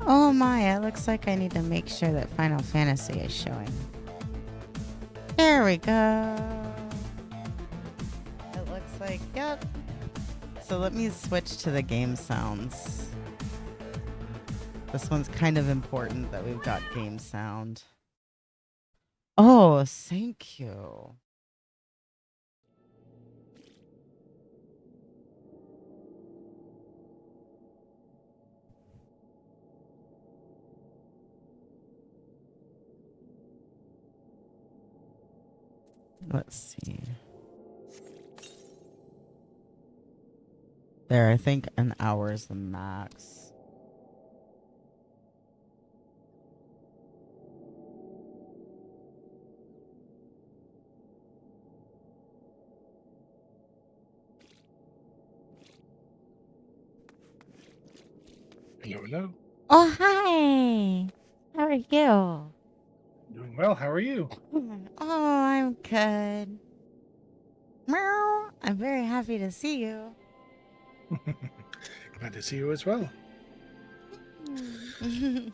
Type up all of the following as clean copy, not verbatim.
Oh my, it looks like I need to make sure that Final Fantasy is showing. There we go. It looks like, yep. So let me switch to the game sounds. This one's kind of important that we've got game sound. Oh, thank you. Let's see. There, I think an hour is the max. Hello, hello. Oh, hi. How are you? Doing well. How are you? Oh, I'm good. Meow. I'm very happy to see you. Glad to see you as well. I'm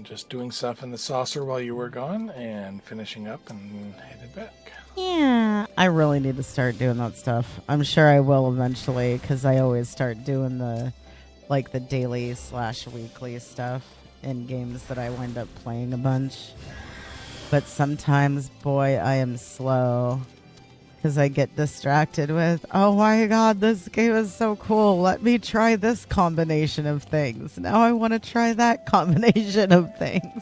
just doing stuff in the saucer while you were gone and finishing up and headed back. Yeah, I really need to start doing that stuff. I'm sure I will eventually because I always start doing the daily/weekly stuff in games that I wind up playing a bunch. But sometimes, boy, I am slow because I get distracted with, oh my god, this game is so cool. Let me try this combination of things. Now I want to try that combination of things.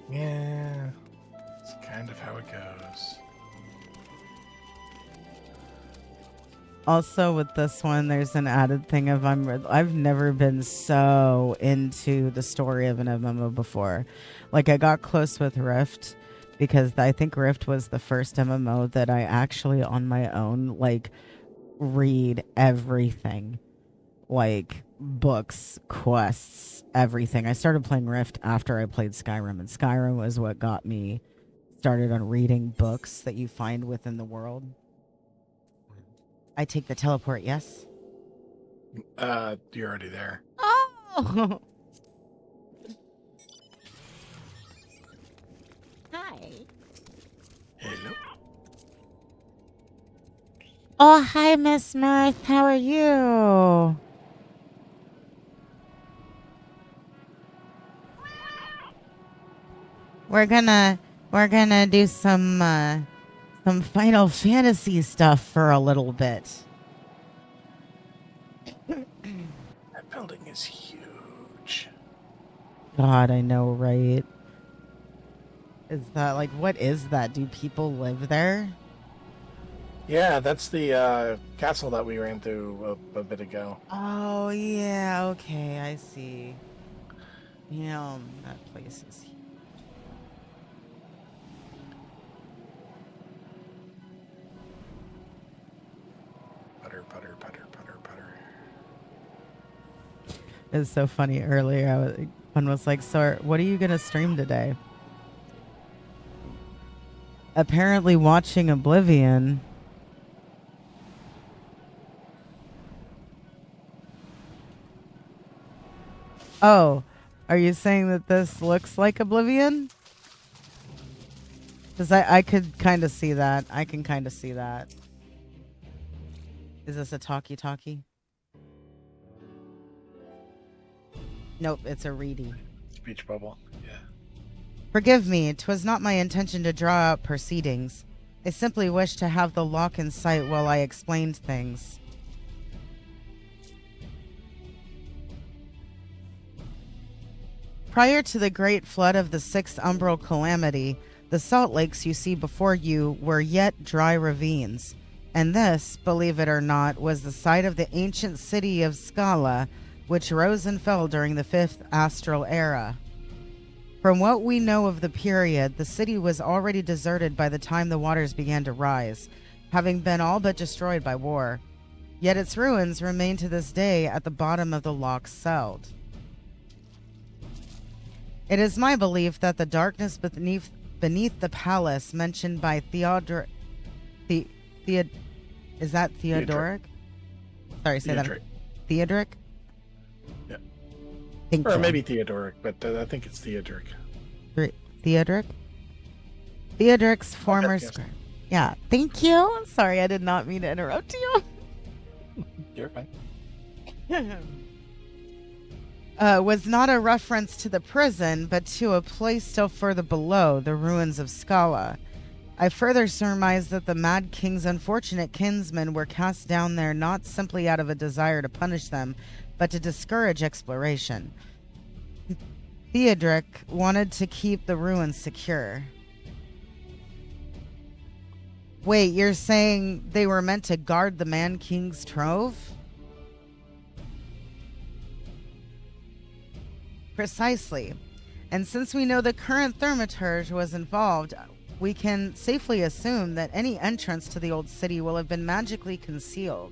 Yeah, it's kind of how it goes. Also, with this one, there's an added thing of I've never been so into the story of an MMO before. Like I got close with Rift because I think Rift was the first MMO that I actually on my own read everything, like books, quests, everything. I started playing Rift after I played Skyrim, and Skyrim was what got me started on reading books that you find within the world. I take the teleport, yes? You're already there. Oh! Hi. Hello. Oh, hi, Miss Mirth. How are you? We're gonna do some Final Fantasy stuff for a little bit. That building is huge. God, I know, right? Is that what is that? Do people live there? Yeah, that's the castle that we ran through a bit ago. Oh yeah, okay, I see. Yeah, that place is huge. Putter, putter, putter, putter, putter. It's so funny. Earlier, one was like, "So, what are you gonna stream today?" Apparently, watching Oblivion. Oh, are you saying that this looks like Oblivion? Because I could kind of see that. I can kind of see that. Is this a talkie-talkie? Nope, it's a reedy. Speech bubble. Yeah. Forgive me, 'twas not my intention to draw out proceedings. I simply wished to have the lock in sight while I explained things. Prior to the great flood of the sixth umbral calamity, the salt lakes you see before you were yet dry ravines. And this, believe it or not, was the site of the ancient city of Scala, which rose and fell during the fifth astral era. From what we know of the period, the city was already deserted by the time the waters began to rise, having been all but destroyed by war. Yet its ruins remain to this day at the bottom of the loch Seld. It is my belief that the darkness beneath the palace mentioned by Theodoric. Is that Theodoric? Sorry, say that. Theodoric. Theodoric? Thank Or you. maybe Theodoric, but I think it's Theodoric. Theodoric? Theodoric's former yes. scribe. Yeah, thank you. Sorry, I did not mean to interrupt you. You're fine. Was not a reference to the prison, but to a place still further below, the ruins of Scala. I further surmise that the Mad King's unfortunate kinsmen were cast down there not simply out of a desire to punish them, but to discourage exploration. Theodoric wanted to keep the ruins secure. Wait, you're saying they were meant to guard the Man King's trove? Precisely. And since we know the current thaumaturge was involved, we can safely assume that any entrance to the old city will have been magically concealed.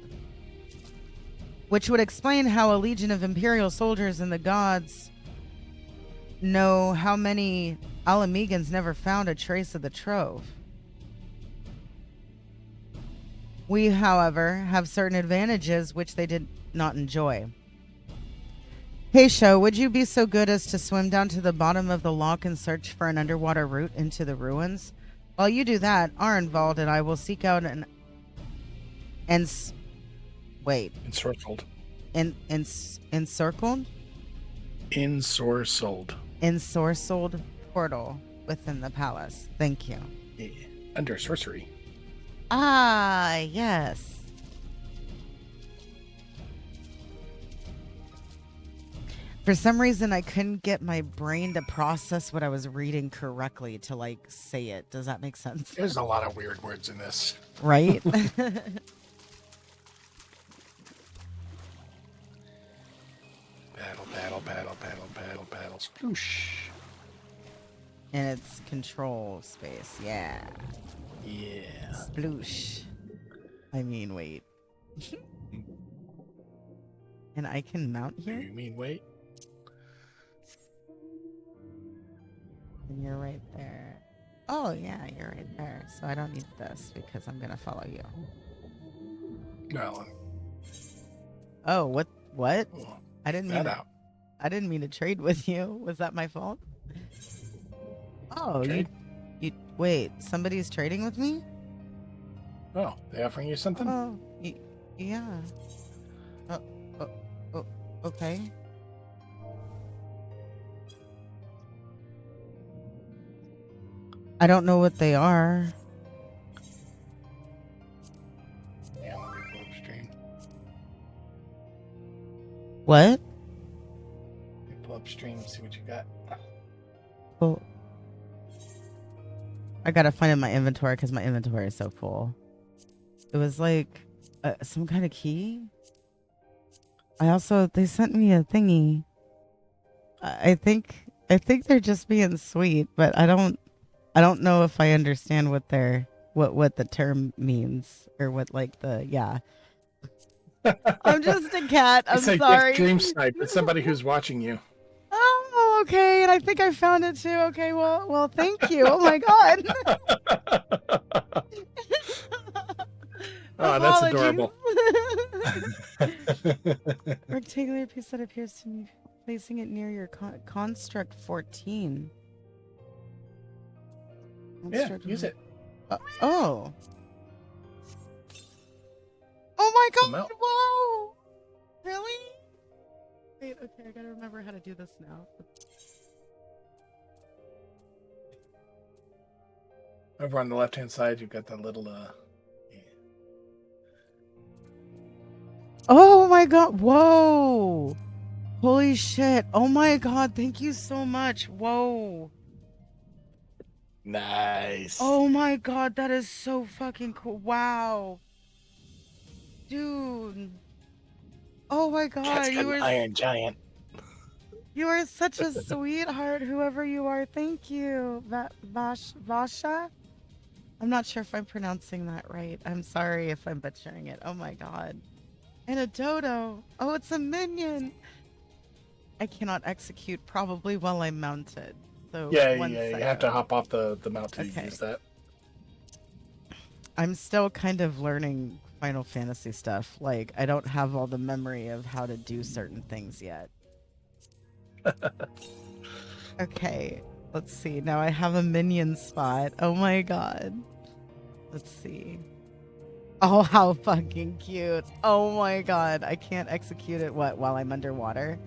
Which would explain how a legion of Imperial soldiers and the gods know how many Alamegans never found a trace of the trove. We, however, have certain advantages which they did not enjoy. Hey, Sho, would you be so good as to swim down to the bottom of the loch and search for an underwater route into the ruins? While you do that, Arenvald and I will seek out Ensorcelled. Encircled? Ensorcelled portal within the palace. Thank you. Yeah. Under sorcery. Ah, yes. For some reason, I couldn't get my brain to process what I was reading correctly to, like, say it. Does that make sense? There's a lot of weird words in this. Right? Battle. Sploosh. In its control space, yeah. Yeah. Sploosh. I mean, wait. And I can mount here? You mean wait? And you're right there. Oh, yeah, you're right there. So I don't need this because I'm going to follow you. No. Oh, what? I didn't mean out. I didn't mean to trade with you. Was that my fault? Oh, Trade? you wait, somebody's trading with me? Oh, they offering you something? Oh, yeah. Okay. I don't know what they are. Yeah, let me pull up stream. What? Let me pull up stream, see what you got. Well, I gotta find in my inventory because my inventory is so full. It was like some kind of key. They sent me a thingy. I think they're just being sweet, but I don't know if I understand what the term means or what yeah. I'm just a cat. I'm sorry. Stream snipe. It's somebody who's watching you. Oh, okay. And I think I found it too. Okay, well, thank you. Oh my god. Oh, that's adorable. Rectangular piece that appears to me, placing it near your construct 14. Yeah, use it. Oh my god! Whoa! Really? Wait, okay, I gotta remember how to do this now. Over on the left-hand side, you've got that little, yeah. Oh my god, whoa! Holy shit, oh my god, thank you so much, whoa. Nice. Oh my god, that is so fucking cool, wow. Dude. Oh my god, you were Iron Giant. You are such a sweetheart, whoever you are. Thank you, Vasha. I'm not sure if I'm pronouncing that right. I'm sorry if I'm butchering it. Oh my god. And a dodo. Oh, it's a minion. I cannot execute probably while I'm mounted. So you have to hop off the mount to use that. I'm still kind of learning Final Fantasy stuff. Like, I don't have all the memory of how to do certain things yet. Okay, let's see. Now I have a minion spot. Oh my god. Let's see. Oh, how fucking cute. Oh my god. I can't execute it, what, while I'm underwater?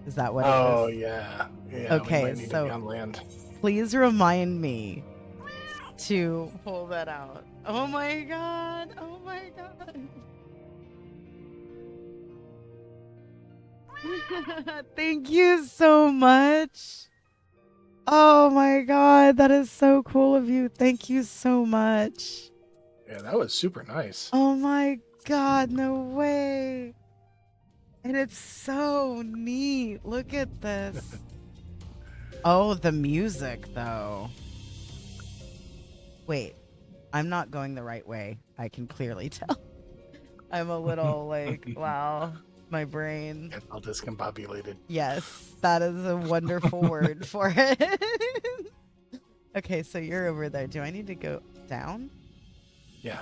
Is that what it is? Oh, yeah. Yeah, we Okay, might need to be so on land. please remind me to pull that out. Oh my god. Oh my god. Thank you so much. Oh my god, that is so cool of you. Thank you so much. Yeah, that was super nice. Oh my god, no way. And it's so neat. Look at this. Oh, the music though. Wait, I'm not going the right way. I can clearly tell. I'm a little like, wow, my brain. It's all discombobulated. Yes, that is a wonderful word for it. Okay, so you're over there. Do I need to go down? Yeah.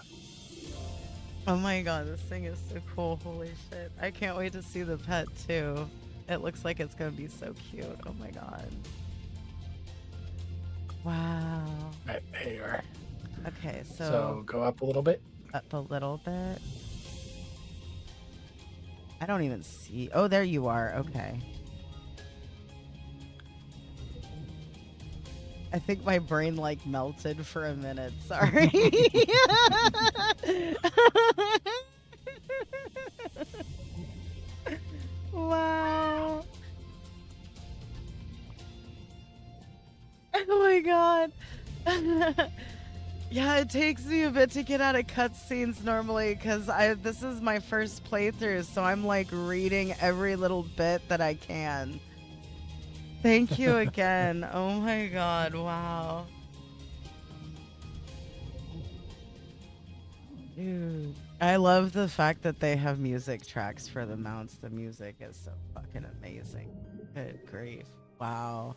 Oh my god, this thing is so cool. Holy shit. I can't wait to see the pet too. It looks like it's gonna be so cute. Oh my god. Wow. Right, there you are. Okay, So go up a little bit. up a little bit. I don't even see. Oh, there you are. Okay. I think my brain like melted for a minute. Sorry. Wow. Oh my god. Yeah, it takes me a bit to get out of cutscenes normally because this is my first playthrough, so I'm like reading every little bit that I can. Thank you again. Oh my god, wow. Dude, I love the fact that they have music tracks for the mounts. The music is so fucking amazing. Good grief. Wow.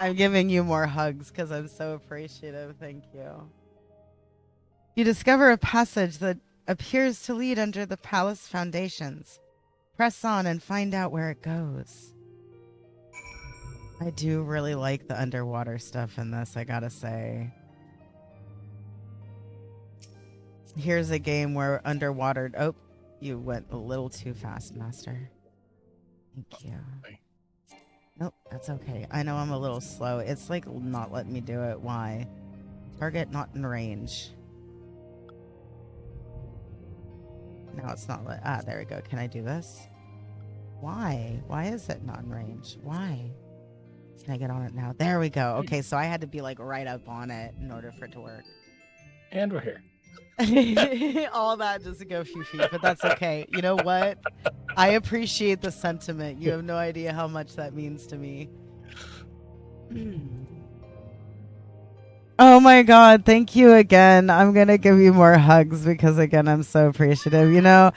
I'm giving you more hugs because I'm so appreciative. Thank you. You discover a passage that appears to lead under the palace foundations. Press on and find out where it goes. I do really like the underwater stuff in this, I gotta say. Here's a game where underwater... Oh, you went a little too fast, Master. Thank you. Nope, that's okay. I know I'm a little slow. It's like not letting me do it. Why? Target not in range. Now it's not let... Ah, there we go. Can I do this? Why? Why is it not in range? Why? Can I get on it now? There we go. Okay, so I had to be like right up on it in order for it to work. And we're here. All that just to go a few feet, but that's okay. You know what? I appreciate the sentiment. You have no idea how much that means to me. Oh my god, thank you again. I'm going to give you more hugs because again, I'm so appreciative. You know,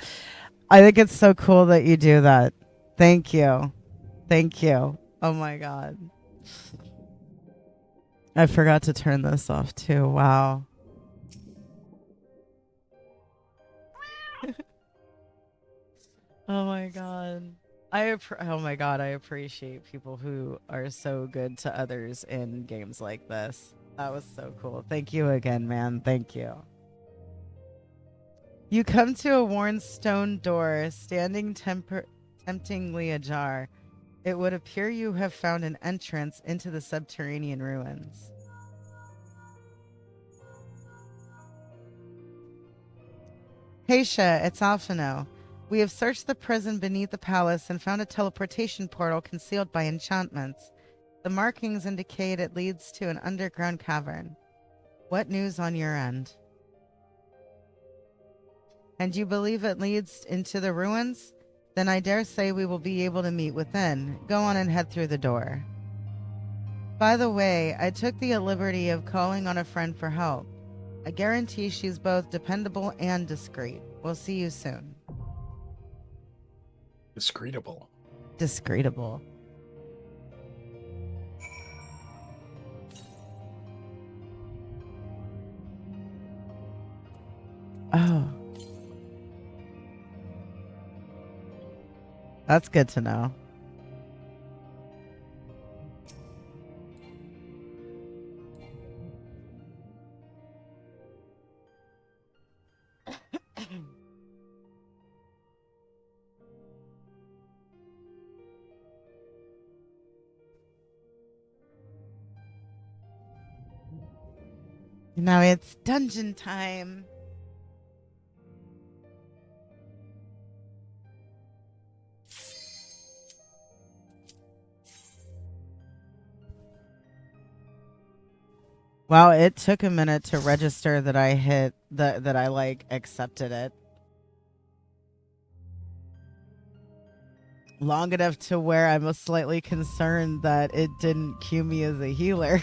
I think it's so cool that you do that. Thank you. Thank you. Oh my god. I forgot to turn this off too. Wow. Oh my god. Oh my god, I appreciate people who are so good to others in games like this. That was so cool. Thank you again, man. Thank you. You come to a worn stone door, standing temptingly ajar. It would appear you have found an entrance into the subterranean ruins. Heisha, it's Alphino. We have searched the prison beneath the palace and found a teleportation portal concealed by enchantments. The markings indicate it leads to an underground cavern. What news on your end? And you believe it leads into the ruins? Then I dare say we will be able to meet within. Go on and head through the door. By the way, I took the liberty of calling on a friend for help. I guarantee she's both dependable and discreet. We'll see you soon. Discreetable. Discreetable. Oh, that's good to know. Now it's dungeon time. Wow, it took a minute to register that I hit that I like accepted it. Long enough to where I was slightly concerned that it didn't queue me as a healer.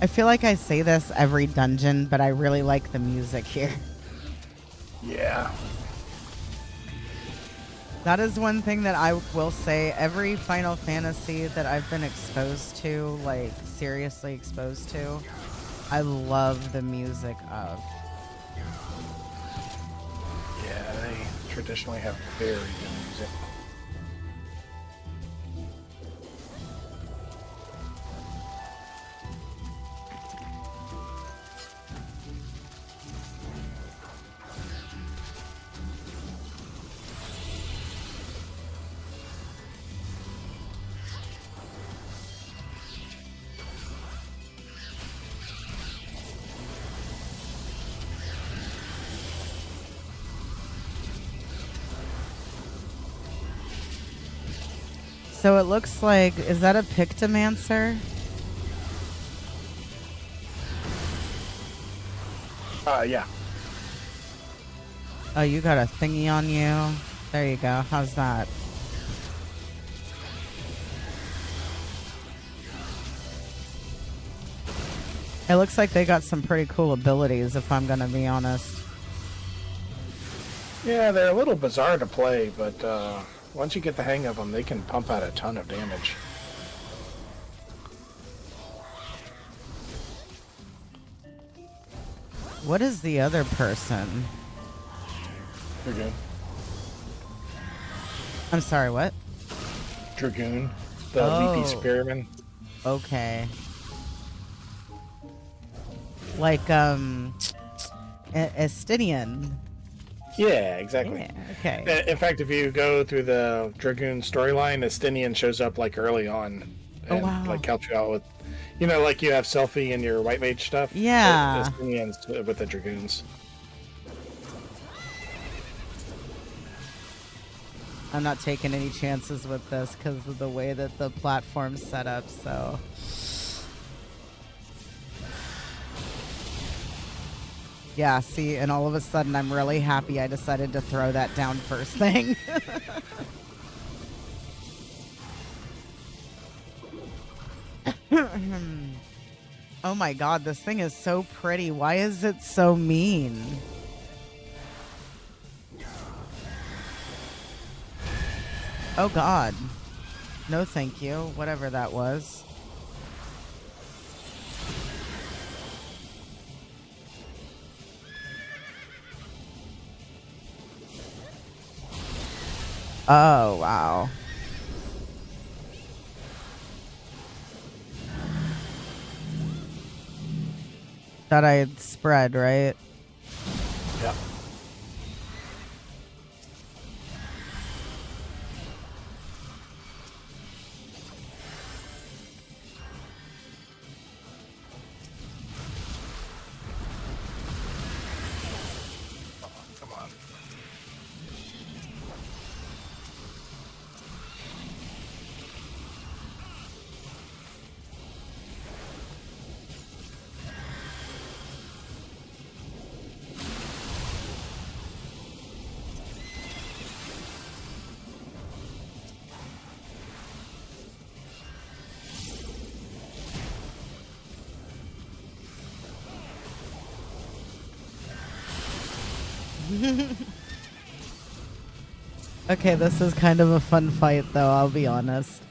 I feel like I say this every dungeon, but I really like the music here. Yeah. That is one thing that I will say. Every Final Fantasy that I've been exposed to, like seriously exposed to, I love the music of. Yeah, they traditionally have very good music. So it looks like, is that a Pictomancer? Yeah. Oh, you got a thingy on you. There you go. How's that? It looks like they got some pretty cool abilities, if I'm going to be honest. Yeah, they're a little bizarre to play, but once you get the hang of them, they can pump out a ton of damage. What is the other person? Dragoon. I'm sorry, what? Dragoon. The leafy spearman. Okay. Like, Estinian. Yeah, exactly. Yeah, okay. In fact, if you go through the Dragoon storyline, Estinian shows up like early on Oh, and wow. like helps you out with, like you have Selfie and your White Mage stuff. Yeah. Estinian's with the Dragoons. I'm not taking any chances with this because of the way that the platform's set up, so. Yeah, see, and all of a sudden I'm really happy I decided to throw that down first thing. Oh my god, this thing is so pretty. Why is it so mean? Oh god. No thank you, whatever that was. Oh, wow. Thought I'd spread, right? Yep. Come on. Okay, this is kind of a fun fight, though, I'll be honest.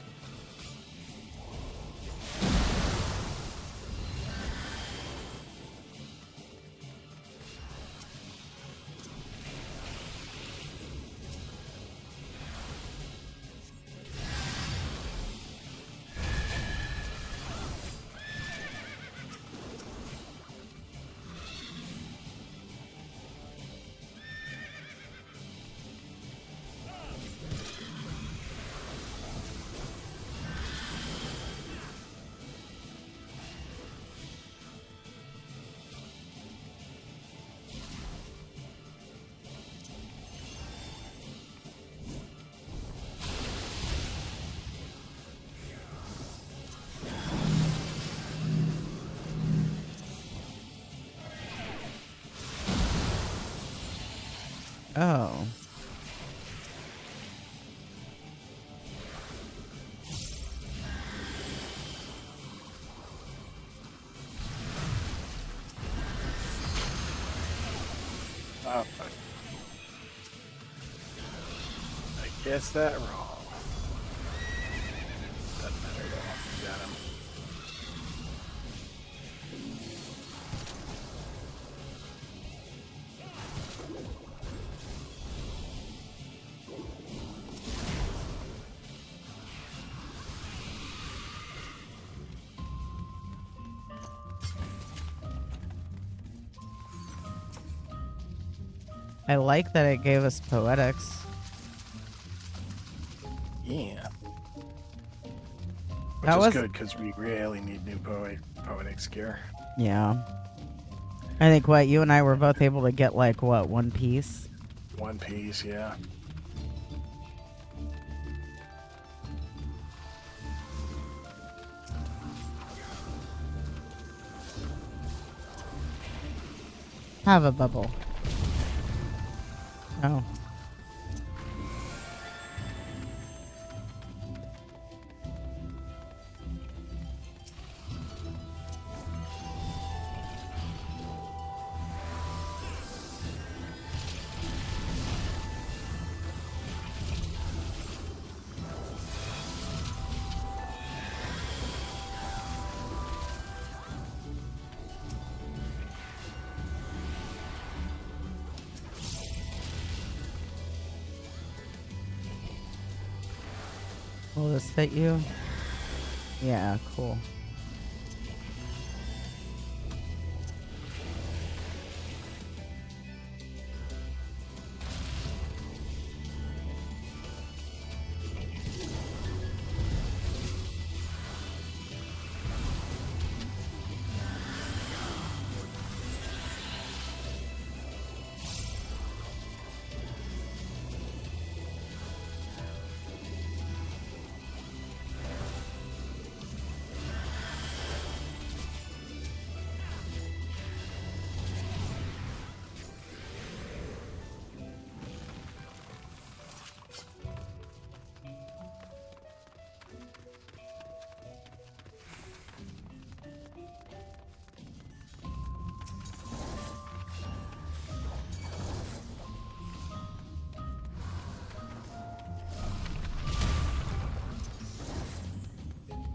Oh. Oh, fuck. I guess that wrong. Doesn't matter though. Got him. I like that it gave us poetics. Yeah. Which That is was good because we really need new poetics gear. Yeah. I think what you and I were both able to get like what, one piece? One piece, yeah. Have a bubble. Oh. Will this fit you? Yeah, cool.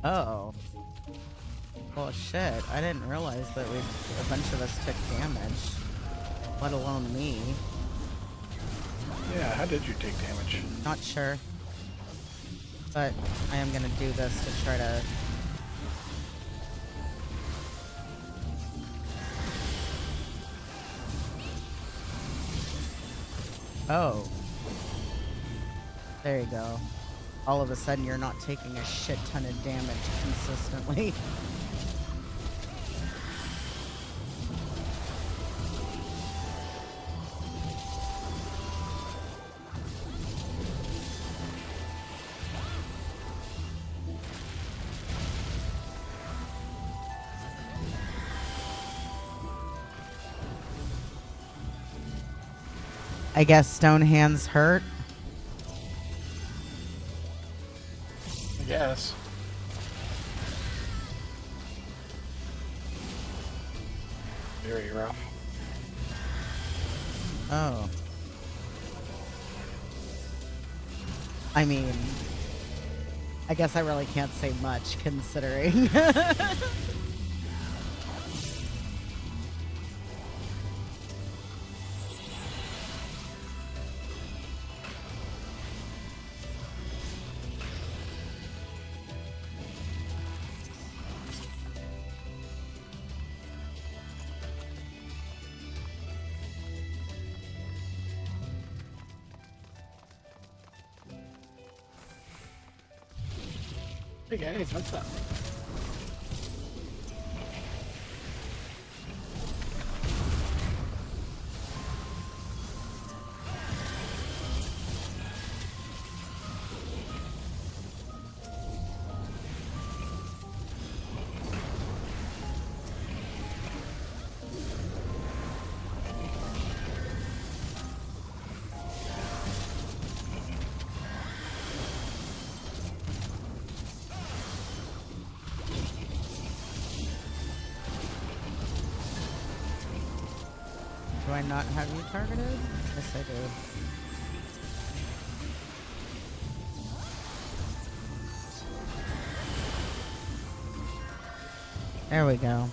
Oh. Well, shit. I didn't realize that a bunch of us took damage. Let alone me. Yeah, how did you take damage? Not sure. But I am gonna do this to try to... Oh. There you go. All of a sudden, you're not taking a shit ton of damage consistently. I guess stone hands hurt. I guess. Very rough. Oh. I mean, I guess I really can't say much considering. Hey guys, what's up? Do I not have you targeted? Yes, I do. There we go.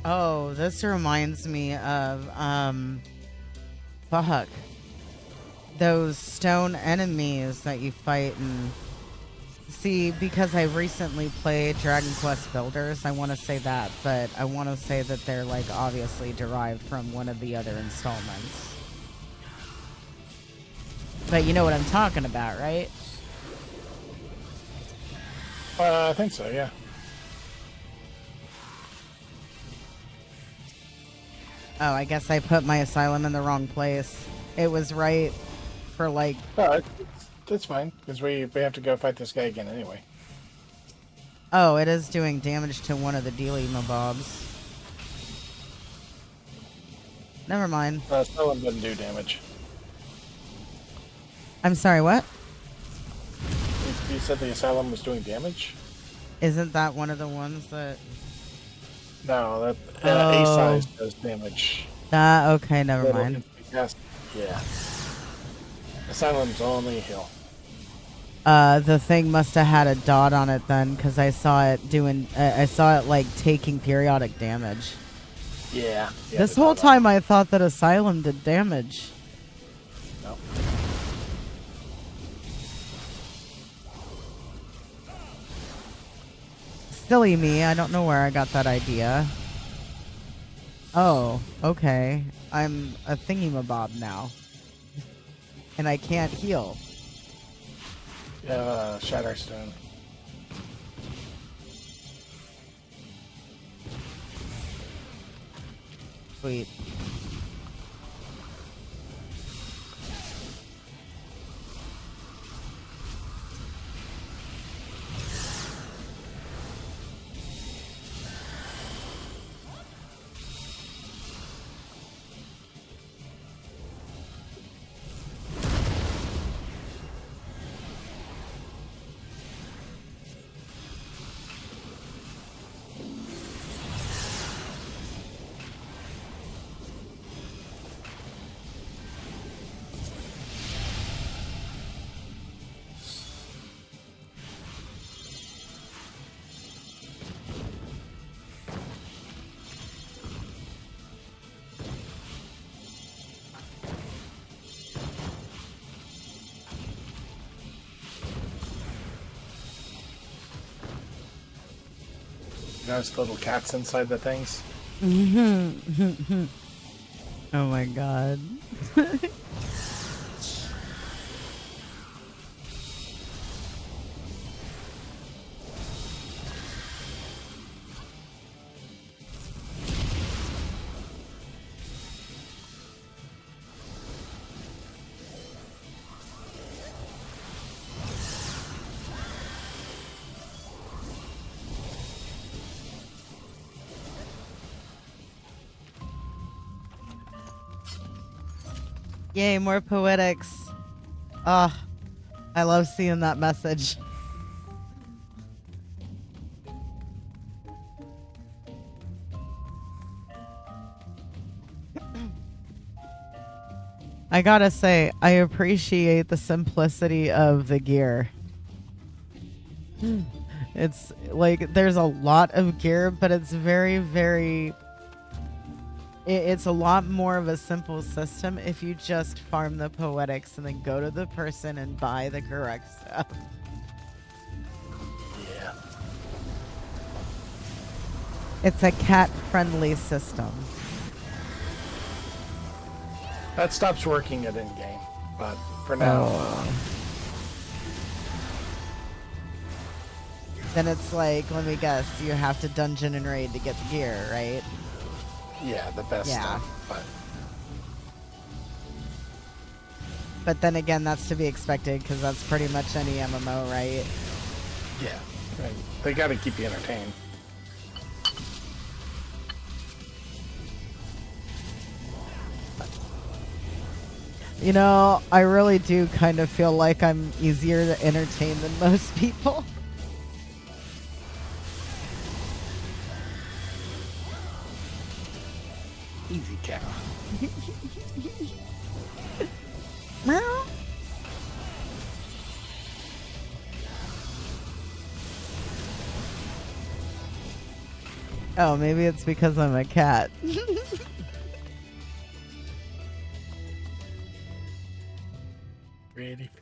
Oh, this reminds me of, fuck. Those stone enemies that you fight and... See, because I recently played Dragon Quest Builders, I want to say that, but I want to say that they're, like, obviously derived from one of the other installments. But you know what I'm talking about, right? I think so, yeah. Oh, I guess I put my asylum in the wrong place. It was right for, like... Oh, that's fine, because we have to go fight this guy again anyway. Oh, it is doing damage to one of the Dealy Mobobs. Never mind. Someone doesn't do damage. I'm sorry, what? You said the Asylum was doing damage? Isn't that one of the ones that... No, that A-size does damage. Okay, never Little mind. instant cast. Yeah. Asylum's only heal. The thing must have had a dot on it then, because I saw it doing... I saw it, like, taking periodic damage. Yeah. This whole time I thought that Asylum did damage. No. Silly me, I don't know where I got that idea. Oh, okay. I'm a thingy-mabob now. And I can't heal. Yeah, Shatterstone. Sweet. Notice the little cats inside the things? Oh my god. Yay, more poetics. Ah, I love seeing that message. I gotta say, I appreciate the simplicity of the gear. It's like there's a lot of gear, but it's very, very... It's a lot more of a simple system if you just farm the poetics and then go to the person and buy the correct stuff. Yeah. It's a cat-friendly system. That stops working at in-game, but for now... Then it's like, let me guess, you have to dungeon and raid to get the gear, right? Yeah, the best stuff, But then again, that's to be expected, because that's pretty much any MMO, right? Yeah. Right. They gotta keep you entertained. You know, I really do kind of feel like I'm easier to entertain than most people. Easy cat. Meow. Oh, maybe it's because I'm a cat. Ready for...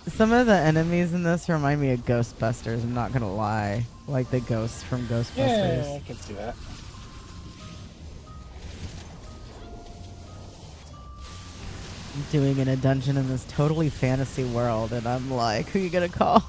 Some of the enemies in this remind me of Ghostbusters, I'm not gonna lie. Like the ghosts from Ghostbusters. Yeah, I can see that. I'm doing in a dungeon in this totally fantasy world, and I'm like, who you gonna call?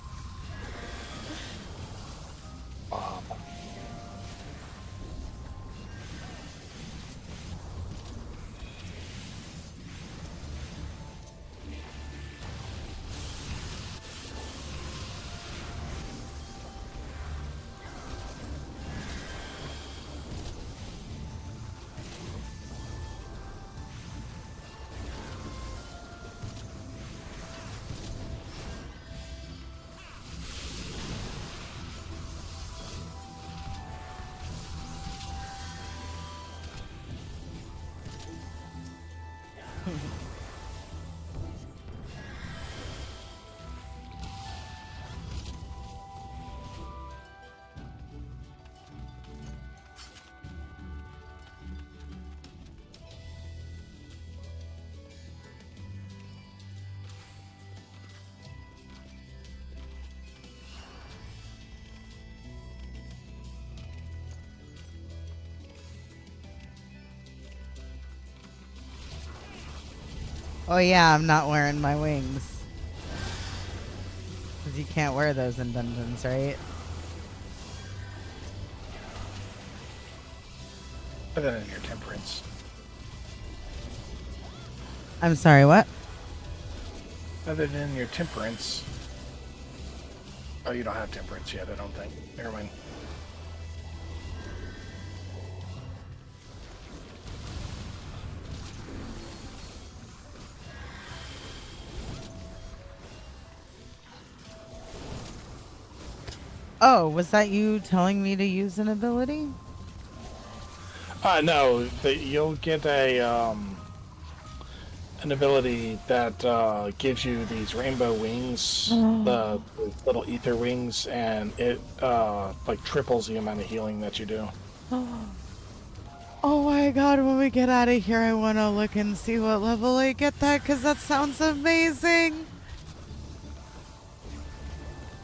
Oh yeah, I'm not wearing my wings. Because you can't wear those in dungeons, right? Other than your temperance. I'm sorry, what? Other than your temperance. Oh, you don't have temperance yet, I don't think. Never mind. Oh, was that you telling me to use an ability? No, you'll get an ability that gives you these rainbow wings, the little ether wings, and it like triples the amount of healing that you do. Oh my god, when we get out of here, I want to look and see what level I get that, because that sounds amazing.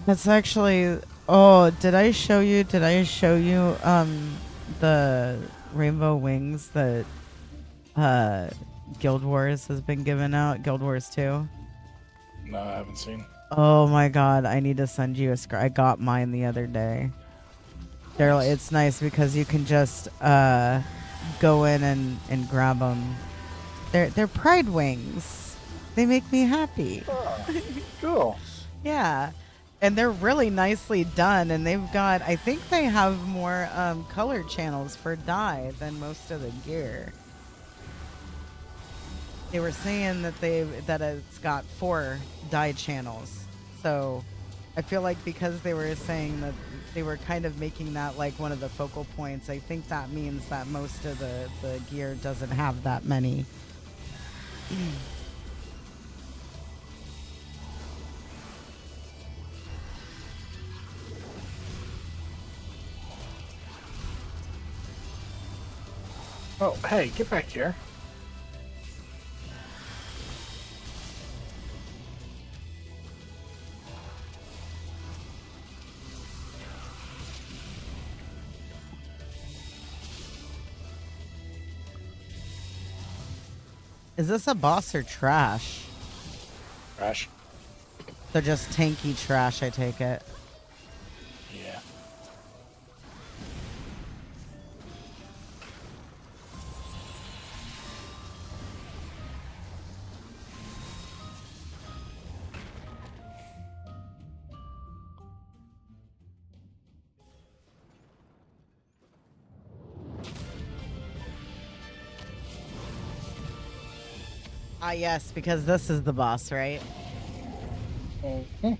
That's actually... Oh, did I show you the rainbow wings that Guild Wars has been giving out? Guild Wars 2? No, I haven't seen. Oh my god, I need to send you a I got mine the other day. They're Nice. it's nice because you can just go in and grab them. They're pride wings. They make me happy. Oh, cool. Yeah. And they're really nicely done, and they've got, I think they have more color channels for dye than most of the gear. They were saying that it's got 4 dye channels. So I feel like because they were saying that they were kind of making that like one of the focal points, I think that means that most of the gear doesn't have that many. Oh, hey, get back here. Is this a boss or trash? Crash. They're just tanky trash, I take it. Yeah. Ah, yes, because this is the boss, right? Mm-hmm.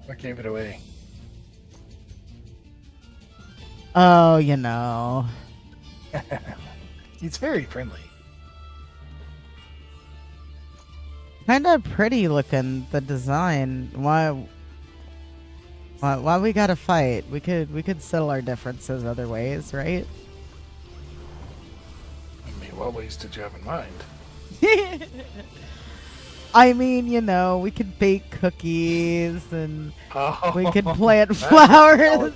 What gave it away? Oh, you know. He's very friendly. Kind of pretty looking, the design. Why we gotta fight? We could settle our differences other ways, right? I mean, what ways did you have in mind? I mean, you know, we could bake cookies and Oh, we could plant that's flowers.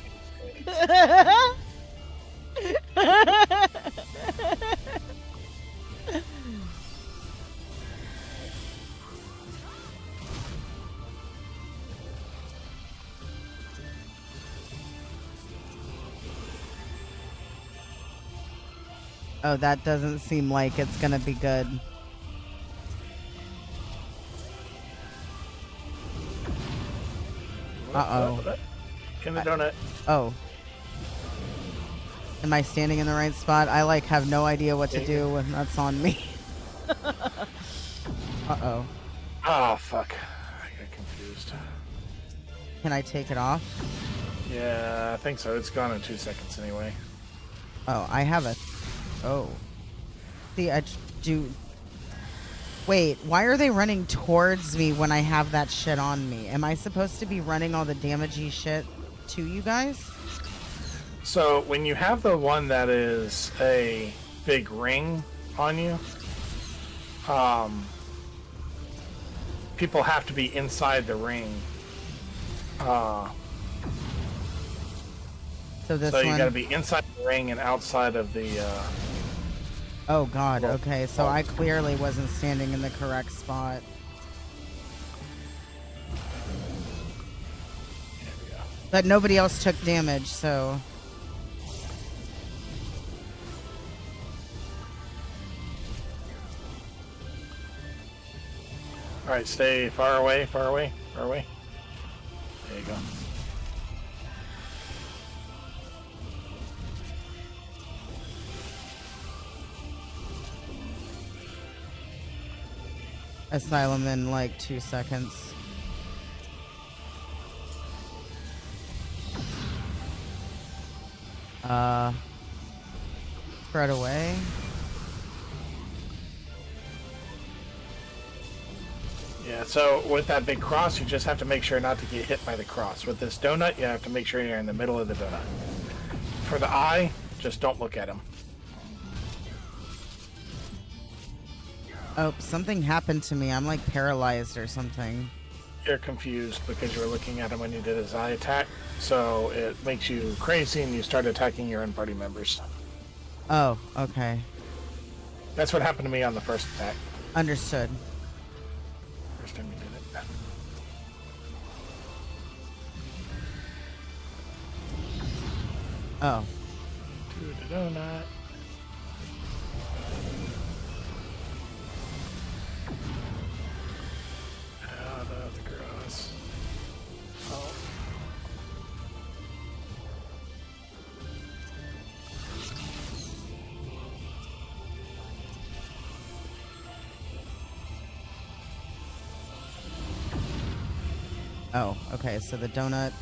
Oh, that doesn't seem like it's gonna be good. Uh-oh. In the donut. Oh. Am I standing in the right spot? I like have no idea what to do when that's on me. Uh-oh. Ah, fuck. I got confused. Can I take it off? Yeah, I think so. It's gone in 2 seconds anyway. Oh, I have it. Oh. See, I do... Wait, why are they running towards me when I have that shit on me? Am I supposed to be running all the damagey shit to you guys? So when you have the one that is a big ring on you, people have to be inside the ring. So this So you got to one. be inside the ring and outside of the. Oh God. Well, Okay, so I clearly wasn't standing in the correct spot. There we go. But nobody else took damage, so. All right, stay far away, far away, far away. There you go. Asylum in like 2 seconds. Spread away. Yeah, so with that big cross, you just have to make sure not to get hit by the cross. With this donut, you have to make sure you're in the middle of the donut. For the eye, just don't look at him. Oh, something happened to me. I'm like paralyzed or something. You're confused because you were looking at him when you did his eye attack, so it makes you crazy and you start attacking your own party members. Oh, okay. That's what happened to me on the first attack. Understood. First time you did it. Oh. To the donut. Out of the grass. Oh. Oh, okay. So the donut.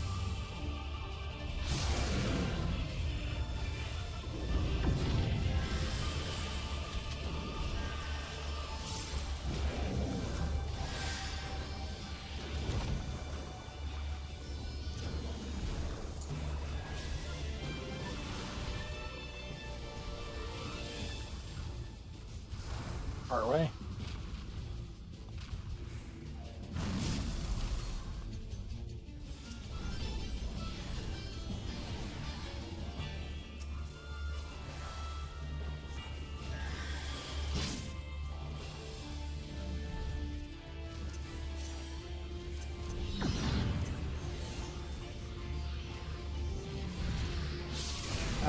Far away.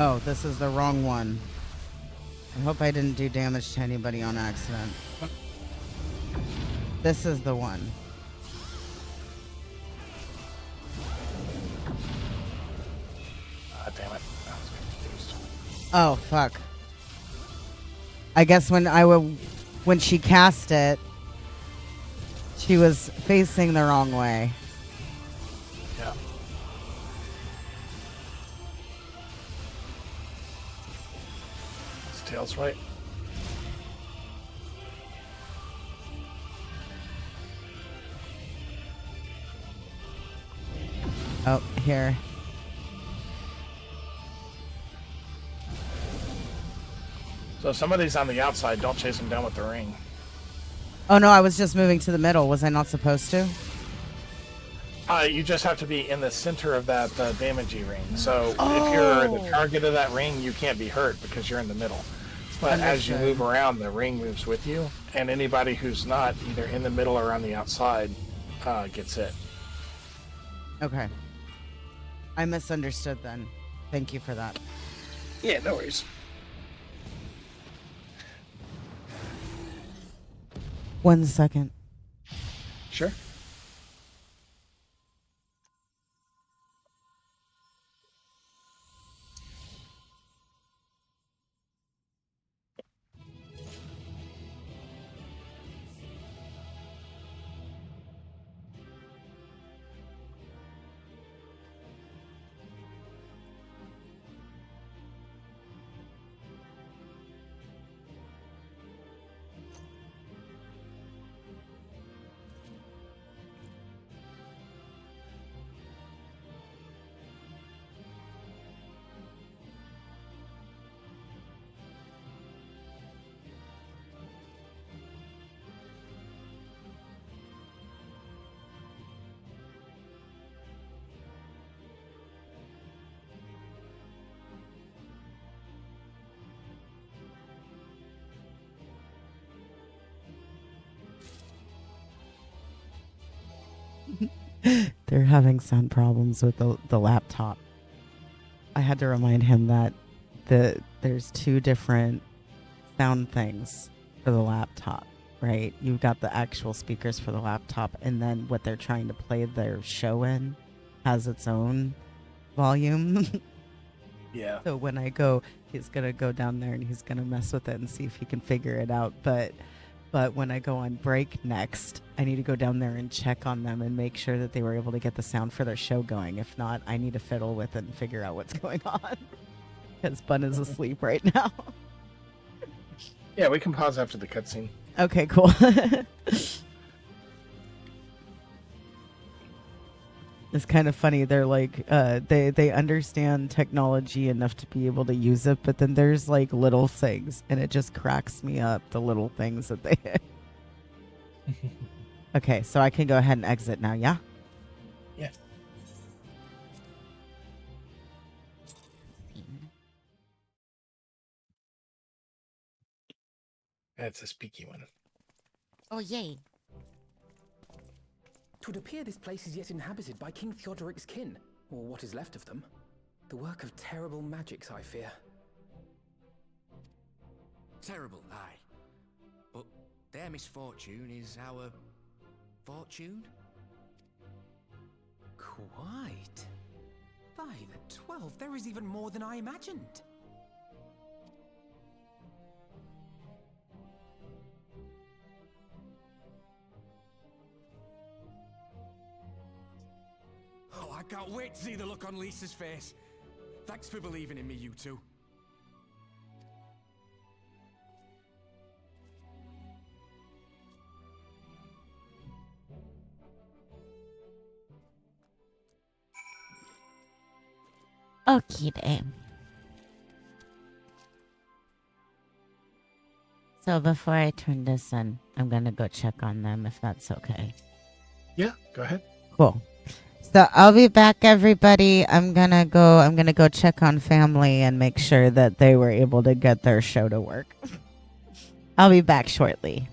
Oh, this is the wrong one. I hope I didn't do damage to anybody on accident. This is the one. Ah, damn it. I was confused. Oh, fuck. I guess when she cast it, she was facing the wrong way. Yeah. His tail's right. Oh, here. So if somebody's on the outside, don't chase them down with the ring. Oh no, I was just moving to the middle. Was I not supposed to? You just have to be in the center of that damagey ring. So if you're the target of that ring, you can't be hurt because you're in the middle. But as you move around, the ring moves with you, and anybody who's not either in the middle or on the outside gets hit. Okay. I misunderstood then. Thank you for that. Yeah, no worries. 1 second. Sure. They're having sound problems with the laptop. I had to remind him that there's two different sound things for the laptop, right? You've got the actual speakers for the laptop, and then what they're trying to play their show in has its own volume. Yeah. So when I go, he's gonna go down there and he's gonna mess with it and see if he can figure it out. But when I go on break next, I need to go down there and check on them and make sure that they were able to get the sound for their show going. If not, I need to fiddle with it and figure out what's going on. Because Bun is asleep right now. Yeah, we can pause after the cutscene. Okay, cool. It's kind of funny. They're like, they understand technology enough to be able to use it, but then there's like little things, and it just cracks me up, the little things that they hit. Okay, so I can go ahead and exit now, yeah? Yeah. That's a speaky one. Oh, yay. Twould appear this place is yet inhabited by King Theodoric's kin, or what is left of them. The work of terrible magics, I fear. Terrible, aye. But their misfortune is our fortune? Quite. By the 12, there is even more than I imagined. Oh, I can't wait to see the look on Lisa's face. Thanks for believing in me, you two. Okay, then. So before I turn this in, I'm gonna go check on them if that's okay. Yeah, go ahead. Cool. So I'll be back, everybody. I'm gonna go check on family and make sure that they were able to get their show to work. I'll be back shortly.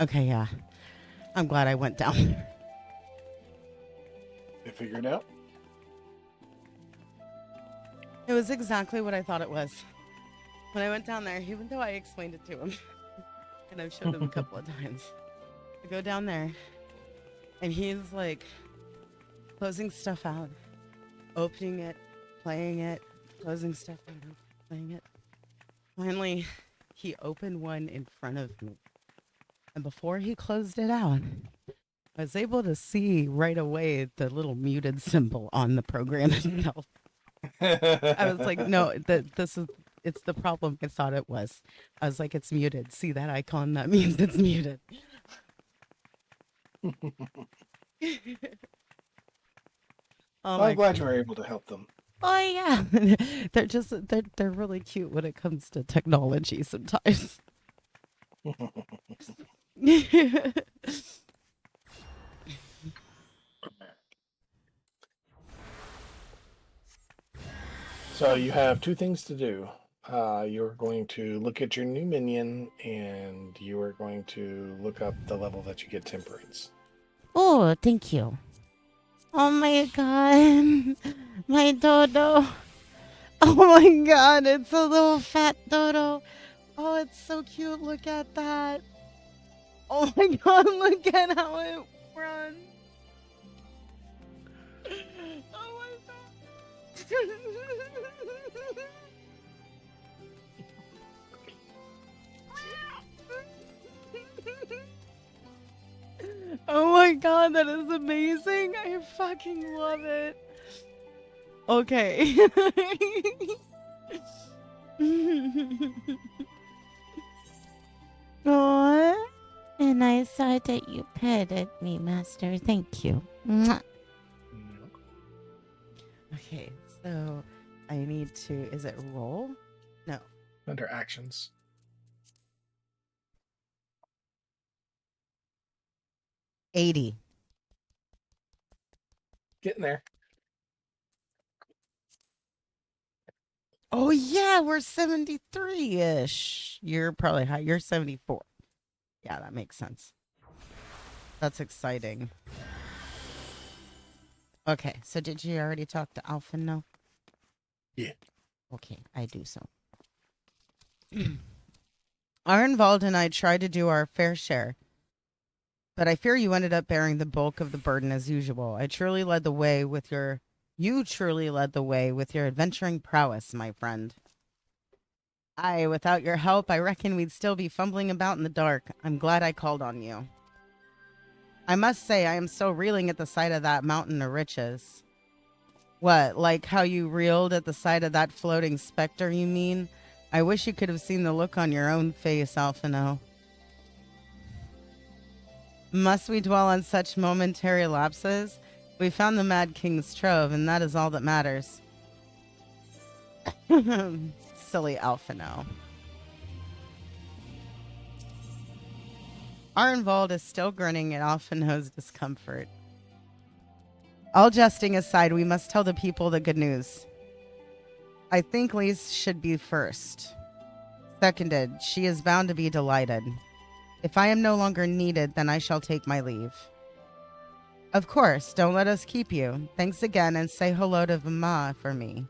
Okay, yeah. I'm glad I went down there. You figured out? It was exactly what I thought it was. When I went down there, even though I explained it to him, and I've showed him a couple of times, I go down there, and he's like closing stuff out, opening it, playing it, closing stuff out, playing it. Finally, he opened one in front of me. And before he closed it out, I was able to see right away the little muted symbol on the program itself. I was like, no, it's the problem I thought it was. I was like, it's muted. See that icon? That means it's muted. Oh I'm glad you were able to help them. Oh yeah. they're really cute when it comes to technology sometimes. So you have two things to do. You're going to look at your new minion, and you are going to look up the level that you get temperance. Oh, thank you. Oh my god. My dodo. Oh my god, it's a little fat dodo. Oh, it's so cute. Look at that. Oh my god, look at how it runs. Oh my god. Oh my god, that is amazing. I fucking love it. Okay. Aww. And I saw that you petted me, Master. Thank you. Mwah. Okay, so I need to. Is it roll? No. Under actions. $80. Getting there. Oh yeah, we're 73-ish. You're probably high. You're 74. Yeah, that makes sense. That's exciting. Okay, so did you already talk to Alpha? No. Yeah. Okay, I do so. Arnvald and I tried to do our fair share, but I fear you ended up bearing the bulk of the burden as usual. You truly led the way with your adventuring prowess, my friend. Without your help, I reckon we'd still be fumbling about in the dark. I'm glad I called on you. I must say, I am so reeling at the sight of that mountain of riches. What, like how you reeled at the sight of that floating specter, you mean? I wish you could have seen the look on your own face, Alphino. Must we dwell on such momentary lapses? We found the Mad King's trove, and that is all that matters. Silly Alphino. Arnvald is still grinning at Alphino's discomfort. All jesting aside, we must tell the people the good news. I think Lise should be first. Seconded, she is bound to be delighted. If I am no longer needed, then I shall take my leave. Of course, don't let us keep you. Thanks again, and say hello to Vama for me.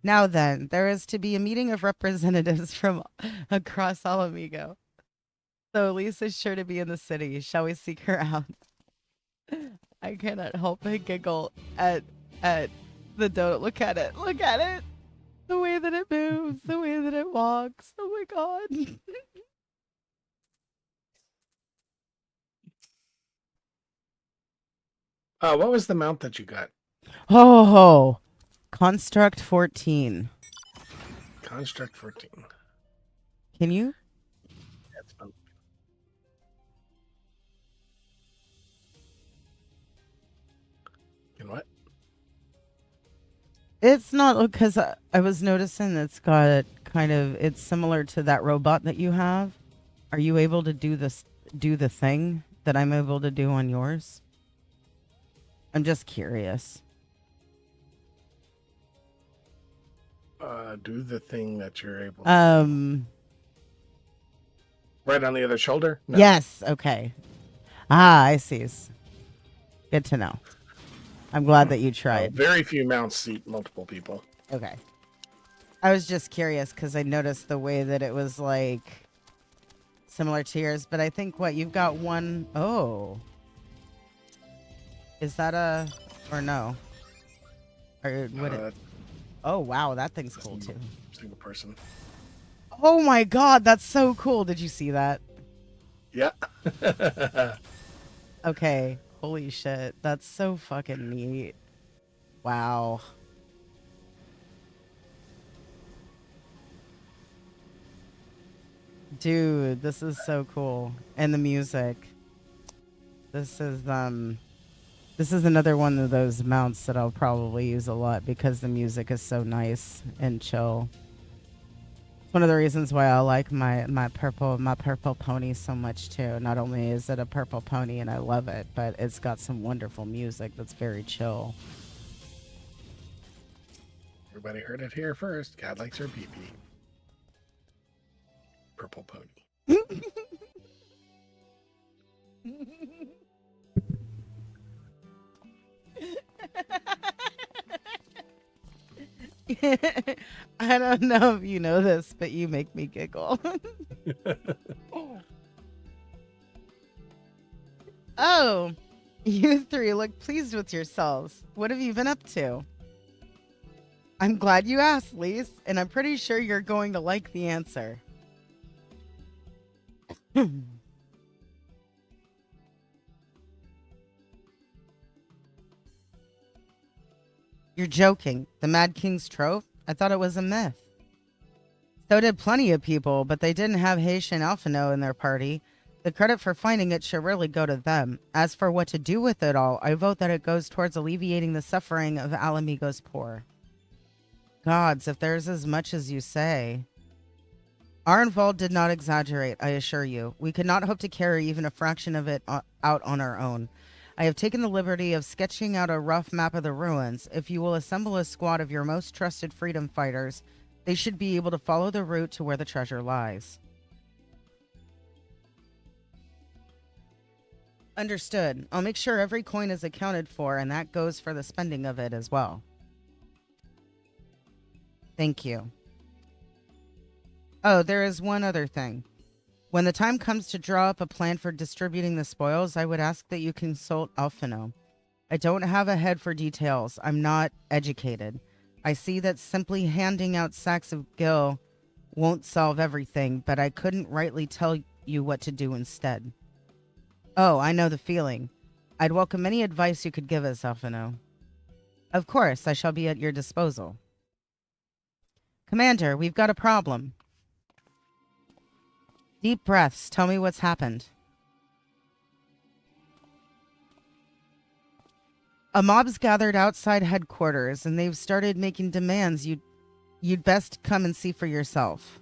Now then, there is to be a meeting of representatives from across Alamigo. So Lisa is sure to be in the city. Shall we seek her out? I cannot help but giggle at the dodo. Look at it. Look at it. The way that it moves. The way that it walks. Oh my god. What was the mount that you got? Oh, Construct 14. Construct 14. Can you? That's fun. And what? It's not because I was noticing it's got kind of, it's similar to that robot that you have. Are you able to do the thing that I'm able to do on yours? I'm just curious. Do the thing that you're able to do. Right on the other shoulder? No. Yes. Okay. Ah, I see. Good to know. I'm glad that you tried. Very few mounts seat multiple people. Okay. I was just curious because I noticed the way that it was like similar to yours, but I think what you've got one. Oh, is that or no? Or would it? Oh wow, that thing's cool too. Single person. Oh my god, that's so cool! Did you see that? Yeah. Okay, holy shit, that's so fucking neat. Wow. Dude, this is so cool. And the music. This is another one of those mounts that I'll probably use a lot because the music is so nice and chill. It's one of the reasons why I like my purple pony so much too. Not only is it a purple pony and I love it, but it's got some wonderful music that's very chill. Everybody heard it here first. God likes her pee-pee. Purple pony. I don't know if you know this, but you make me giggle. Oh, you three look pleased with yourselves. What have you been up to? I'm glad you asked, Lise, and I'm pretty sure you're going to like the answer. You're joking. The Mad King's Trove? I thought it was a myth. So did plenty of people, but they didn't have Haitian Alphino in their party. The credit for finding it should really go to them. As for what to do with it all, I vote that it goes towards alleviating the suffering of Alamigo's poor. Gods, if there's as much as you say. Arnvald did not exaggerate, I assure you. We could not hope to carry even a fraction of it out on our own. I have taken the liberty of sketching out a rough map of the ruins. If you will assemble a squad of your most trusted freedom fighters, they should be able to follow the route to where the treasure lies. Understood. I'll make sure every coin is accounted for, and that goes for the spending of it as well. Thank you. Oh, there is one other thing. When the time comes to draw up a plan for distributing the spoils, I would ask that you consult Alphino. I don't have a head for details. I'm not educated. I see that simply handing out sacks of gil won't solve everything, but I couldn't rightly tell you what to do instead. Oh, I know the feeling. I'd welcome any advice you could give us, Alphino. Of course, I shall be at your disposal. Commander, we've got a problem. Deep breaths. Tell me what's happened. A mob's gathered outside headquarters, and they've started making demands. You'd best come and see for yourself.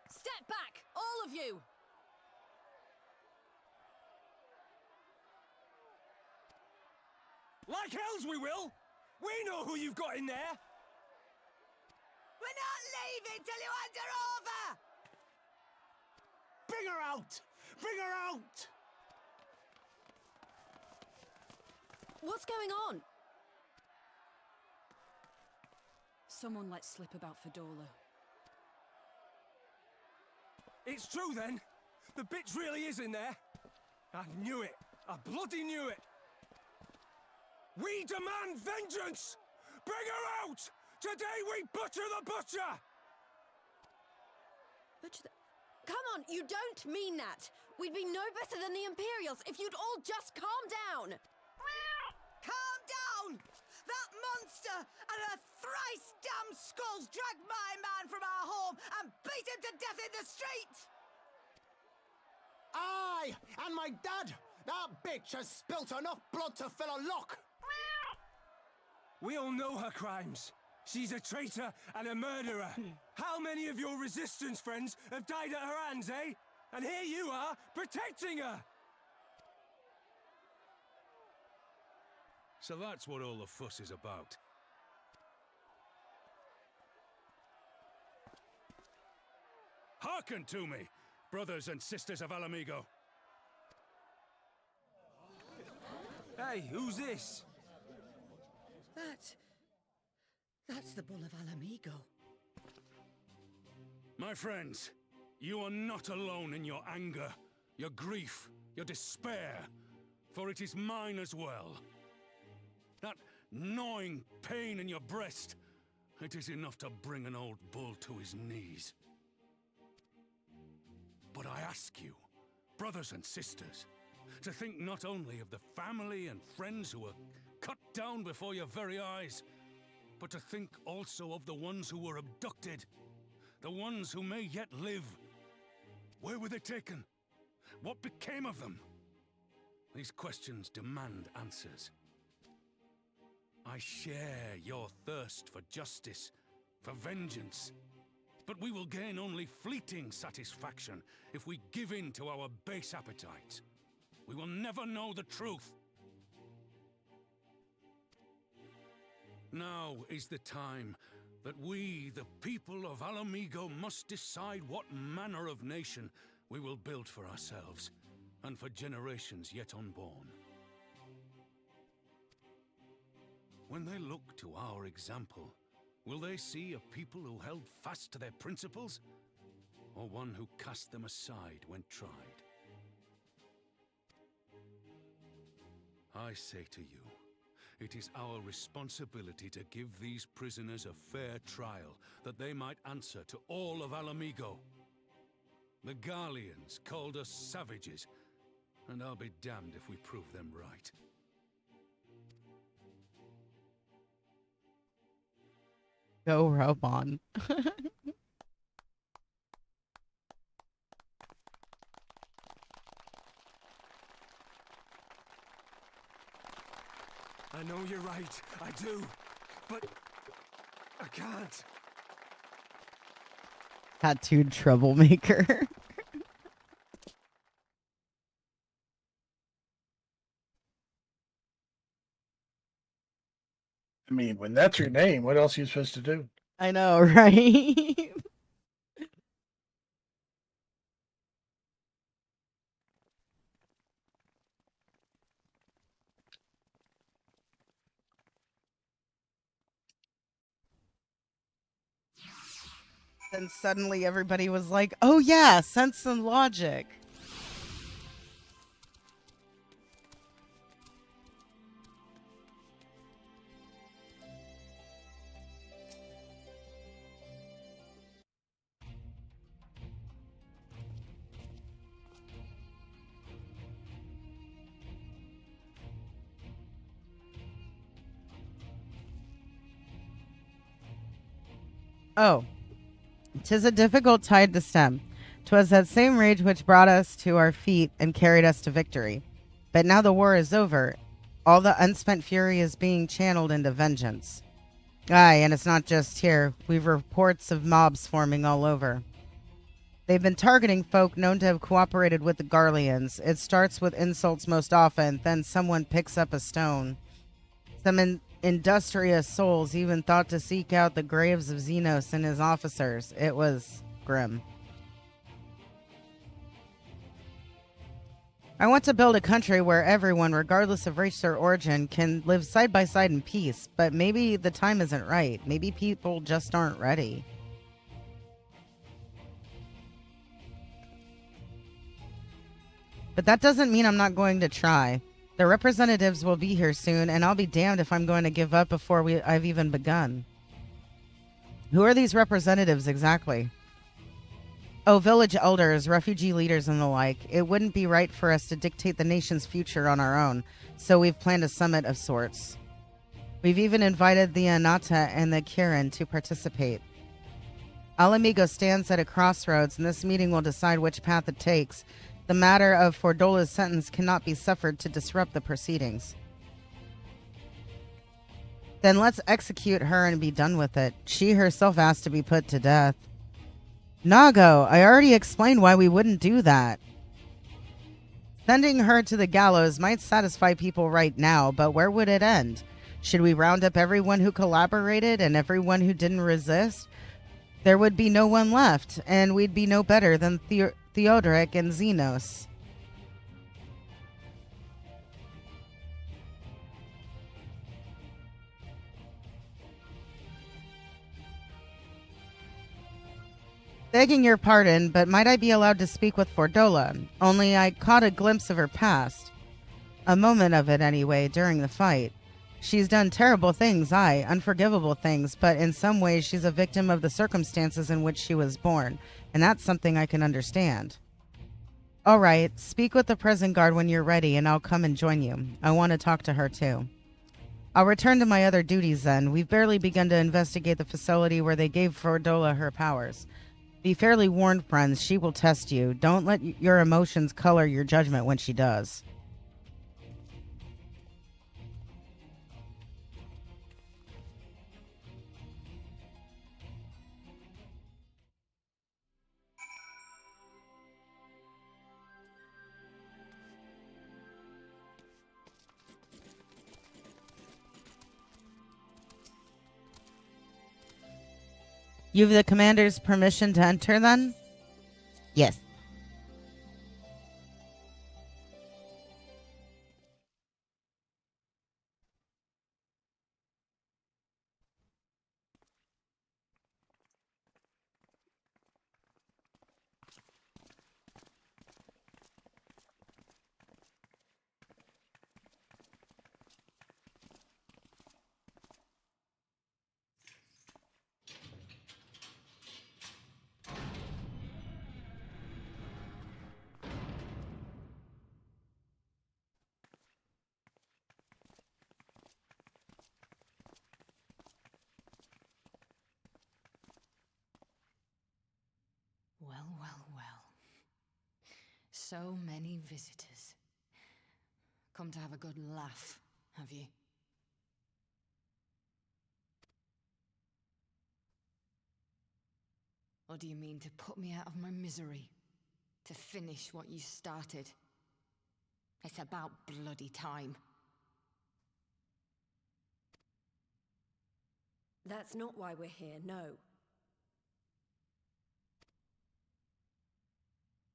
Step back, all of you! Like hells we will! We know who you've got in there! We're not leaving till you hand her over! Bring her out! Bring her out! What's going on? Someone let slip about Fedora. It's true then! The bitch really is in there! I knew it! I bloody knew it! We demand vengeance! Bring her out! Today we butcher the butcher! Butcher the... Come on, you don't mean that! We'd be no better than the Imperials if you'd all just calm down! Calm down! That monster and her thrice damned skulls dragged my man from our home and beat him to death in the street! Aye! And my dad! That bitch has spilt enough blood to fill a lock! We all know her crimes. She's a traitor and a murderer. How many of your resistance friends have died at her hands, eh? And here you are, protecting her! So that's what all the fuss is about. Hearken to me, brothers and sisters of Alamigo. Hey, who's this? That's the Bull of Alamigo. My friends, you are not alone in your anger, your grief, your despair, for it is mine as well. That gnawing pain in your breast, it is enough to bring an old bull to his knees. But I ask you, brothers and sisters, to think not only of the family and friends who were cut down before your very eyes, but to think also of the ones who were abducted, the ones who may yet live. Where were they taken? What became of them? These questions demand answers. I share your thirst for justice, for vengeance, but we will gain only fleeting satisfaction if we give in to our base appetites. We will never know the truth. Now is the time that we, the people of Alamigo, must decide what manner of nation we will build for ourselves and for generations yet unborn. When they look to our example, will they see a people who held fast to their principles, or one who cast them aside when tried? I say to you, it is our responsibility to give these prisoners a fair trial, that they might answer to all of Alamigo. The Garleans called us savages, and I'll be damned if we prove them right. Go Robon. I know you're right, I do, but I can't. Tattooed troublemaker. I mean, when that's your name, what else are you supposed to do? I know, right? Then suddenly everybody was like, oh yeah, sense and logic. Oh. 'Tis a difficult tide to stem. 'Twas that same rage which brought us to our feet and carried us to victory. But now the war is over. All the unspent fury is being channeled into vengeance. Aye, and it's not just here. We've reports of mobs forming all over. They've been targeting folk known to have cooperated with the Garleans. It starts with insults most often, then someone picks up a stone. Some industrious souls even thought to seek out the graves of Xenos and his officers. It was grim. I want to build a country where everyone, regardless of race or origin, can live side by side in peace, but maybe the time isn't right. Maybe people just aren't ready. But that doesn't mean I'm not going to try. The representatives will be here soon, and I'll be damned if I'm going to give up before I've even begun. Who are these representatives exactly? Oh, village elders, refugee leaders, and the like. It wouldn't be right for us to dictate the nation's future on our own, so we've planned a summit of sorts. We've even invited the Anata and the Kirin to participate. Alamigo stands at a crossroads, and this meeting will decide which path it takes. The matter of Fordola's sentence cannot be suffered to disrupt the proceedings. Then let's execute her and be done with it. She herself asked to be put to death. Nago, I already explained why we wouldn't do that. Sending her to the gallows might satisfy people right now, but where would it end? Should we round up everyone who collaborated and everyone who didn't resist? There would be no one left, and we'd be no better than Theodoric and Xenos. Begging your pardon, but might I be allowed to speak with Fordola? Only I caught a glimpse of her past. A moment of it, anyway, during the fight. She's done terrible things, aye, unforgivable things, but in some ways she's a victim of the circumstances in which she was born, and that's something I can understand. All right, speak with the prison guard when you're ready, and I'll come and join you. I want to talk to her, too. I'll return to my other duties then. We've barely begun to investigate the facility where they gave Fordola her powers. Be fairly warned, friends, she will test you. Don't let your emotions color your judgment when she does. You've the commander's permission to enter, then? Yes. Well, well, well. So many visitors. Come to have a good laugh, have you? Or do you mean to put me out of my misery? To finish what you started? It's about bloody time. That's not why we're here, no.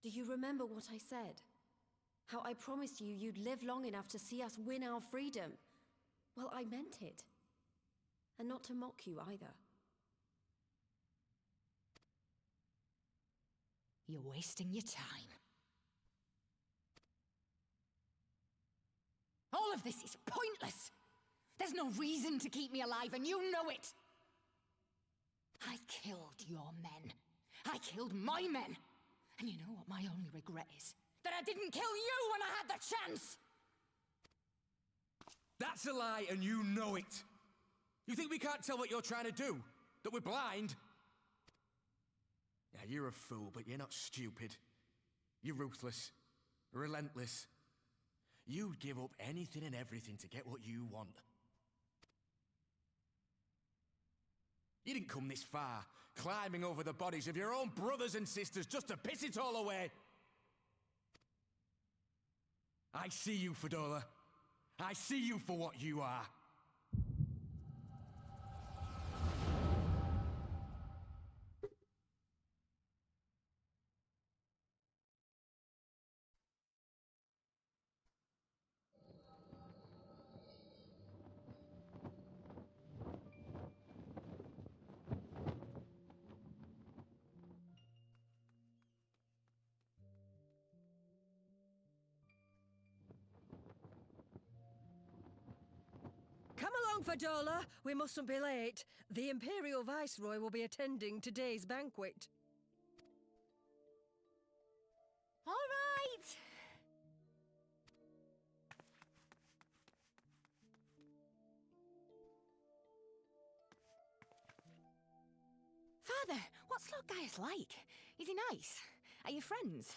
Do you remember what I said? How I promised you you'd live long enough to see us win our freedom? Well, I meant it. And not to mock you either. You're wasting your time. All of this is pointless. There's no reason to keep me alive, and you know it. I killed your men. I killed my men. And you know what my only regret is? That I didn't kill you when I had the chance! That's a lie, and you know it. You think we can't tell what you're trying to do? That we're blind? Yeah, you're a fool, but you're not stupid. You're ruthless, relentless. You'd give up anything and everything to get what you want. You didn't come this far, climbing over the bodies of your own brothers and sisters just to piss it all away. I see you, Fordola. I see you for what you are. Come along, Fordola. We mustn't be late. The Imperial Viceroy will be attending today's banquet. All right! Father, what's Lord Gaius like? Is he nice? Are you friends?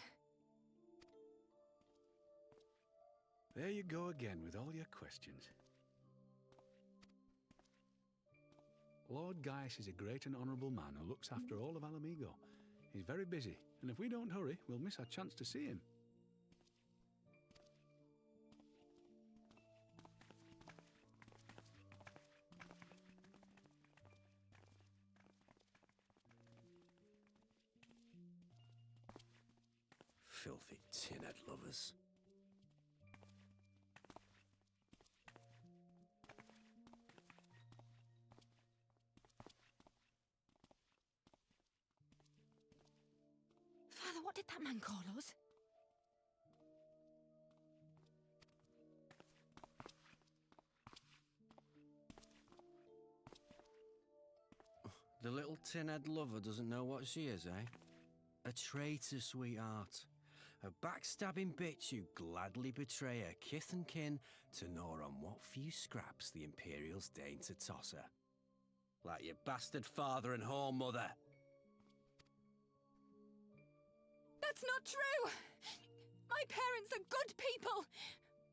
There you go again with all your questions. Lord Gaius is a great and honourable man who looks after all of Alamigo. He's very busy, and if we don't hurry, we'll miss our chance to see him. Filthy tin-head lovers. Father, what did that man call us? The little tin-head lover doesn't know what she is, eh? A traitor, sweetheart. A backstabbing bitch who'd gladly betray her kith and kin to gnaw on what few scraps the Imperials deign to toss her. Like your bastard father and whore mother. That's not true! My parents are good people!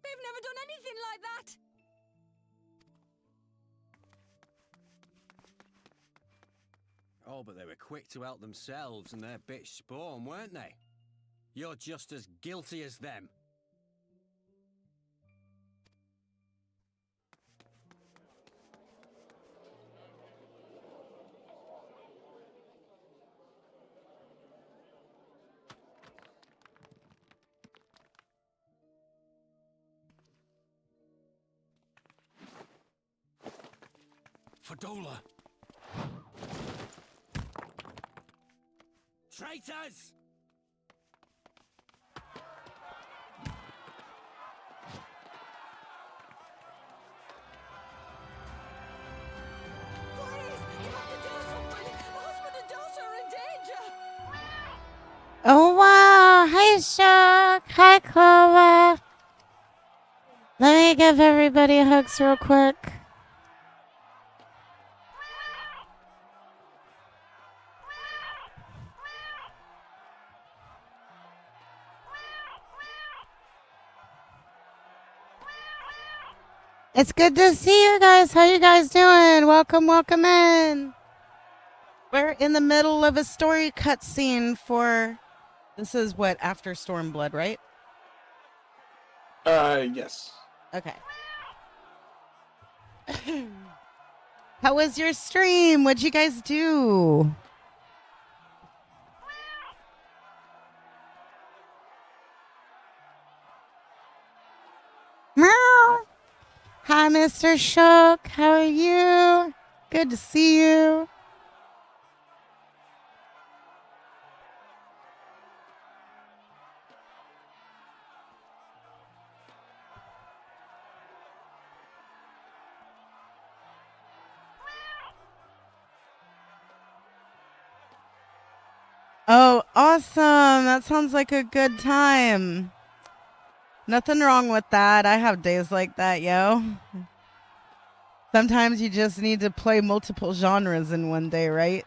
They've never done anything like that! Oh, but they were quick to help themselves and their bitch spawn, weren't they? You're just as guilty as them. Fordola! Traitors! Oh wow! Hi Shock! Hi Clover! Let me give everybody hugs real quick. It's good to see you guys. How you guys doing? Welcome, welcome in. We're in the middle of a story cutscene for... This is what, after Stormblood, right? Yes. Okay. How was your stream? What'd you guys do? Meow. Hi, Mr. Shook. How are you? Good to see you. Oh, awesome. That sounds like a good time. Nothing wrong with that. I have days like that, yo. Sometimes you just need to play multiple genres in one day, right?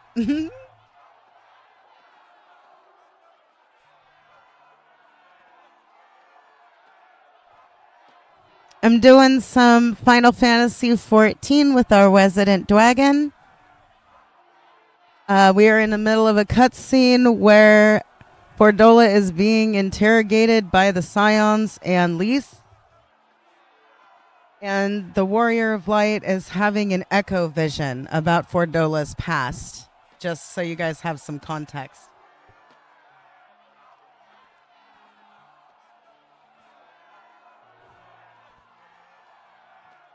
I'm doing some Final Fantasy XIV with our resident dragon. We are in the middle of a cutscene where Fordola is being interrogated by the Scions and Lys. And the Warrior of Light is having an echo vision about Fordola's past, just so you guys have some context.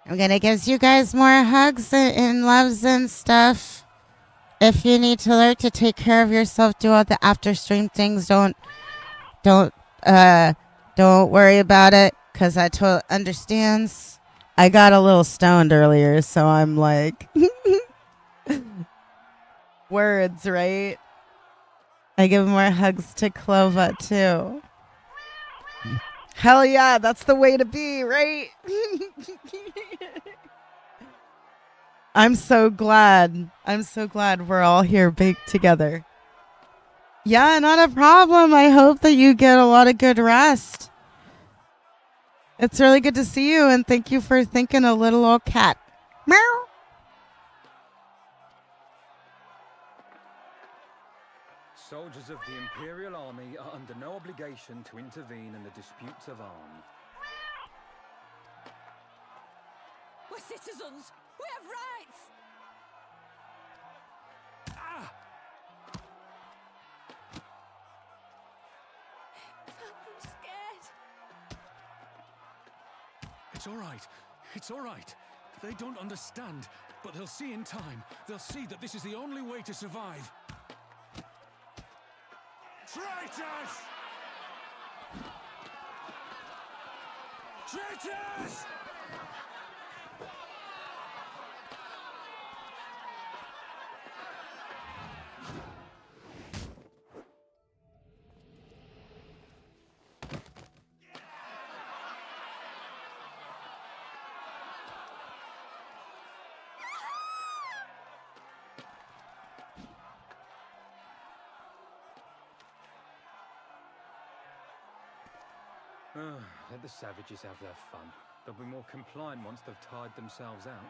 I'm going to give you guys more hugs and loves and stuff. If you need to learn to take care of yourself, do all the after stream things. Don't worry about it, because I totally understands. I got a little stoned earlier, so I'm like, words, right? I give more hugs to Clova, too. Hell yeah, that's the way to be, right? I'm so glad. I'm so glad we're all here baked together. Yeah, not a problem. I hope that you get a lot of good rest. It's really good to see you, and thank you for thinking a little old cat. Meow. Soldiers of the Imperial Army are under no obligation to intervene in the disputes of arms. We're citizens! We have rights! Ah! I'm scared. It's all right. It's all right. They don't understand, but they'll see in time. They'll see that this is the only way to survive. Traitors! Traitors! Let the savages have their fun. They'll be more compliant once they've tired themselves out.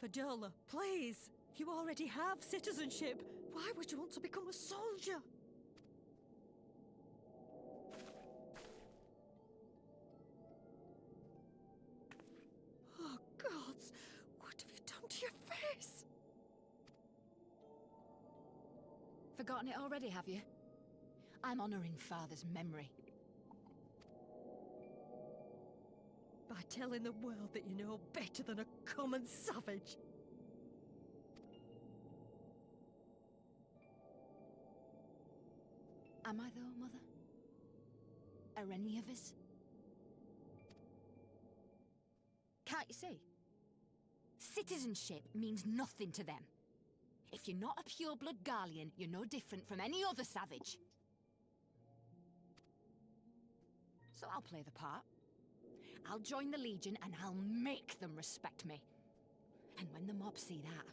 Fadola, please! You already have citizenship. Why would you want to become a soldier? Oh, gods! What have you done to your face? Forgotten it already, have you? I'm honoring Father's memory. By telling the world that you know better than a common savage. Am I though, Mother? Are any of us? Can't you see? Citizenship means nothing to them. If you're not a pure-blood Garlean, you're no different from any other savage. So I'll play the part. I'll join the Legion and I'll make them respect me. And when the mob see that,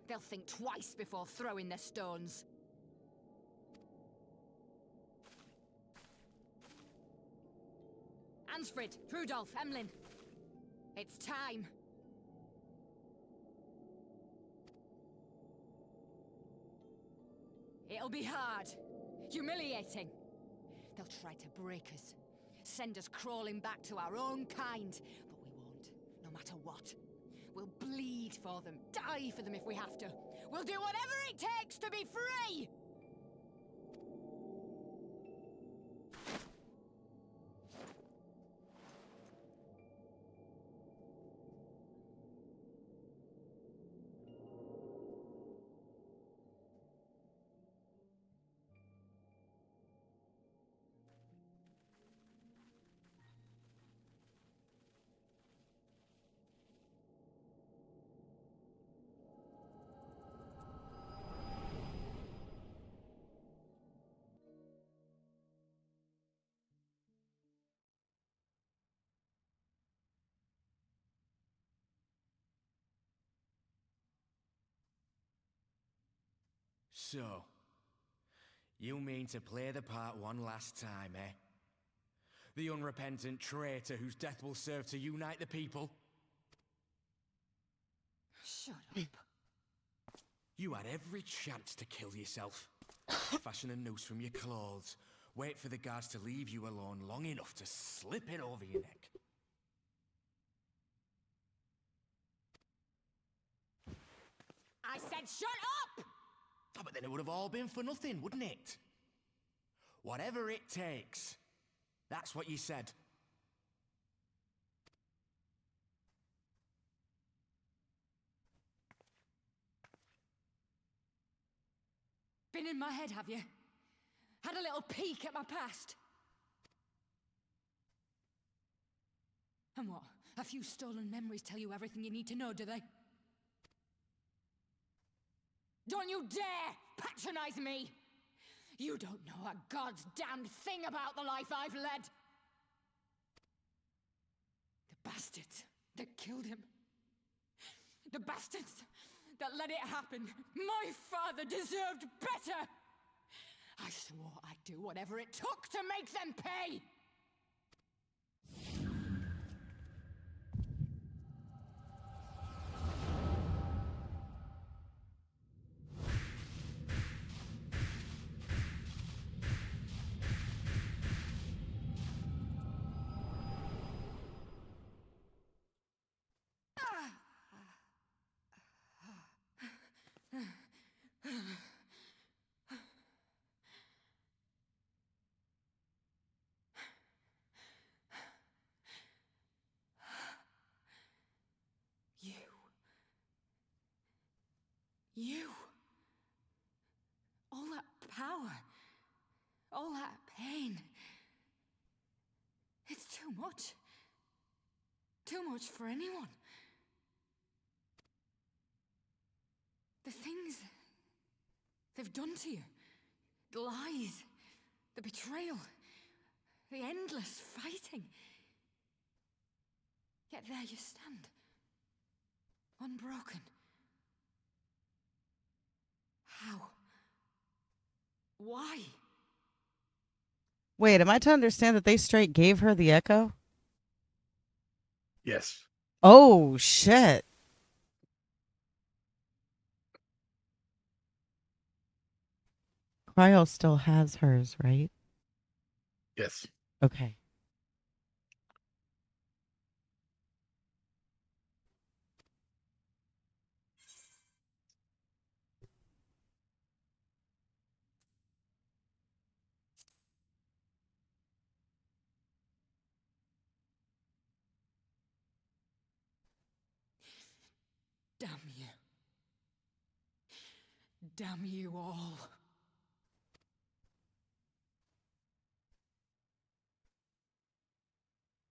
they'll think twice before throwing their stones. Ansfrid, Rudolph, Emlyn. It's time. It'll be hard. Humiliating. They'll try to break us. Send us crawling back to our own kind. But we won't, no matter what. We'll bleed for them, die for them if we have to. We'll do whatever it takes to be free! So, you mean to play the part one last time, eh? The unrepentant traitor whose death will serve to unite the people? Shut up. You had every chance to kill yourself. Fashion a noose from your clothes. Wait for the guards to leave you alone long enough to slip it over your neck. I said shut up! Oh, but then it would have all been for nothing, wouldn't it? Whatever it takes. That's what you said. Been in my head, have you? Had a little peek at my past? And what? A few stolen memories tell you everything you need to know, do they? Don't you dare patronize me! You don't know a goddamn thing about the life I've led. The bastards that killed him. The bastards that let it happen. My father deserved better. I swore I'd do whatever it took to make them pay. You. All that power. All that pain. It's too much. Too much for anyone. The things they've done to you. The lies. The betrayal. The endless fighting. Yet there you stand. Unbroken. How? Why? Wait, am I to understand that they straight gave her the echo? Yes. Oh, shit. Cryo still has hers, right? Yes. Okay. Damn you. Damn you all.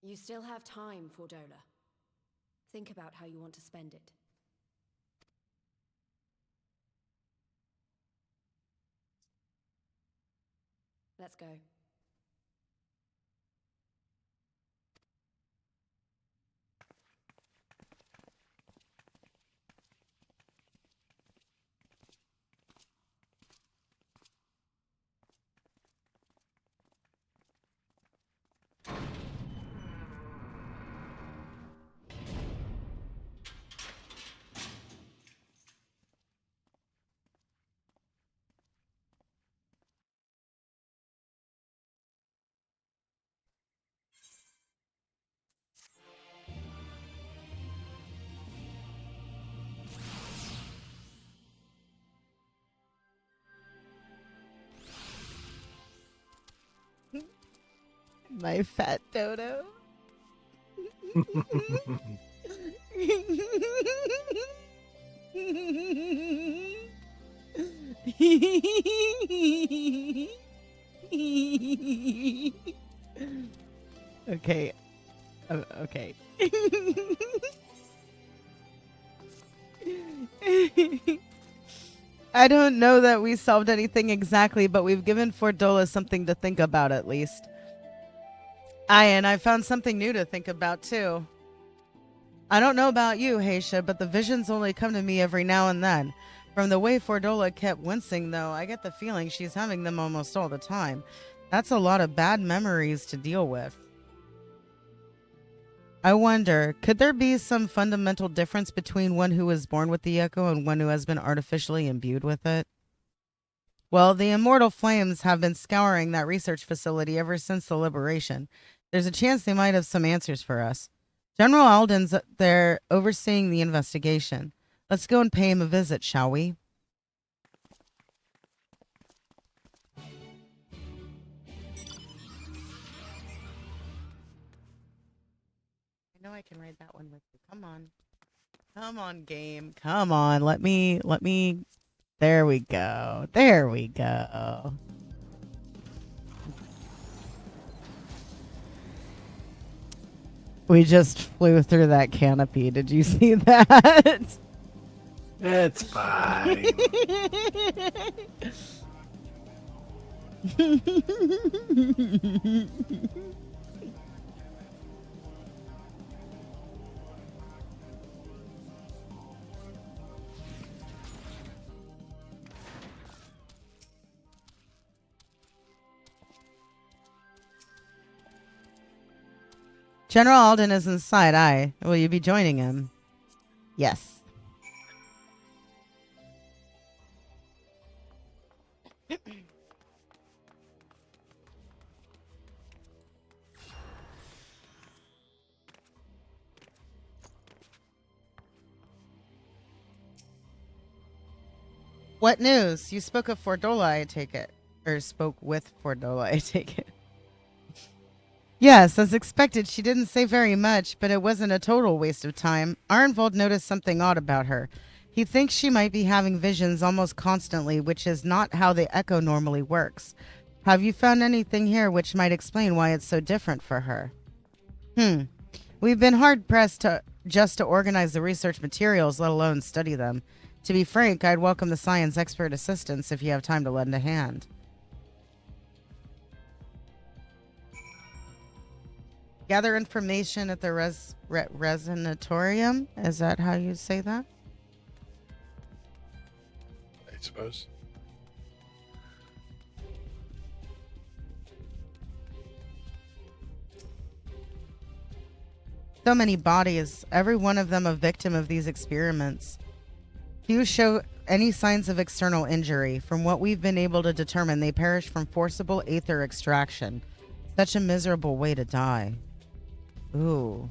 You still have time, Fordola. Think about how you want to spend it. Let's go. My fat dodo. Okay. Okay. I don't know that we solved anything exactly, but we've given Fordola something to think about at least. And I found something new to think about too. I don't know about you, Haisha, but the visions only come to me every now and then. From the way Fordola kept wincing, though, I get the feeling she's having them almost all the time. That's a lot of bad memories to deal with. I wonder, could there be some fundamental difference between one who was born with the echo and one who has been artificially imbued with it? Well, the immortal flames have been scouring that research facility ever since the liberation. There's a chance they might have some answers for us. General Alden's there overseeing the investigation. Let's go and pay him a visit, shall we? I know I can ride that one with you. Come on. Come on, game. Come on. Let me. There we go. There we go. We just flew through that canopy. Did you see that? It's fine. General Alden is inside. Aye. Will you be joining him? Yes. What news? You spoke of Fordola, I take it. Or spoke with Fordola, I take it. Yes, as expected, she didn't say very much, but it wasn't a total waste of time. Arnvold noticed something odd about her. He thinks she might be having visions almost constantly, which is not how the echo normally works. Have you found anything here which might explain why it's so different for her? We've been hard-pressed to organize the research materials, let alone study them. To be frank, I'd welcome the science expert assistance if you have time to lend a hand. Gather information at the Resonatorium? Is that how you say that? I suppose. So many bodies, every one of them a victim of these experiments. Few show any signs of external injury. From what we've been able to determine, they perished from forcible aether extraction. Such a miserable way to die. Ooh.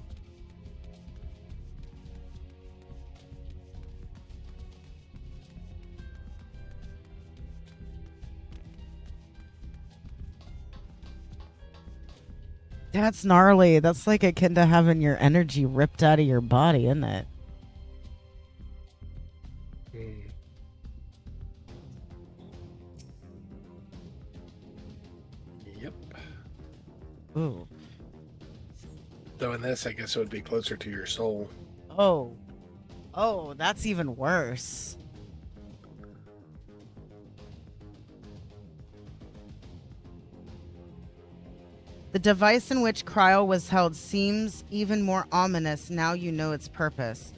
That's gnarly. That's like akin to having your energy ripped out of your body, isn't it? Yep. Ooh. Though in this, I guess it would be closer to your soul. Oh. Oh, that's even worse. The device in which Cryo was held seems even more ominous now you know its purpose.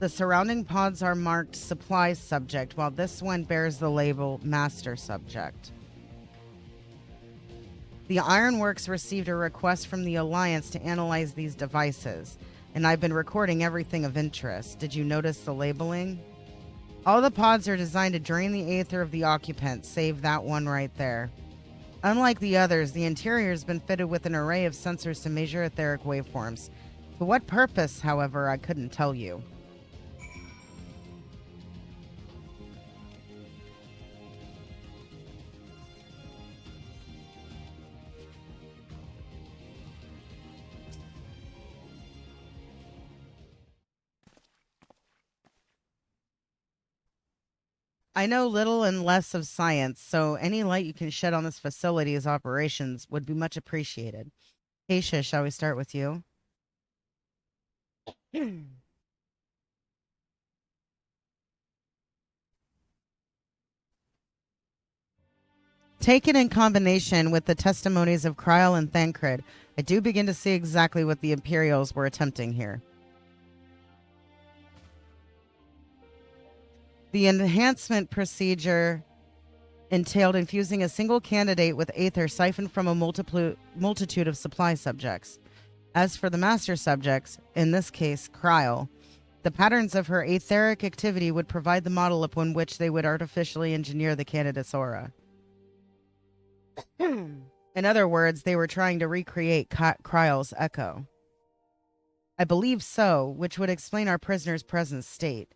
The surrounding pods are marked Supply Subject, while this one bears the label Master Subject. The Ironworks received a request from the Alliance to analyze these devices, and I've been recording everything of interest. Did you notice the labeling? All the pods are designed to drain the aether of the occupant, save that one right there. Unlike the others, the interior has been fitted with an array of sensors to measure etheric waveforms. For what purpose, however, I couldn't tell you. I know little and less of science, so any light you can shed on this facility's operations would be much appreciated. Aisha, shall we start with you? Taken in combination with the testimonies of Kryl and Thancred, I do begin to see exactly what the Imperials were attempting here. The enhancement procedure entailed infusing a single candidate with aether siphoned from a multitude of supply subjects. As for the master subjects, in this case, Kryl, the patterns of her etheric activity would provide the model upon which they would artificially engineer the candidate's aura. In other words, they were trying to recreate Kryl's echo. I believe so, which would explain our prisoner's present state.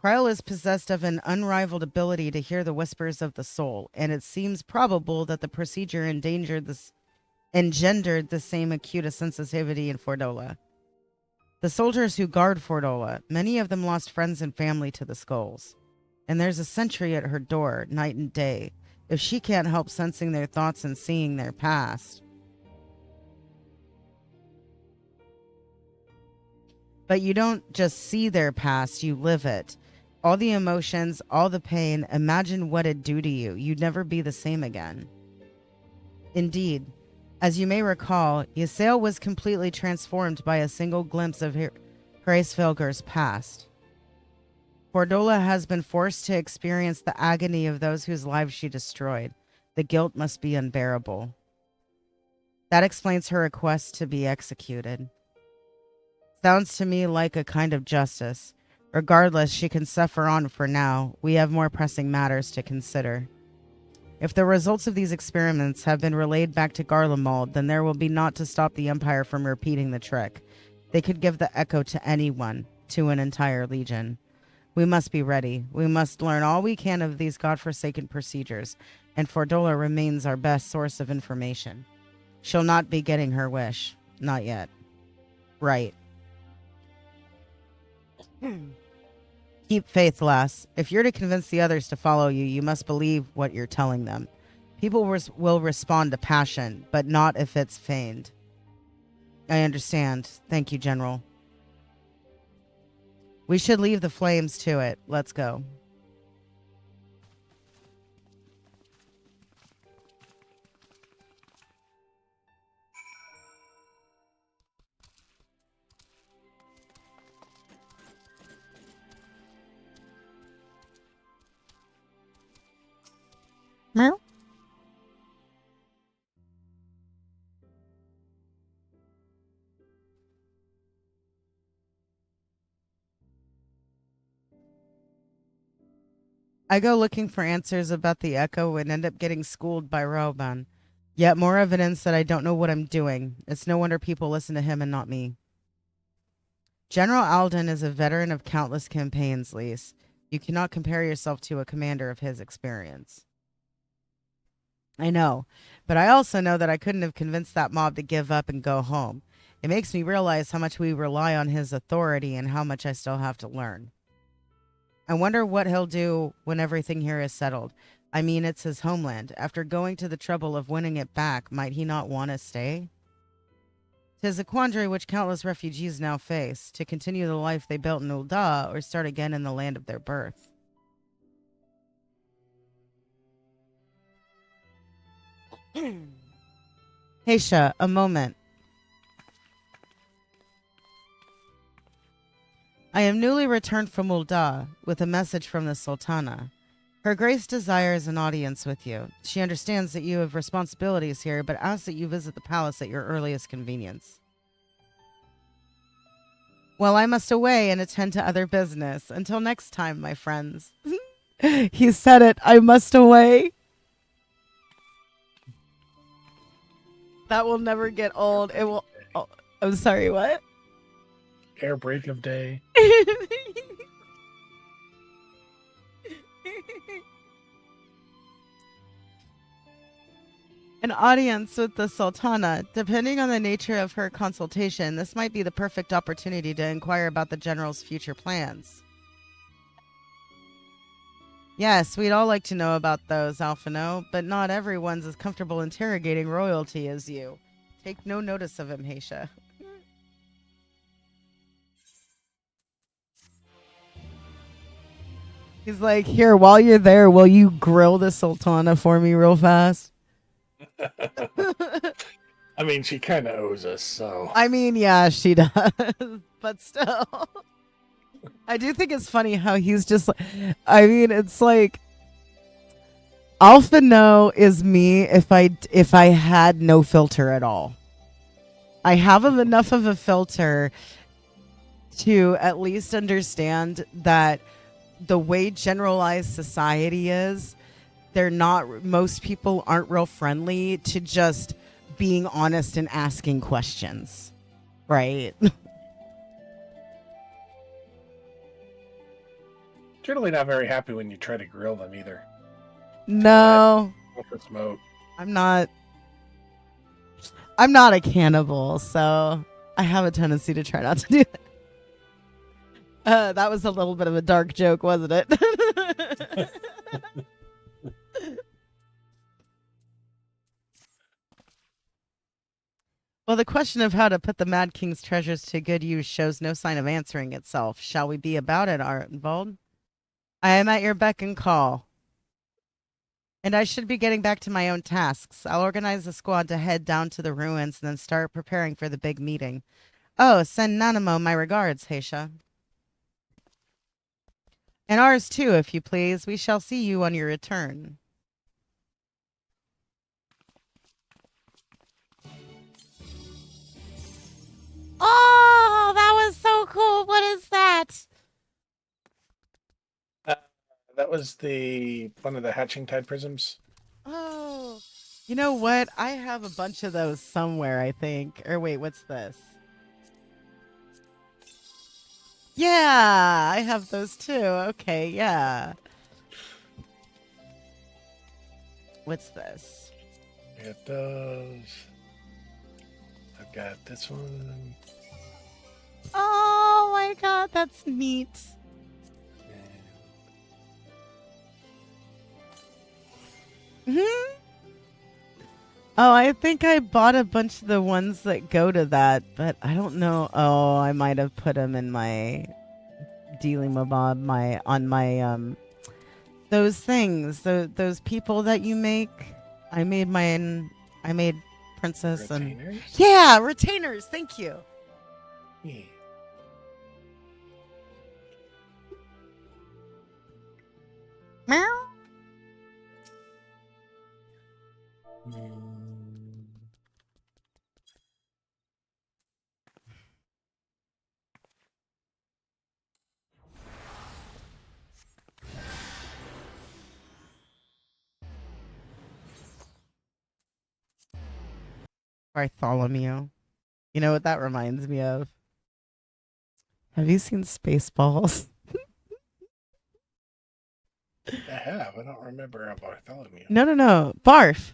Kryl is possessed of an unrivaled ability to hear the whispers of the soul, and it seems probable that the procedure engendered the same acute sensitivity in Fordola. The soldiers who guard Fordola, many of them lost friends and family to the skulls. And there's a sentry at her door, night and day. If she can't help sensing their thoughts and seeing their past. But you don't just see their past, you live it. All the emotions, all the pain, imagine what it'd do to you. You'd never be the same again. Indeed. As you may recall, Ysael was completely transformed by a single glimpse of Grace Vilger's past. Fordola has been forced to experience the agony of those whose lives she destroyed. The guilt must be unbearable. That explains her request to be executed. Sounds to me like a kind of justice. Regardless, she can suffer on for now. We have more pressing matters to consider. If the results of these experiments have been relayed back to Garlemald, then there will be naught to stop the Empire from repeating the trick. They could give the echo to anyone, to an entire legion. We must be ready. We must learn all we can of these godforsaken procedures, and Fordola remains our best source of information. She'll not be getting her wish. Not yet. Right. Keep faith, lass. If you're to convince the others to follow you, you must believe what you're telling them. People will respond to passion, but not if it's feigned. I understand. Thank you, General. We should leave the flames to it. Let's go. Meow. I go looking for answers about the echo and end up getting schooled by Roban. Yet more evidence that I don't know what I'm doing. It's no wonder people listen to him and not me. General Alden is a veteran of countless campaigns, Lise. You cannot compare yourself to a commander of his experience. I know, but I also know that I couldn't have convinced that mob to give up and go home. It makes me realize how much we rely on his authority and how much I still have to learn. I wonder what he'll do when everything here is settled. I mean, it's his homeland. After going to the trouble of winning it back, might he not want to stay? 'Tis a quandary which countless refugees now face, to continue the life they built in Ul'dah or start again in the land of their birth. Heisha, a moment. I am newly returned from Ul'dah with a message from the Sultana. Her Grace desires an audience with you. She understands that you have responsibilities here, but asks that you visit the palace at your earliest convenience. Well, I must away and attend to other business. Until next time, my friends. He said it. I must away. That will never get old. It will. Oh, I'm sorry, what? Air break of day. An audience with the Sultana. Depending on the nature of her consultation, this might be the perfect opportunity to inquire about the General's future plans. Yes, we'd all like to know about those, Alphino, but not everyone's as comfortable interrogating royalty as you. Take no notice of him, Heisha. He's like, here, while you're there, will you grill the Sultana for me real fast? I mean, she kind of owes us, so. I mean, yeah, she does, but still. I do think it's funny how he's just like, I mean, it's like, Alpha No is me if I had no filter at all. I have enough of a filter to at least understand that the way generalized society is, most people aren't real friendly to just being honest and asking questions, right? Generally not very happy when you try to grill them either. No. Smoke. I'm not a cannibal, so I have a tendency to try not to do that. That was a little bit of a dark joke, wasn't it? Well, the question of how to put the Mad King's treasures to good use shows no sign of answering itself. Shall we be about it, Artenvold? I am at your beck and call. And I should be getting back to my own tasks. I'll organize the squad to head down to the ruins and then start preparing for the big meeting. Oh, send Nanamo my regards, Heisha. And ours too, if you please. We shall see you on your return. Oh, that was so cool. What is that? That was one of the hatching tide prisms. Oh, you know what? I have a bunch of those somewhere, I think. Or wait, what's this? Yeah, I have those too. Okay, yeah. What's this? Get those. I've got this one. Oh my god, that's neat. Oh, I think I bought a bunch of the ones that go to that, but I don't know. Oh, I might have put them in my dealing with Bob, those things, those people that you make. I made princess Retainers? and yeah, retainers. Thank you. Yeah. Meow. Bartholomew. You know what that reminds me of? Have you seen Spaceballs? I have. I don't remember a Bartholomew. No. Barf.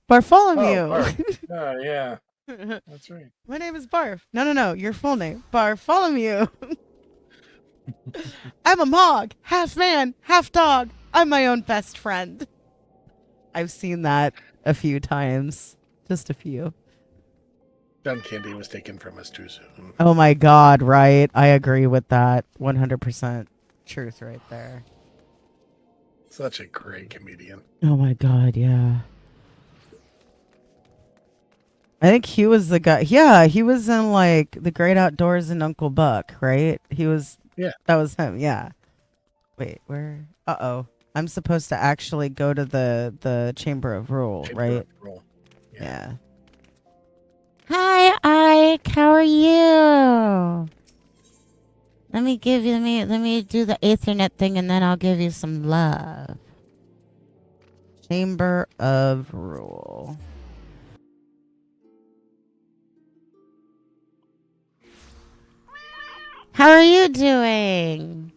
Bartholomew. Oh, Barf. Oh, yeah. That's right. My name is Barf. No. Your full name. Bartholomew. I'm a Mog. Half man, half dog. I'm my own best friend. I've seen that a few times. Just a few. John Candy was taken from us too soon. Oh my god, right? I agree with that. 100% truth right there. Such a great comedian. Oh my god, yeah. I think he was the guy. Yeah, he was in like The Great Outdoors and Uncle Buck, right? He was. Yeah. That was him. Yeah. Wait, where? Uh-oh. I'm supposed to actually go to the Chamber of Rule, right? Of Rule. Yeah. Hi, Ike. How are you? Let me do the Ethernet thing and then I'll give you some love. Chamber of Rule. How are you doing?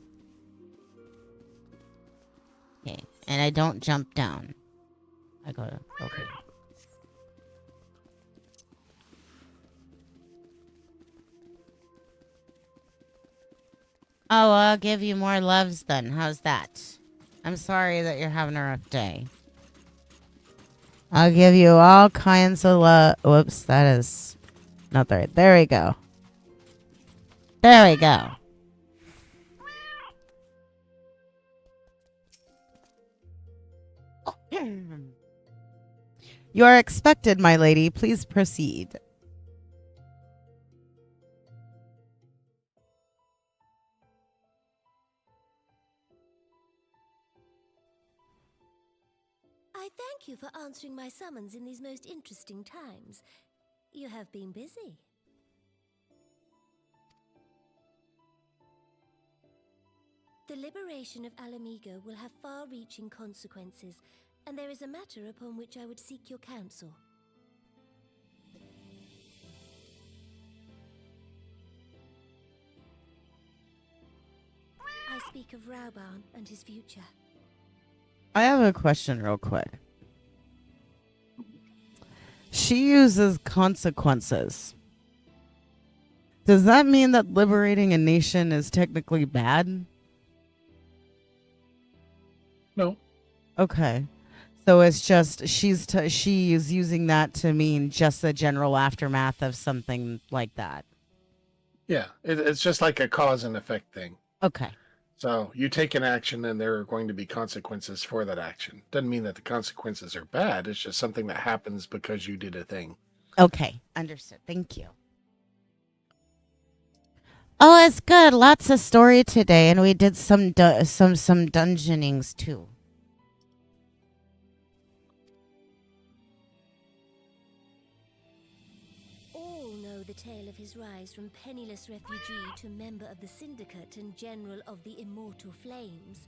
Okay, and I don't jump down. I go to, okay. Oh, I'll give you more loves then. How's that? I'm sorry that you're having a rough day. I'll give you all kinds of love. Whoops, that is not the right. There we go. There we go. You are expected, my lady. Please proceed. I thank you for answering my summons in these most interesting times. You have been busy. The liberation of Alamigo will have far-reaching consequences, and there is a matter upon which I would seek your counsel. I speak of Rauban and his future. I have a question real quick. She uses consequences. Does that mean that liberating a nation is technically bad? No. Okay. So it's just she is using that to mean just the general aftermath of something like that. Yeah, it's just like a cause and effect thing. Okay. So you take an action and there are going to be consequences for that action. Doesn't mean that the consequences are bad. It's just something that happens because you did a thing. Okay, understood. Thank you. Oh, it's good. Lots of story today, and we did some dungeonings too. All know the tale of his rise from penniless refugee to member of the Syndicate and General of the Immortal Flames.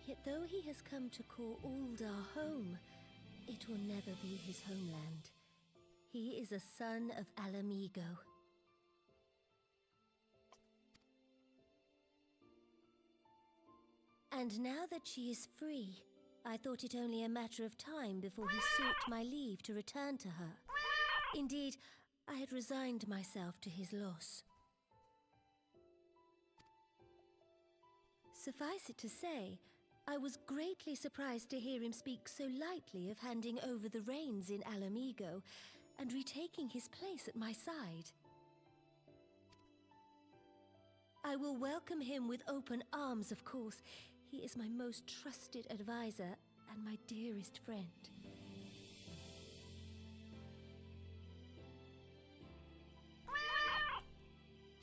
Yet though he has come to call Uldar home, it will never be his homeland. He is a son of Alamigo. And now that she is free, I thought it only a matter of time before he sought my leave to return to her. Indeed, I had resigned myself to his loss. Suffice it to say, I was greatly surprised to hear him speak so lightly of handing over the reins in Alamigo and retaking his place at my side. I will welcome him with open arms, of course. He is my most trusted advisor and my dearest friend.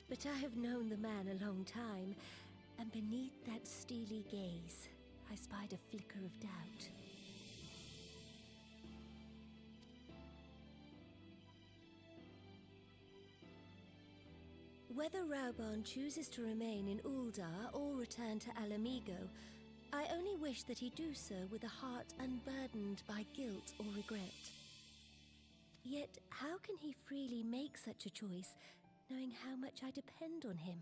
But I have known the man a long time, and beneath that steely gaze, I spied a flicker of doubt. Whether Rauban chooses to remain in Uldar or return to Alamigo, I only wish that he do so with a heart unburdened by guilt or regret. Yet, how can he freely make such a choice, knowing how much I depend on him?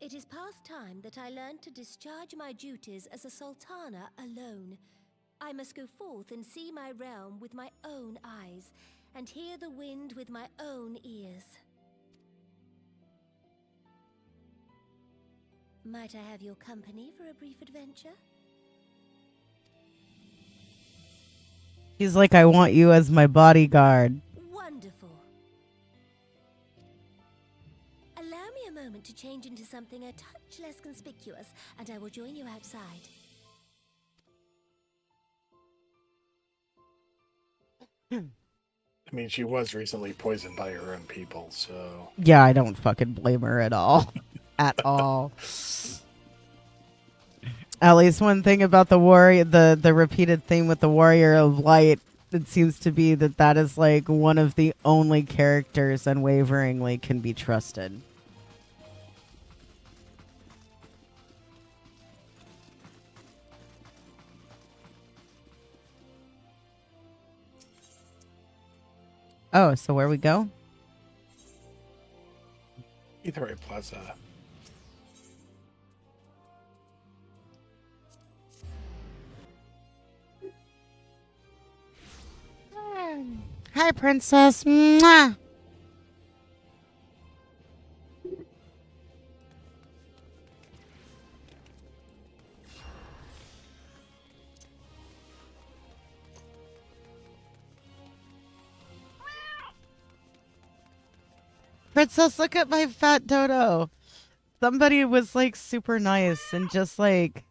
It is past time that I learned to discharge my duties as a sultana alone. I must go forth and see my realm with my own eyes, and hear the wind with my own ears. Might I have your company for a brief adventure? He's like, I want you as my bodyguard. Wonderful. Allow me a moment to change into something a touch less conspicuous, and I will join you outside. I mean, she was recently poisoned by her own people, so... Yeah, I don't fucking blame her at all. At all. At least one thing about the warrior, the repeated theme with the Warrior of Light, it seems to be that is like one of the only characters unwaveringly can be trusted. Oh, so where we go? Ether Plaza. Hi, princess. Mwah. Princess, look at my fat dodo. Somebody was like super nice and just like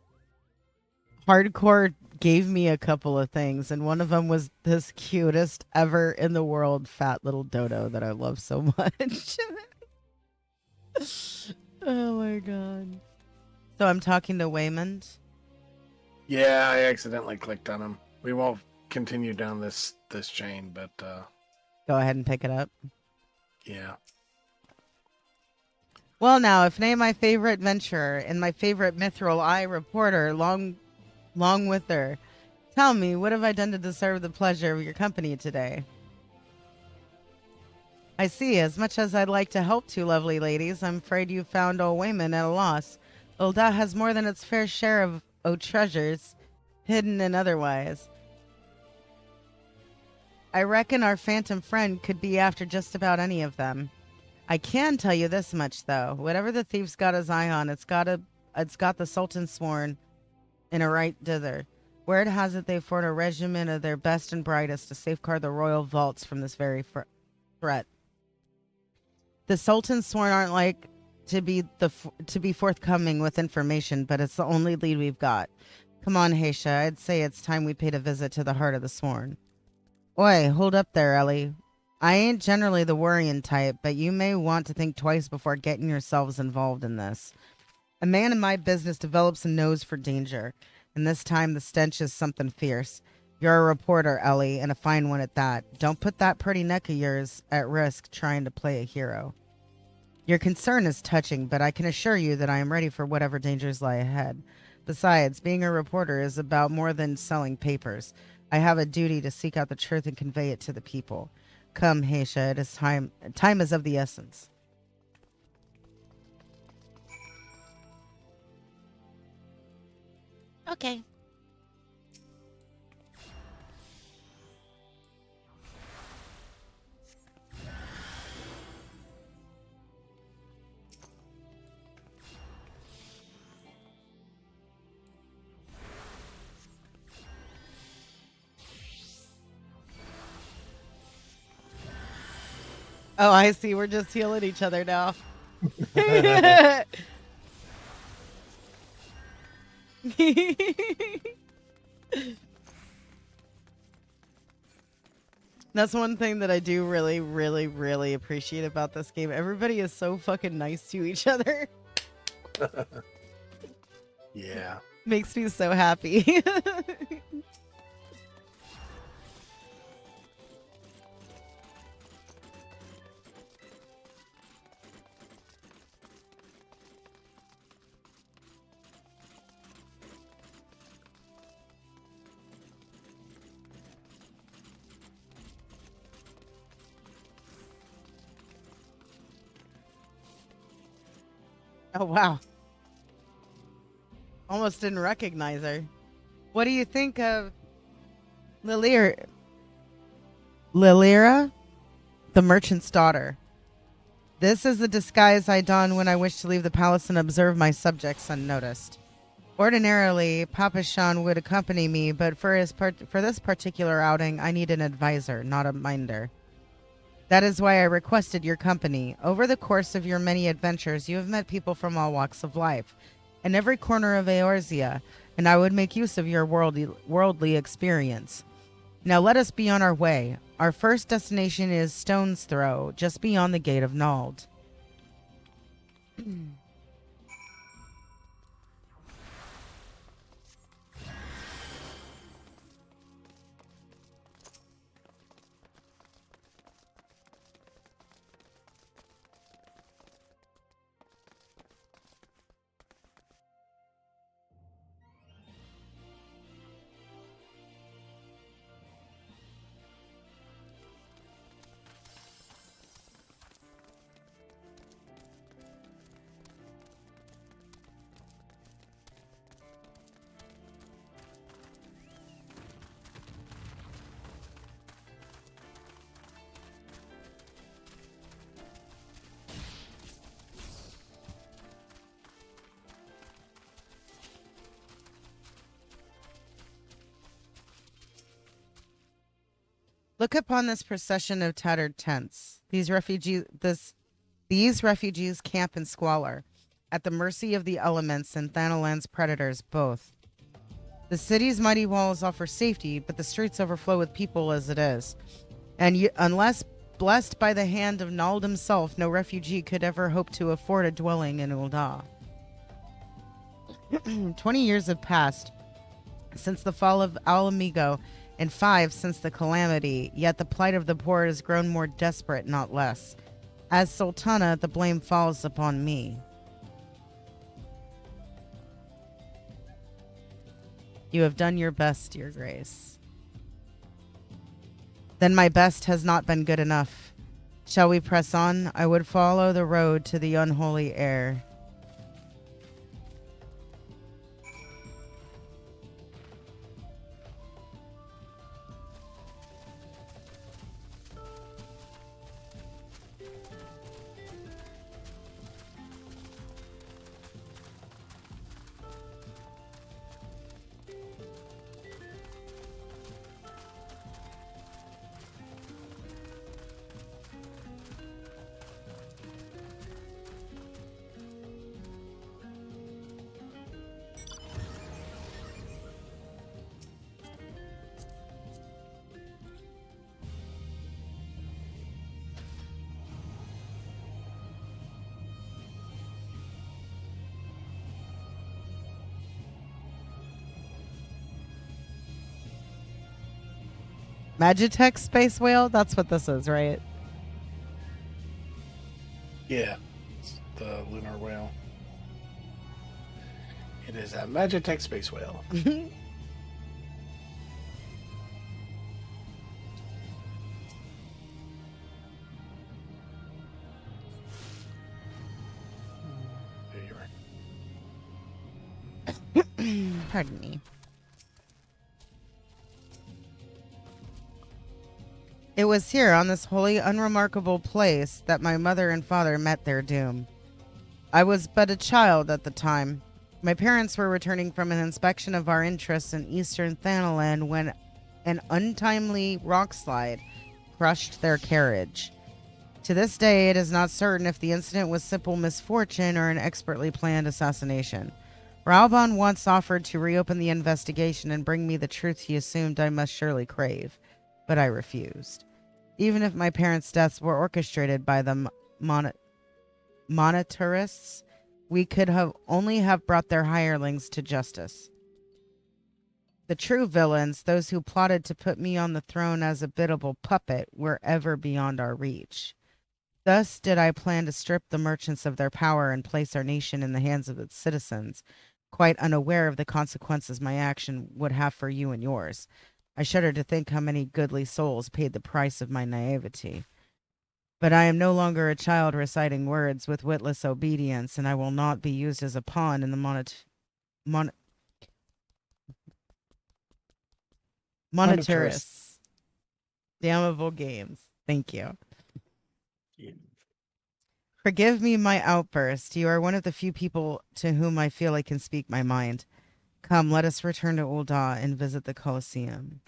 hardcore gave me a couple of things, and one of them was this cutest ever in the world fat little dodo that I love so much. Oh my god. So I'm talking to Waymond. Yeah, I accidentally clicked on him. We won't continue down this chain, but Go ahead and pick it up. yeah. Well, now, if name my favorite adventurer and my favorite mithril eye reporter long with her, tell me, what have I done to deserve the pleasure of your company today? I see. As much as I'd like to help two lovely ladies, I'm afraid you found old Wayman at a loss. Ulda has more than its fair share of treasures, hidden and otherwise. I reckon our phantom friend could be after just about any of them. I can tell you this much, though. Whatever the thief's got his eye on, it's got the Sultan sworn in a right dither. Word has it they formed a regiment of their best and brightest to safeguard the royal vaults from this very threat. The Sultan's sworn aren't like to be forthcoming with information, but it's the only lead we've got. Come on, Haisha. I'd say it's time we paid a visit to the heart of the Sworn. Oi, hold up there, Ellie. I ain't generally the worrying type, but you may want to think twice before getting yourselves involved in this. A man in my business develops a nose for danger, and this time the stench is something fierce. You're a reporter, Ellie, and a fine one at that. Don't put that pretty neck of yours at risk trying to play a hero. Your concern is touching, but I can assure you that I am ready for whatever dangers lie ahead. Besides, being a reporter is about more than selling papers. I have a duty to seek out the truth and convey it to the people. Come, Haisha, it is time. Time is of the essence. Okay. Oh, I see. We're just healing each other now. That's one thing that I do really, really, really appreciate about this game. Everybody is so fucking nice to each other. Yeah. Makes me so happy. Oh, wow. Almost didn't recognize her. What do you think of Lilira, the merchant's daughter? This is the disguise I don when I wish to leave the palace and observe my subjects unnoticed. Ordinarily, Papa Shan would accompany me, but for this particular outing, I need an advisor, not a minder. That is why I requested your company. Over the course of your many adventures, you have met people from all walks of life, in every corner of Eorzea, and I would make use of your worldly experience. Now let us be on our way. Our first destination is Stone's Throw, just beyond the Gate of Nald. Look upon this procession of tattered tents. These refugees camp in squalor, at the mercy of the elements and Thanalan's predators both. The city's mighty walls offer safety, but the streets overflow with people as it is. And unless blessed by the hand of Nald himself, no refugee could ever hope to afford a dwelling in Ul'dah. 20 years have passed since the fall of Alamigo, and 5 since the calamity, yet the plight of the poor has grown more desperate, not less. As Sultana, the blame falls upon me. You have done your best, Your Grace. Then my best has not been good enough. Shall we press on? I would follow the road to the unholy air. Magitech space whale? That's what this is, right? Yeah, it's the lunar whale. It is a Magitech space whale. There you are. Pardon me. It was here, on this holy, unremarkable place, that my mother and father met their doom. I was but a child at the time. My parents were returning from an inspection of our interests in eastern Thanalan when an untimely rockslide crushed their carriage. To this day, it is not certain if the incident was simple misfortune or an expertly planned assassination. Raubon once offered to reopen the investigation and bring me the truth he assumed I must surely crave, but I refused. Even if my parents' deaths were orchestrated by the monetarists, we could have only have brought their hirelings to justice. The true villains, those who plotted to put me on the throne as a biddable puppet, were ever beyond our reach. Thus did I plan to strip the merchants of their power and place our nation in the hands of its citizens, quite unaware of the consequences my action would have for you and yours. I shudder to think how many goodly souls paid the price of my naivety. But I am no longer a child reciting words with witless obedience, and I will not be used as a pawn in the monetarists' damnable games. Thank you. Yeah. Forgive me my outburst. You are one of the few people to whom I feel I can speak my mind. Come, let us return to Ul'dah and visit the Colosseum.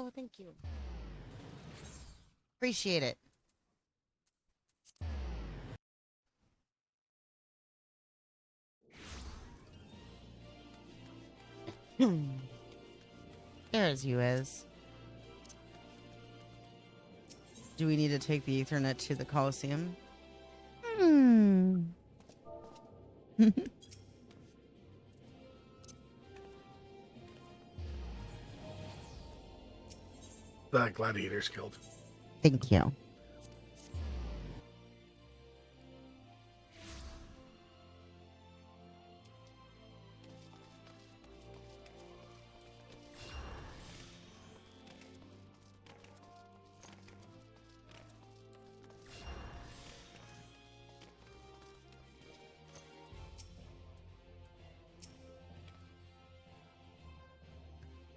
Oh, thank you. Appreciate it. There's you is. Do we need to take the Ethernet to the Colosseum? The Gladiators Guild. Thank you.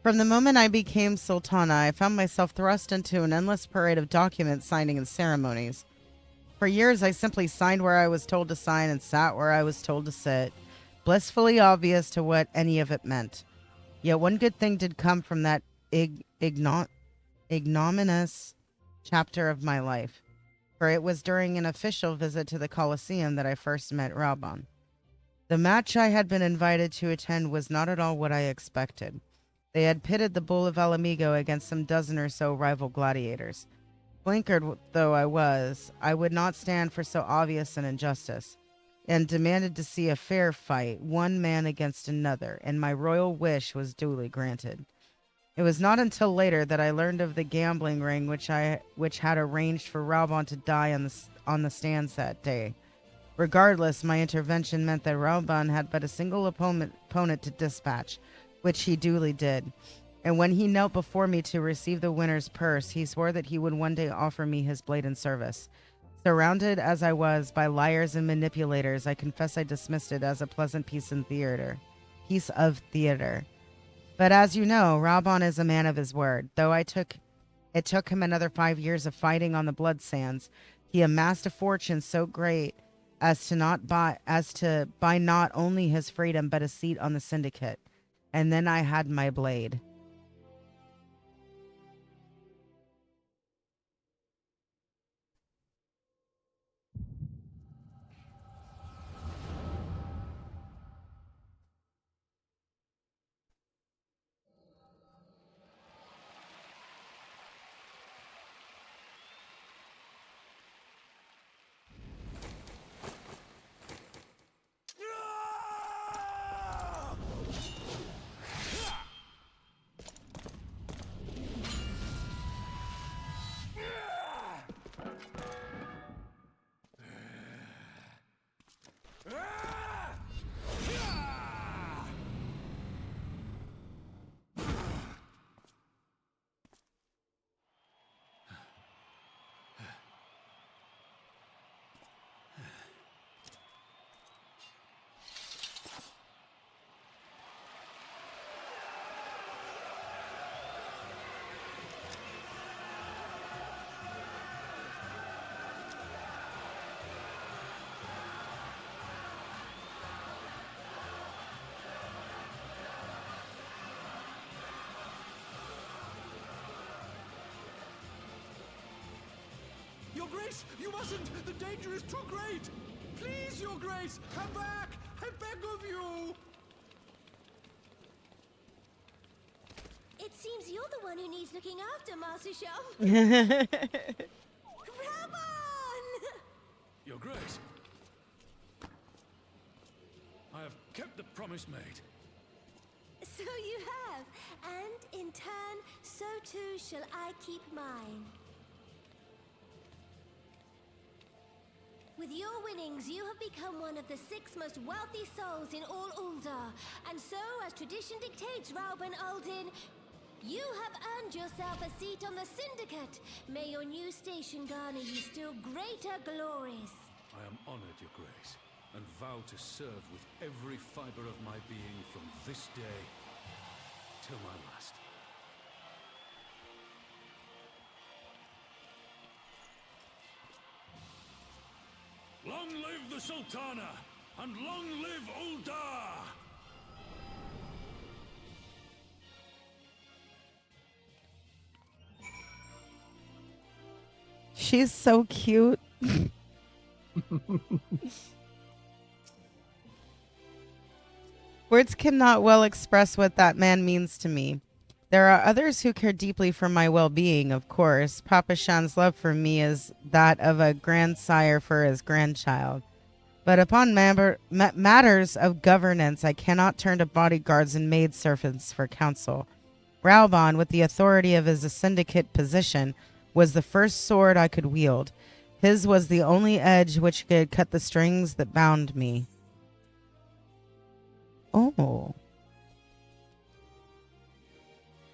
From the moment I became Sultana, I found myself thrust into an endless parade of document signing and ceremonies. For years, I simply signed where I was told to sign and sat where I was told to sit, blissfully oblivious to what any of it meant. Yet one good thing did come from that ignominious chapter of my life, for it was during an official visit to the Colosseum that I first met Raubon. The match I had been invited to attend was not at all what I expected. They had pitted the Bull of Alamigo against some dozen or so rival gladiators. Blinkered though I was, I would not stand for so obvious an injustice, and demanded to see a fair fight, one man against another, and my royal wish was duly granted. It was not until later that I learned of the gambling ring which had arranged for Raubon to die on the stands that day. Regardless, my intervention meant that Raubon had but a single opponent to dispatch, which he duly did. And when he knelt before me to receive the winner's purse, he swore that he would one day offer me his blade in service. Surrounded as I was by liars and manipulators, I confess I dismissed it as a pleasant piece of theater. But as you know, Raubon is a man of his word. Though it took him another 5 years of fighting on the blood sands, he amassed a fortune so great as to buy not only his freedom but a seat on the syndicate. And then I had my blade. Your Grace, you mustn't! The danger is too great! Please, Your Grace, come back! I beg of you! It seems you're the one who needs looking after, Master Shum. Raubon! Your Grace, I have kept the promise made. So you have, and in turn, so too shall I keep mine. With your winnings, you have become one of the 6 most wealthy souls in all Ul'dah. And so, as tradition dictates, Raubon Uldin, you have earned yourself a seat on the Syndicate. May your new station garner you still greater glories. I am honored, Your Grace, and vow to serve with every fiber of my being from this day till my last. Long live the Sultana, and long live Ul'dah! She's so cute. Words cannot well express what that man means to me. There are others who care deeply for my well-being, of course. Papa Shan's love for me is that of a grandsire for his grandchild. But upon matters of governance, I cannot turn to bodyguards and maidservants for counsel. Raubon, with the authority of his syndicate position, was the first sword I could wield. His was the only edge which could cut the strings that bound me. Oh.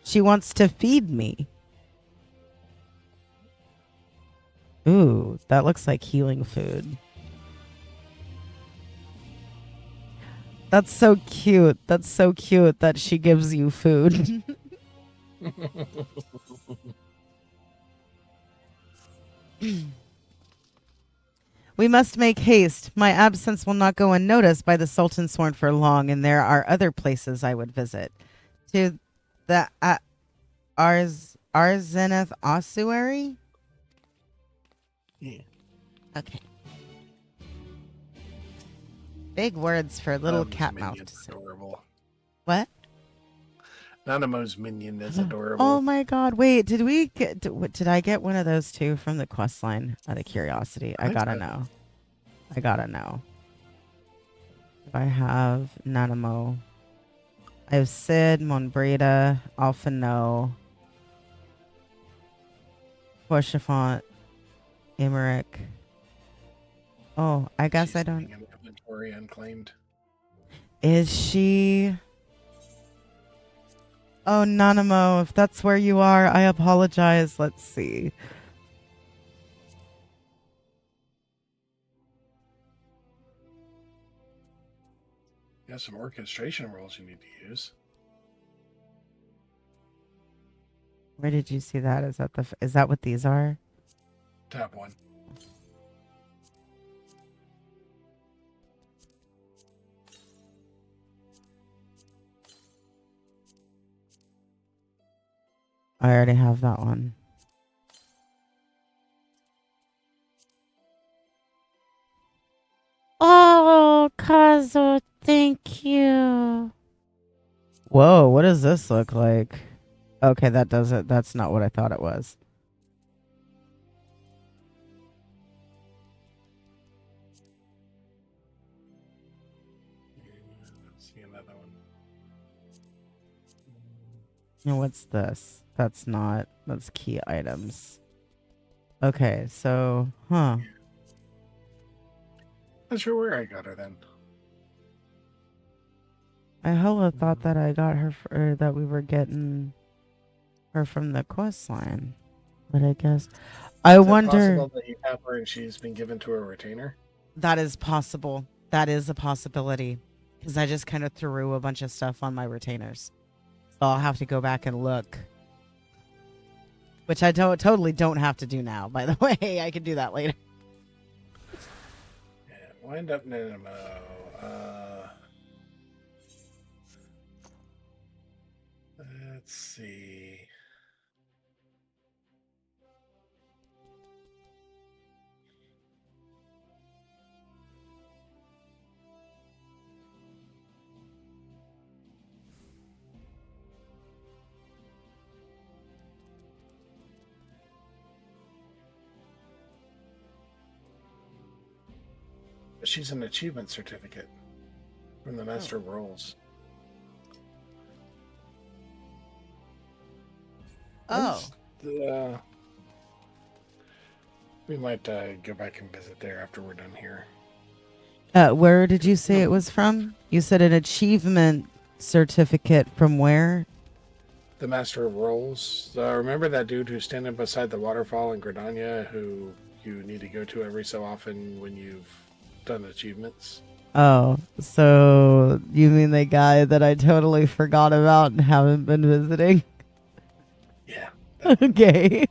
She wants to feed me. Ooh, that looks like healing food. That's so cute. That's so cute that she gives you food. We must make haste. My absence will not go unnoticed by the Sultan Sworn for long, and there are other places I would visit. To the Arzeneth ossuary? Yeah. Okay. Big words for a little Nanamo's cat minion mouth. is adorable. What? Nanamo's minion is adorable. Oh my god. Wait, did we get did I get one of those too from the quest line out of curiosity? I gotta know. I gotta know. If I have Nanamo. I have Sid, Monbreda, Alphino, Porchefont, Emmerich. Oh, I guess I don't. In inventory unclaimed. Is she? Oh, Nanamo, if that's where you are, I apologize. Let's see. You have some orchestration roles you need to use. Where did you see that? Is that what these are? Tab 1. I already have that one. Oh, Kazu, thank you. Whoa, what does this look like? Okay, that's not what I thought it was. Let's see another one. And what's this? That's key items. Okay, so, huh. Not sure where I got her then. I hella thought that I got her or that we were getting her from the quest line. But I guess I wonder. Is it possible that you have her and she's been given to a retainer? That is possible. That is a possibility. Because I just kind of threw a bunch of stuff on my retainers. So I'll have to go back and look. Which I totally don't have to do now, by the way. I can do that later. Yeah, wind up Nanamo. Let's see. She's an achievement certificate from the Master of Roles. Oh. We might go back and visit there after we're done here. Where did you say it was from? You said an achievement certificate from where? The Master of Roles. Remember that dude who's standing beside the waterfall in Gridania who you need to go to every so often when you've done achievements? Oh, so you mean the guy that I totally forgot about and haven't been visiting? Yeah. Okay.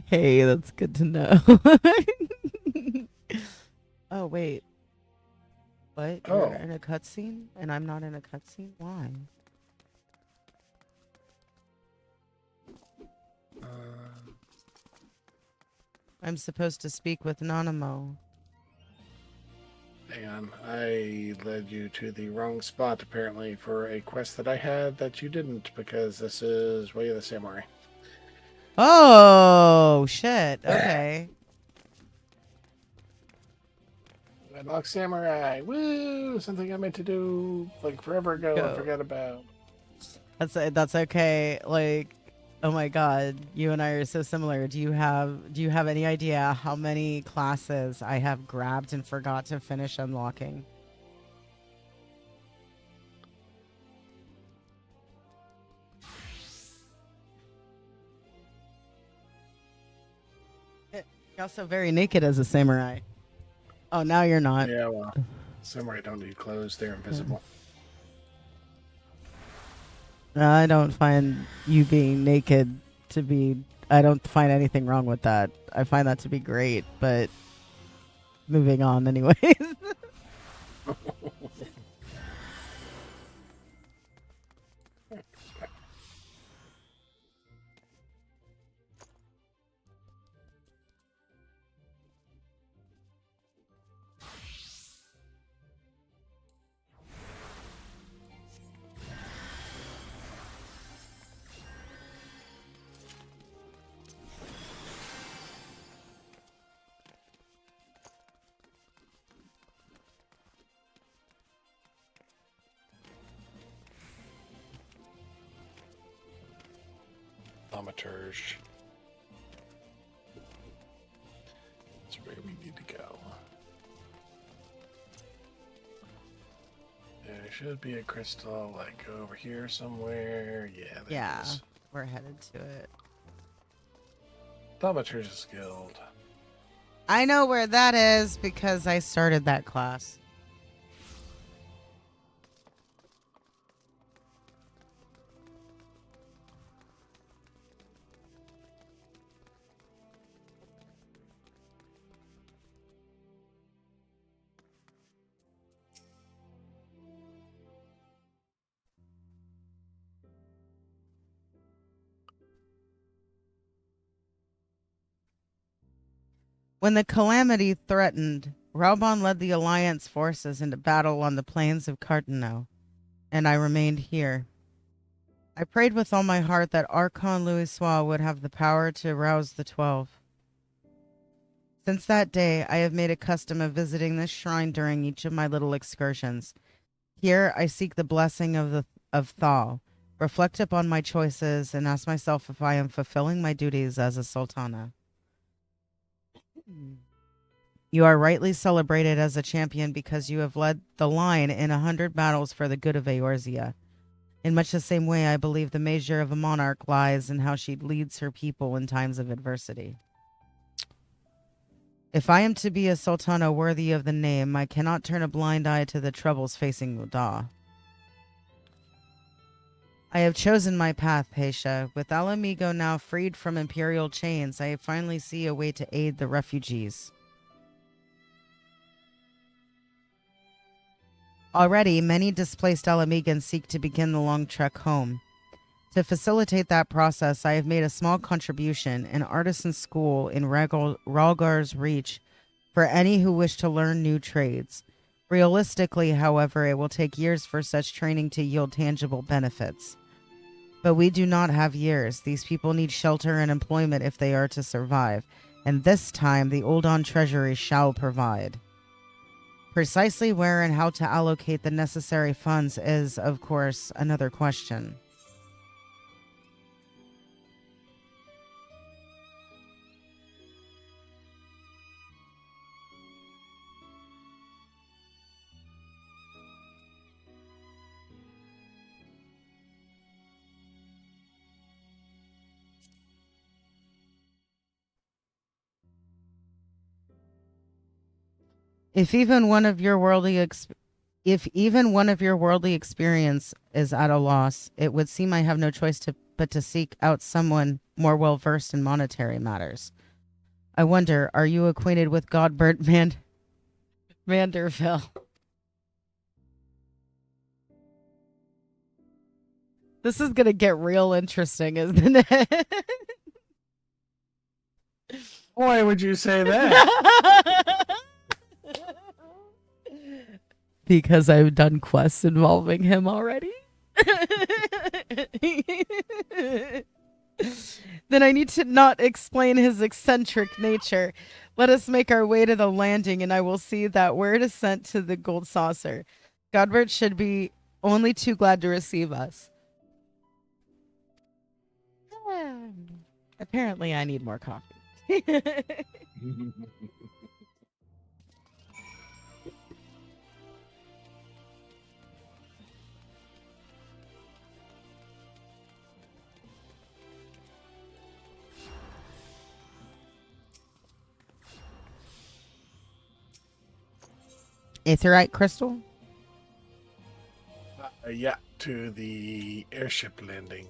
Hey, that's good to know. Oh, wait. What? Oh. You're in a cutscene? And I'm not in a cutscene? Why? I'm supposed to speak with Nanamo. Hang on. I led you to the wrong spot, apparently, for a quest that I had that you didn't, because this is Way of the Samurai. Oh, shit. Okay. Unlock Samurai. Woo! Something I meant to do like forever ago and forgot about. That's okay. Like, oh my god, you and I are so similar. Do you have any idea how many classes I have grabbed and forgot to finish unlocking? You're also very naked as a samurai. Oh, now you're not. Yeah, well, samurai don't need clothes. They're invisible. I don't find you being naked to be... I don't find anything wrong with that. I find that to be great, but... Moving on anyways. Thaumaturge. That's where we need to go. There should be a crystal like over here somewhere. Yeah, there it is. We're headed to it. Thaumaturge's Guild. I know where that is because I started that class. When the calamity threatened, Raubon led the Alliance forces into battle on the plains of Cartano, and I remained here. I prayed with all my heart that Archon Louisoix would have the power to rouse the 12. Since that day, I have made a custom of visiting this shrine during each of my little excursions. Here, I seek the blessing of Thal, reflect upon my choices, and ask myself if I am fulfilling my duties as a sultana. You are rightly celebrated as a champion because you have led the line in 100 battles for the good of Eorzea. In much the same way, I believe the measure of a monarch lies in how she leads her people in times of adversity. If I am to be a sultana worthy of the name, I cannot turn a blind eye to the troubles facing Muda. I have chosen my path, Heisha. With Alamigo now freed from imperial chains, I finally see a way to aid the refugees. Already, many displaced Alamegans seek to begin the long trek home. To facilitate that process, I have made a small contribution, an artisan school in Ralgar's Reach, for any who wish to learn new trades. Realistically, however, it will take years for such training to yield tangible benefits. But we do not have years. These people need shelter and employment if they are to survive, and this time the Uldon Treasury shall provide. Precisely where and how to allocate the necessary funds is, of course, another question. If even one of your worldly experience is at a loss, it would seem I have no choice but to seek out someone more well versed in monetary matters. I wonder, are you acquainted with Godbert Vanderville? This is gonna get real interesting, isn't it? Why would you say that? Because I've done quests involving him already. Then I need to not explain his eccentric nature. Let us make our way to the landing, and I will see that we're sent to the gold saucer. Godbert should be only too glad to receive us. Apparently, I need more coffee. Aetherite crystal? Yeah, to the airship landing.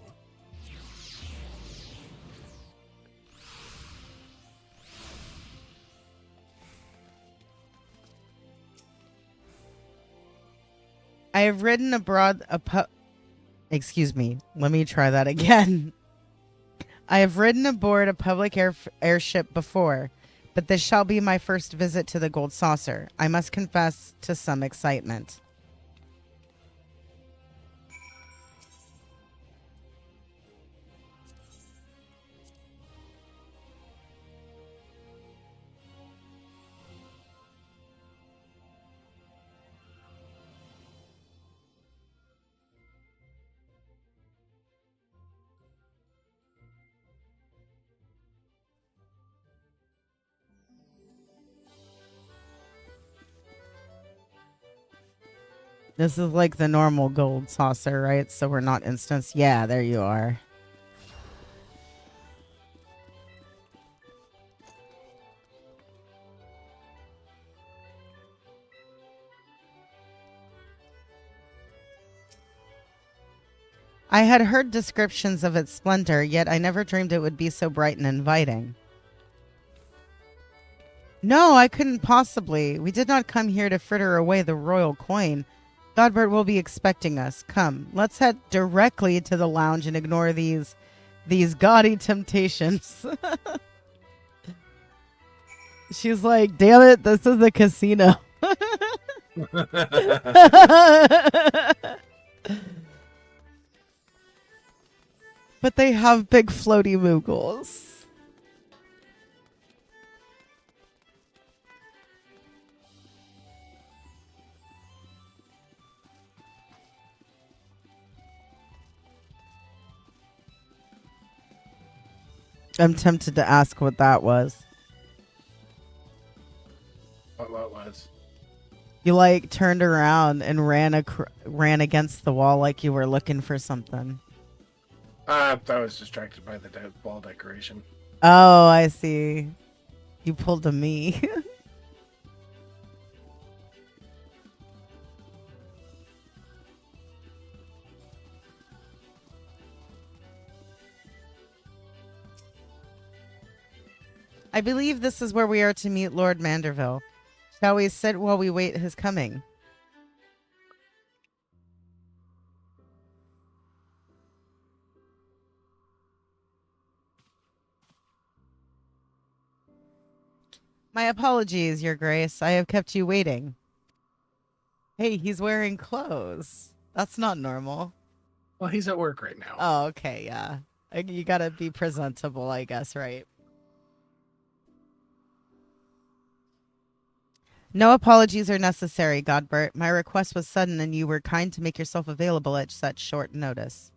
I have ridden abroad Excuse me. Let me try that again. I have ridden aboard a public airship before, but this shall be my first visit to the Gold Saucer. I must confess to some excitement. This is like the normal gold saucer, right? So we're not instance. Yeah, there you are. I had heard descriptions of its splendor, yet I never dreamed it would be so bright and inviting. No, I couldn't possibly. We did not come here to fritter away the royal coin. Godbert will be expecting us. Come, let's head directly to the lounge and ignore these gaudy temptations. She's like, damn it, this is a casino. But they have big floaty moogles. I'm tempted to ask what that was. What was? You like turned around and ran against the wall like you were looking for something. I was distracted by the wall decoration. Oh, I see. You pulled a me. I believe this is where we are to meet Lord Manderville. Shall we sit while we wait his coming? My apologies, Your Grace. I have kept you waiting. Hey, he's wearing clothes. That's not normal. Well, he's at work right now. Oh, okay, yeah. You gotta be presentable, I guess, right? No apologies are necessary, Godbert. My request was sudden, and you were kind to make yourself available at such short notice.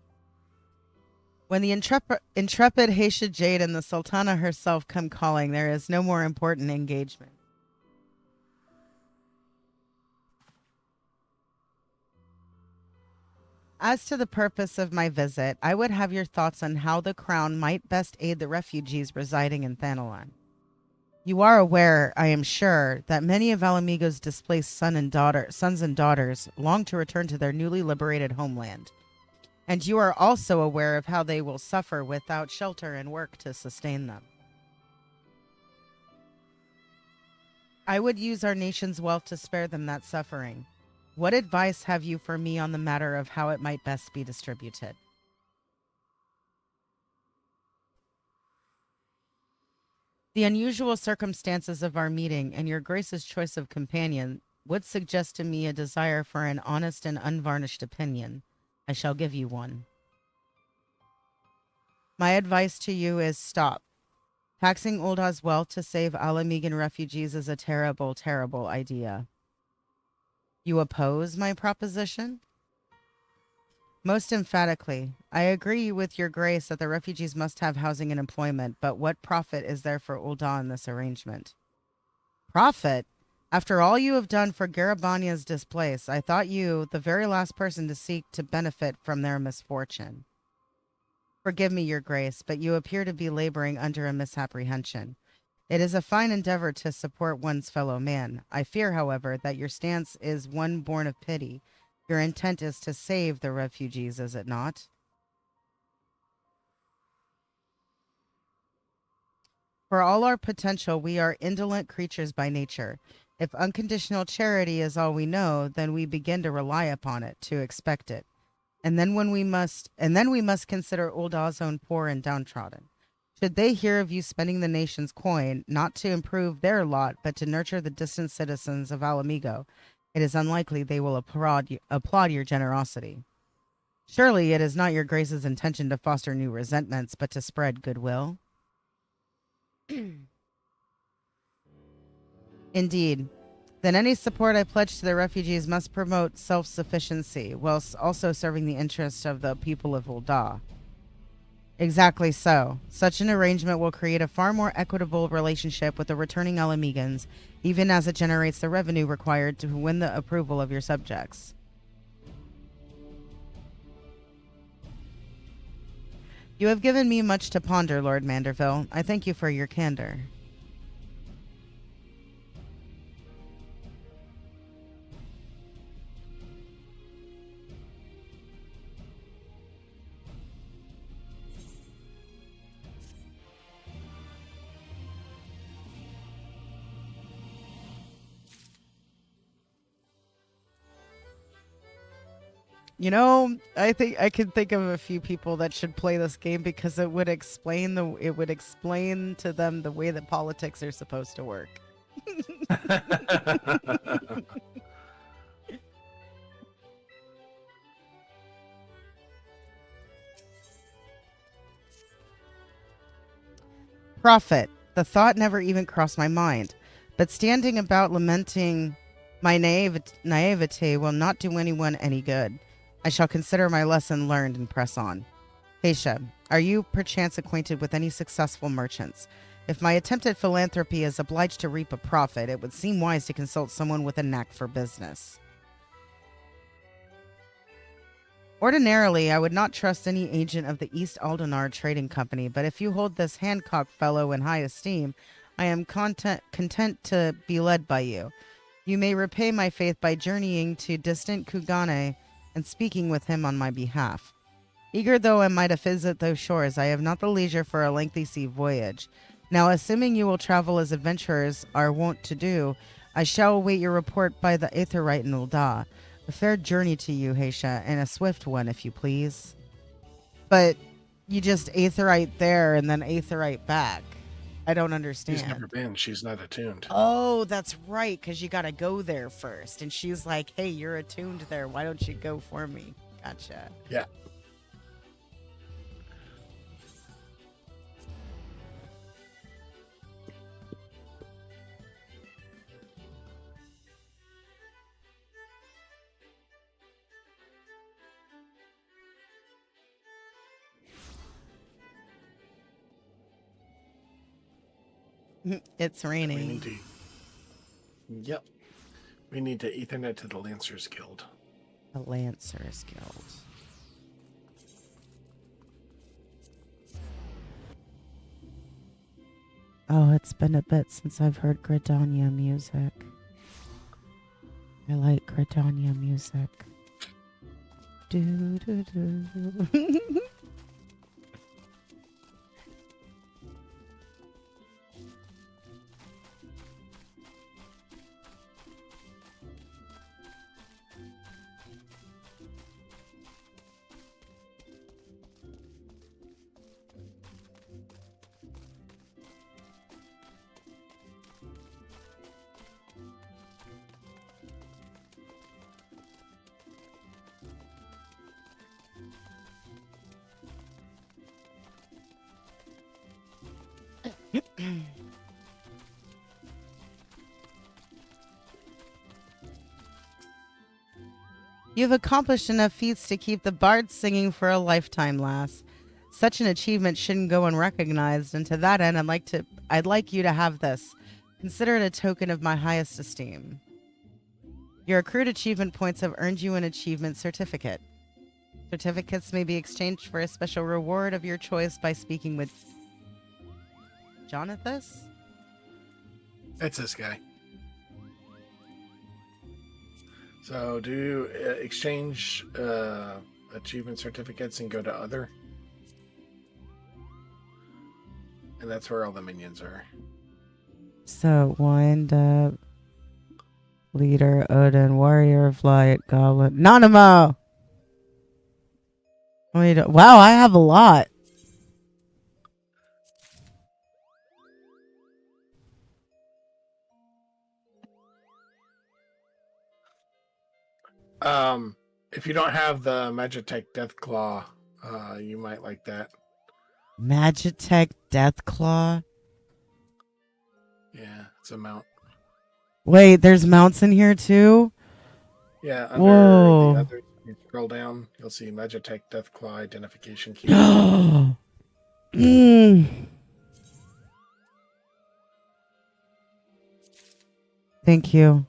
When the intrepid Haitian Jade and the Sultana herself come calling, there is no more important engagement. As to the purpose of my visit, I would have your thoughts on how the Crown might best aid the refugees residing in Thanalon. You are aware, I am sure, that many of Alamigo's displaced sons and daughters long to return to their newly liberated homeland. And you are also aware of how they will suffer without shelter and work to sustain them. I would use our nation's wealth to spare them that suffering. What advice have you for me on the matter of how it might best be distributed? The unusual circumstances of our meeting and your Grace's choice of companion would suggest to me a desire for an honest and unvarnished opinion. I shall give you one. My advice to you is stop. Taxing Ulda's wealth to save Alamigan refugees is a terrible, terrible idea. You oppose my proposition? Most emphatically, I agree with your Grace that the refugees must have housing and employment, but what profit is there for Ulda in this arrangement? Profit? After all you have done for Garabania's displaced, I thought you the very last person to seek to benefit from their misfortune. Forgive me, your Grace, but you appear to be laboring under a misapprehension. It is a fine endeavor to support one's fellow man. I fear, however, that your stance is one born of pity. Your intent is to save the refugees, is it not? For all our potential, we are indolent creatures by nature. If unconditional charity is all we know, then we begin to rely upon it, to expect it. And then we must consider Ulda's own poor and downtrodden. Should they hear of you spending the nation's coin, not to improve their lot, but to nurture the distant citizens of Alamigo, it is unlikely they will applaud your generosity. Surely it is not your Grace's intention to foster new resentments, but to spread goodwill? Indeed. Then any support I pledge to the refugees must promote self-sufficiency, whilst also serving the interests of the people of Ulda. Exactly so. Such an arrangement will create a far more equitable relationship with the returning Alamigans, even as it generates the revenue required to win the approval of your subjects. You have given me much to ponder, Lord Manderville. I thank you for your candor. You know, I think I can think of a few people that should play this game because it would explain to them the way that politics are supposed to work. Prophet. The thought never even crossed my mind. But standing about lamenting my naivete will not do anyone any good. I shall consider my lesson learned and press on. Heisha, are you perchance acquainted with any successful merchants? If my attempted philanthropy is obliged to reap a profit, it would seem wise to consult someone with a knack for business. Ordinarily, I would not trust any agent of the East Aldenar Trading Company, but if you hold this Hancock fellow in high esteem, I am content to be led by you. You may repay my faith by journeying to distant Kugane and speaking with him on my behalf. Eager though I might to visit those shores, I have not the leisure for a lengthy sea voyage. Now, assuming you will travel as adventurers are wont to do, I shall await your report by the Aetherite in Ulda. A fair journey to you, Heisha, and a swift one, if you please. But you just Aetherite there and then Aetherite back. I don't understand. She's never been. She's not attuned. Oh, that's right, because you got to go there first. And she's like, hey, you're attuned there. Why don't you go for me? Gotcha. Yeah. It's raining. We need to. Yep. We need to Ethernet to the Lancers Guild. The Lancers Guild. Oh, it's been a bit since I've heard Gridania music. I like Gridania music. Do do do. You've accomplished enough feats to keep the bards singing for a lifetime, lass. Such an achievement shouldn't go unrecognized, and to that end, I'd like you to have this. Consider it a token of my highest esteem. Your accrued achievement points have earned you an achievement certificate. Certificates may be exchanged for a special reward of your choice by speaking with Jonathas? It's this guy. So do exchange achievement certificates and go to other. And that's where all the minions are. So, wind up. Leader, Odin, Warrior, Flight, Goblin. Nanamo! Wow, I have a lot. If you don't have the Magitech Deathclaw, you might like that. Magitech Deathclaw? Yeah, it's a mount. Wait, there's mounts in here too? Yeah, under Whoa. the other, you scroll down, you'll see Magitech Deathclaw identification key. Thank you.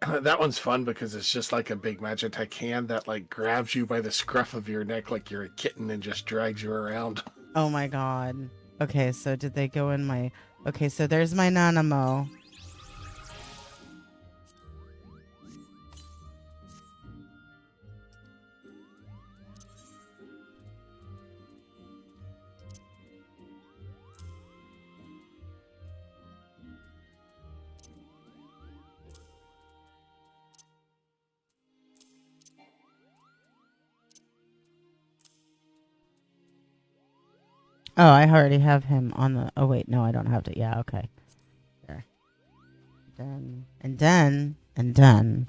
That one's fun because it's just like a big Magitech hand that like grabs you by the scruff of your neck like you're a kitten and just drags you around. Oh my god. Okay, so did they go in my... Okay, so there's my Nanamo. Oh, I already have him on the... Oh, wait. No, I don't have to. Yeah, okay. There. Done. And done. And done.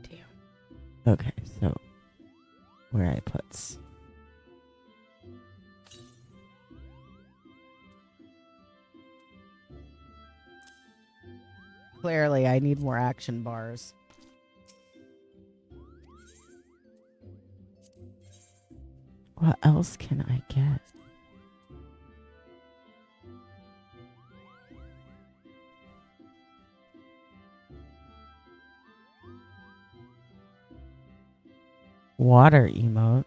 Damn. Okay, so... Where I puts... Clearly, I need more action bars. What else can I get? Water emote.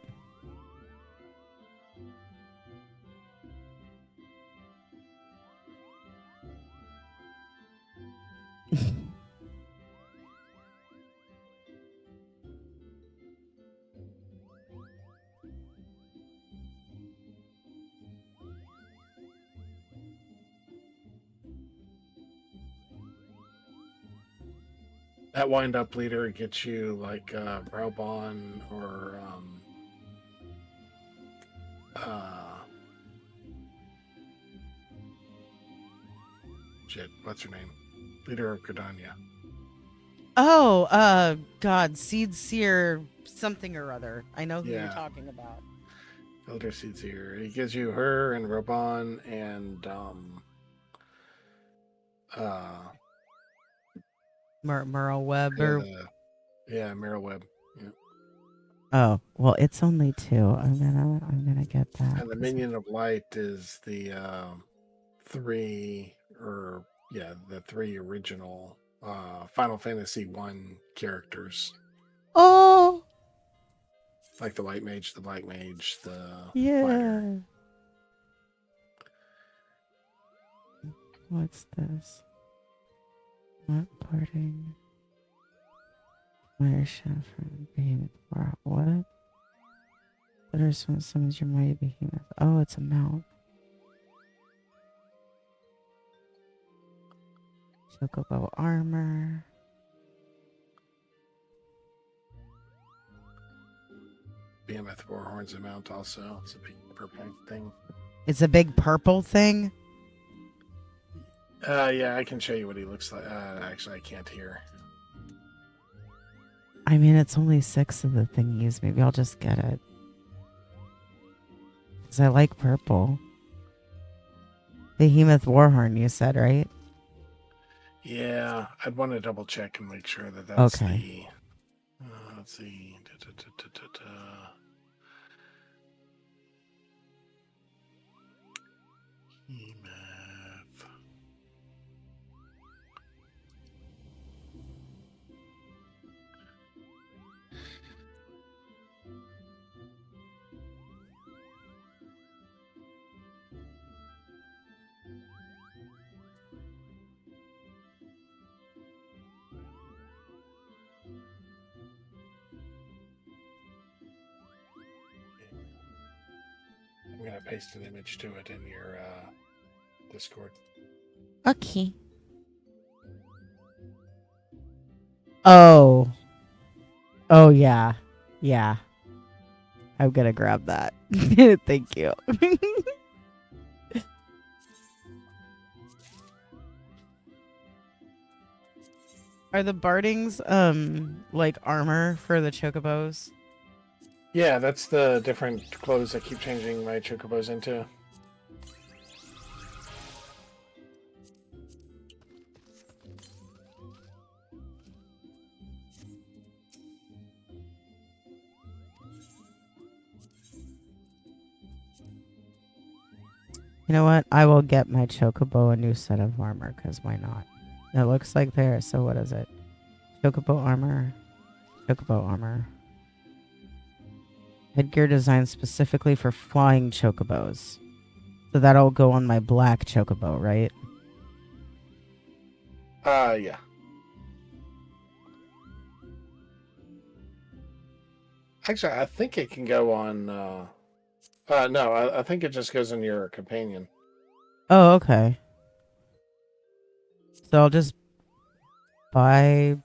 That wind-up leader gets you like Braubon or shit, what's her name? Leader of Gridania. Oh, God, Seed Seer something or other. I know who you're talking about. Elder Seed Seer. He gives you her and Braubon and Merle Webb or... Yeah, Merle Webb. Yeah. Oh, well, it's only 2. I'm gonna get that. And the Minion of Light is the 3 original Final Fantasy 1 characters. Oh, Like the White Mage, the Black Mage, the yeah. What's this? What parting? Where chef from behemoth? What? Better summons your mighty behemoth. Oh, it's a mount. Chocobo armor. Behemoth Warhorn's a mount also. It's a big purple thing. It's a big purple thing? Yeah, I can show you what he looks like. Actually, I can't hear. I mean, it's only 6 of the thingies. Maybe I'll just get it. Because I like purple. Behemoth Warhorn, you said, right? Yeah, I'd want to double check and make sure that that's okay. The... let's see. I'm going to paste an image to it in your Discord. Okay. Oh. Oh, yeah. Yeah. I'm going to grab that. Thank you. Are the Bardings, like armor for the Chocobos? Yeah, that's the different clothes I keep changing my Chocobos into. You know what? I will get my Chocobo a new set of armor, because why not? It looks like there, so what is it? Chocobo armor. Chocobo armor. Headgear designed specifically for flying Chocobos. So that'll go on my black Chocobo, right? Yeah. Actually, I think it can go on... no, I think it just goes in your companion. Oh, okay. So I'll just buy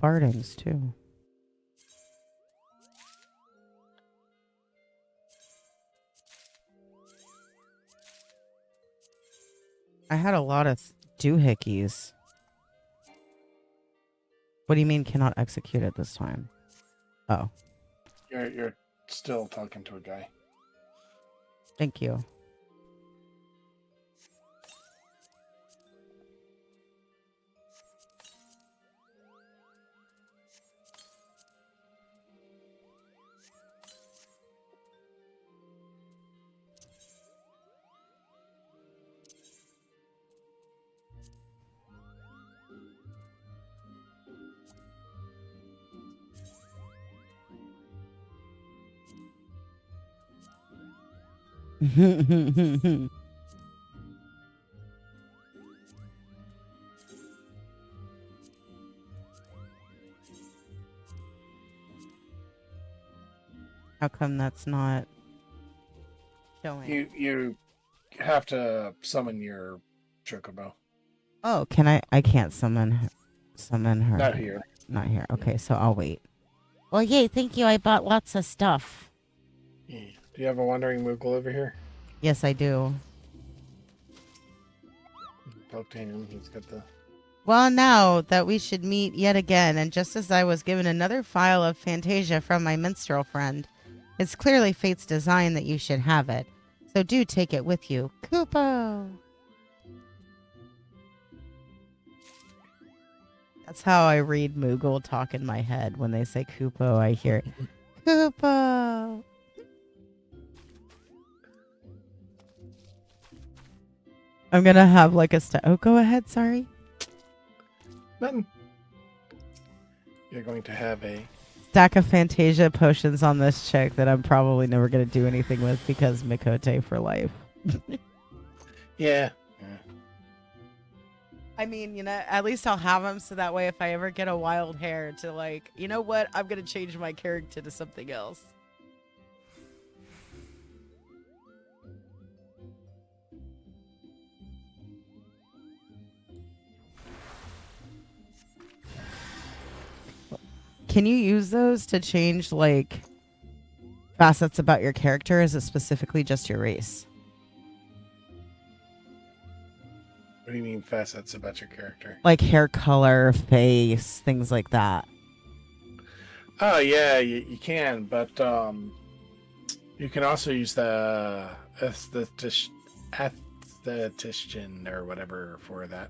Bardings too. I had a lot of doohickeys. What do you mean cannot execute it this time? Oh. You're still talking to a guy. Thank you. How come that's not showing? You have to summon your chocobo. Oh, can I? I can't summon her. Not here. Not here. Okay, so I'll wait. Well, yay! Thank you. I bought lots of stuff. Yeah. Do you have a wandering Moogle over here? Yes, I do. Talk to him. He's got the. Well, now that we should meet yet again, and just as I was given another file of Fantasia from my minstrel friend, it's clearly fate's design that you should have it. So do take it with you. Kupo! That's how I read Moogle talk in my head. When they say Kupo, I hear Kupo! I'm gonna have like a oh, go ahead, sorry. Nothing. You're going to have a stack of Fantasia potions on this chick that I'm probably never going to do anything with because Mikote for life. Yeah. I mean, you know, at least I'll have them so that way if I ever get a wild hair to like, you know what, I'm going to change my character to something else. Can you use those to change like facets about your character? Is it specifically just your race? What do you mean facets about your character? Like hair color, face, things like that. Oh yeah, you can, but you can also use the aesthetician or whatever for that.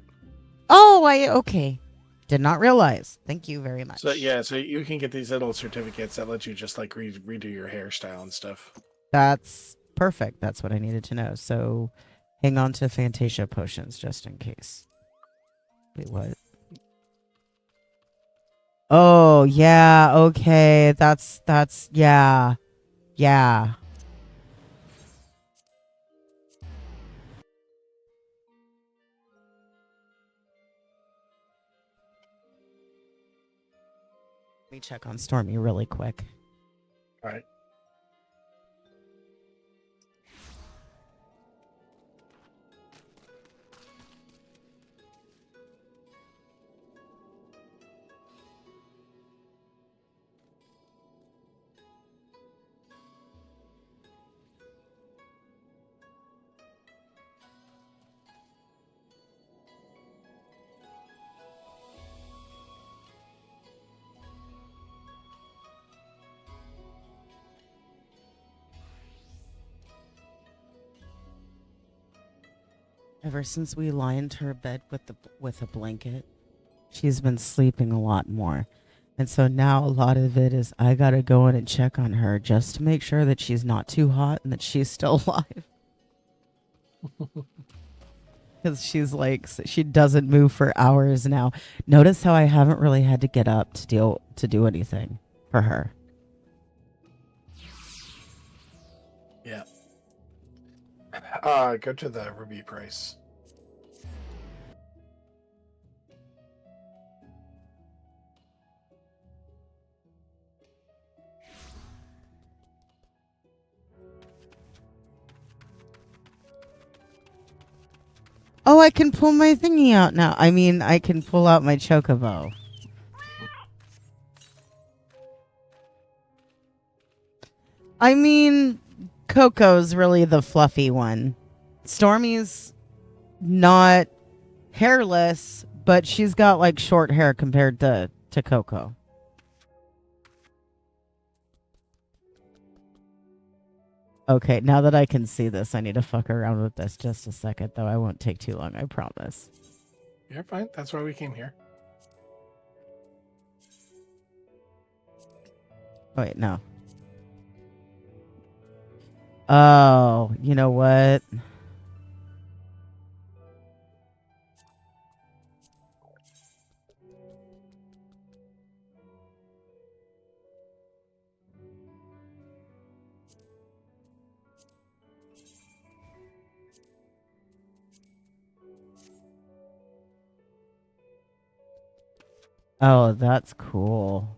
Oh, okay. Did not realize. Thank you very much. So yeah, so you can get these little certificates that let you just like redo your hairstyle and stuff. That's perfect. That's what I needed to know. So hang on to Fantasia potions just in case. Wait, what? Oh, yeah. Okay. That's yeah. Yeah. Let me check on Stormy really quick. All right. Ever since we lined her bed with a blanket, she's been sleeping a lot more. And so now a lot of it is I got to go in and check on her just to make sure that she's not too hot and that she's still alive. Because she's like, she doesn't move for hours now. Notice how I haven't really had to get up to do anything for her. Yeah. Go to the ruby price. Oh, I can pull my thingy out now. I mean, I can pull out my chocobo. I mean, Coco's really the fluffy one. Stormy's not hairless, but she's got like short hair compared to Coco. Okay, now that I can see this, I need to fuck around with this just a second, though. I won't take too long, I promise. You're fine. That's why we came here. Oh, wait, no. Oh, you know what? Oh, that's cool.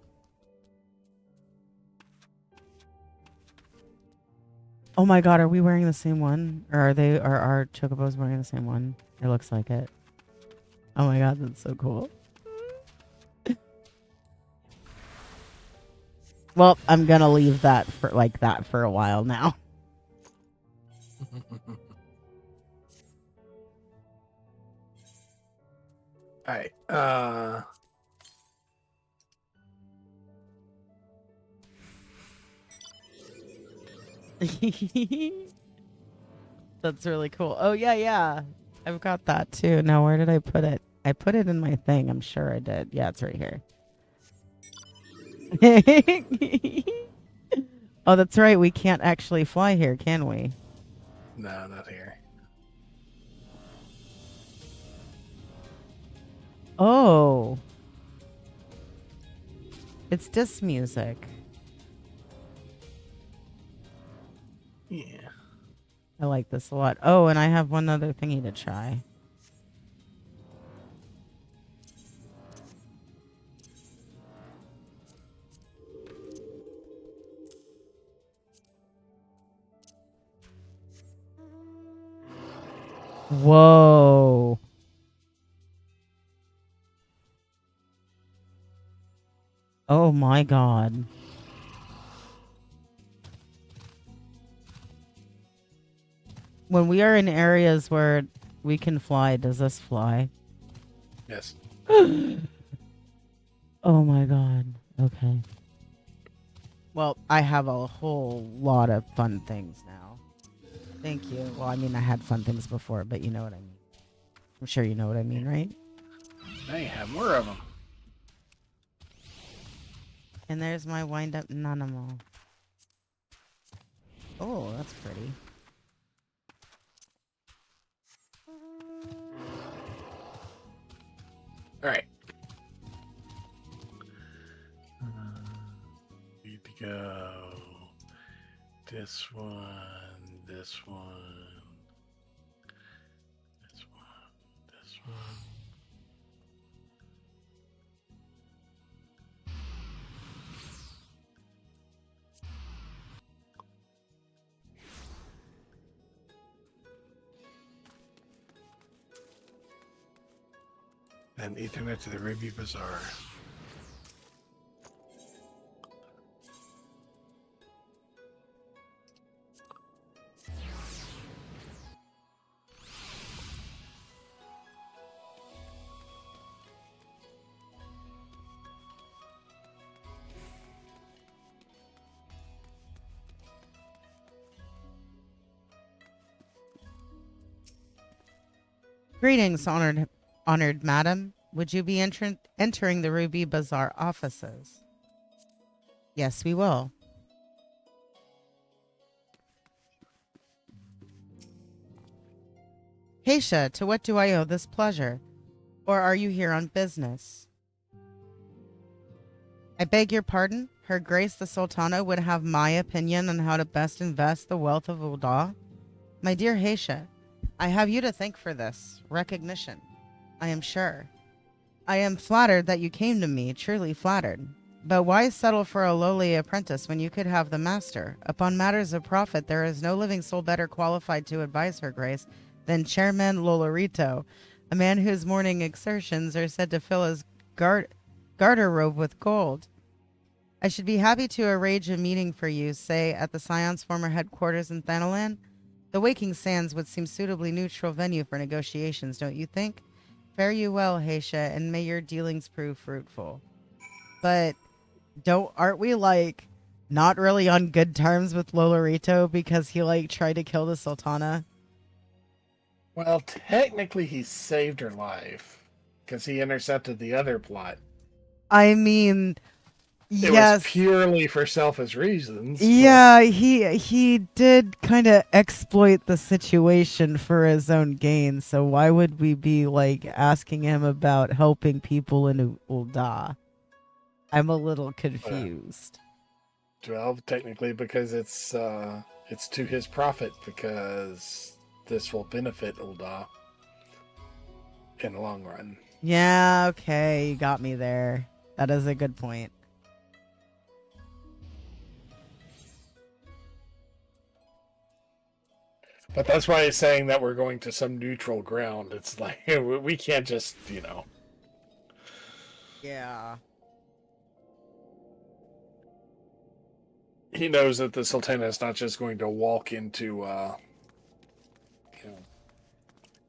Oh my god, are we wearing the same one? Or are our chocobos wearing the same one? It looks like it. Oh my god, that's so cool. Well, I'm gonna leave that for for a while now. Alright, That's really cool. Oh yeah, yeah. I've got that too. Now where did I put it? I put it in my thing. I'm sure I did. Yeah, it's right here. Oh, that's right. We can't actually fly here, can we? No, not here. Oh. It's disc music. Yeah. I like this a lot. Oh, and I have one other thingy to try. Whoa. Oh my god. When we are in areas where we can fly, does this fly? Yes. Oh my god. Okay. Well, I have a whole lot of fun things now. Thank you. Well, I mean, I had fun things before, but you know what I mean. I'm sure you know what I mean, right? Now you have more of them. And there's my wind-up Nanamo. Oh, that's pretty. Alright. Need to go. This one, this one, this one, this one. And Ethernet to the Ruby Bazaar. Greetings, honored madam. Would you be entering the Ruby Bazaar offices? Yes, we will. Heisha, to what do I owe this pleasure? Or are you here on business? I beg your pardon? Her Grace the Sultana would have my opinion on how to best invest the wealth of Ul'dah? My dear Heisha, I have you to thank for this recognition, I am sure. I am flattered that you came to me, truly flattered. But why settle for a lowly apprentice when you could have the master? Upon matters of profit, there is no living soul better qualified to advise her Grace than Chairman Lolorito, a man whose morning exertions are said to fill his garter robe with gold. I should be happy to arrange a meeting for you, say, at the Scion's former headquarters in Thanalan. The Waking Sands would seem suitably neutral venue for negotiations, don't you think? Fare you well, Heisha, and may your dealings prove fruitful. But aren't we like not really on good terms with Lolorito because he like tried to kill the Sultana? Well, technically he saved her life because he intercepted the other plot. I mean, It was purely for selfish reasons. Yeah, he did kind of exploit the situation for his own gain. So why would we be like asking him about helping people in Ul'dah? I'm a little confused. Well, technically because it's to his profit because this will benefit Ul'dah in the long run. Yeah, okay, you got me there. That is a good point. But that's why he's saying that we're going to some neutral ground. It's like we can't just, Yeah. He knows that the Sultana is not just going to walk into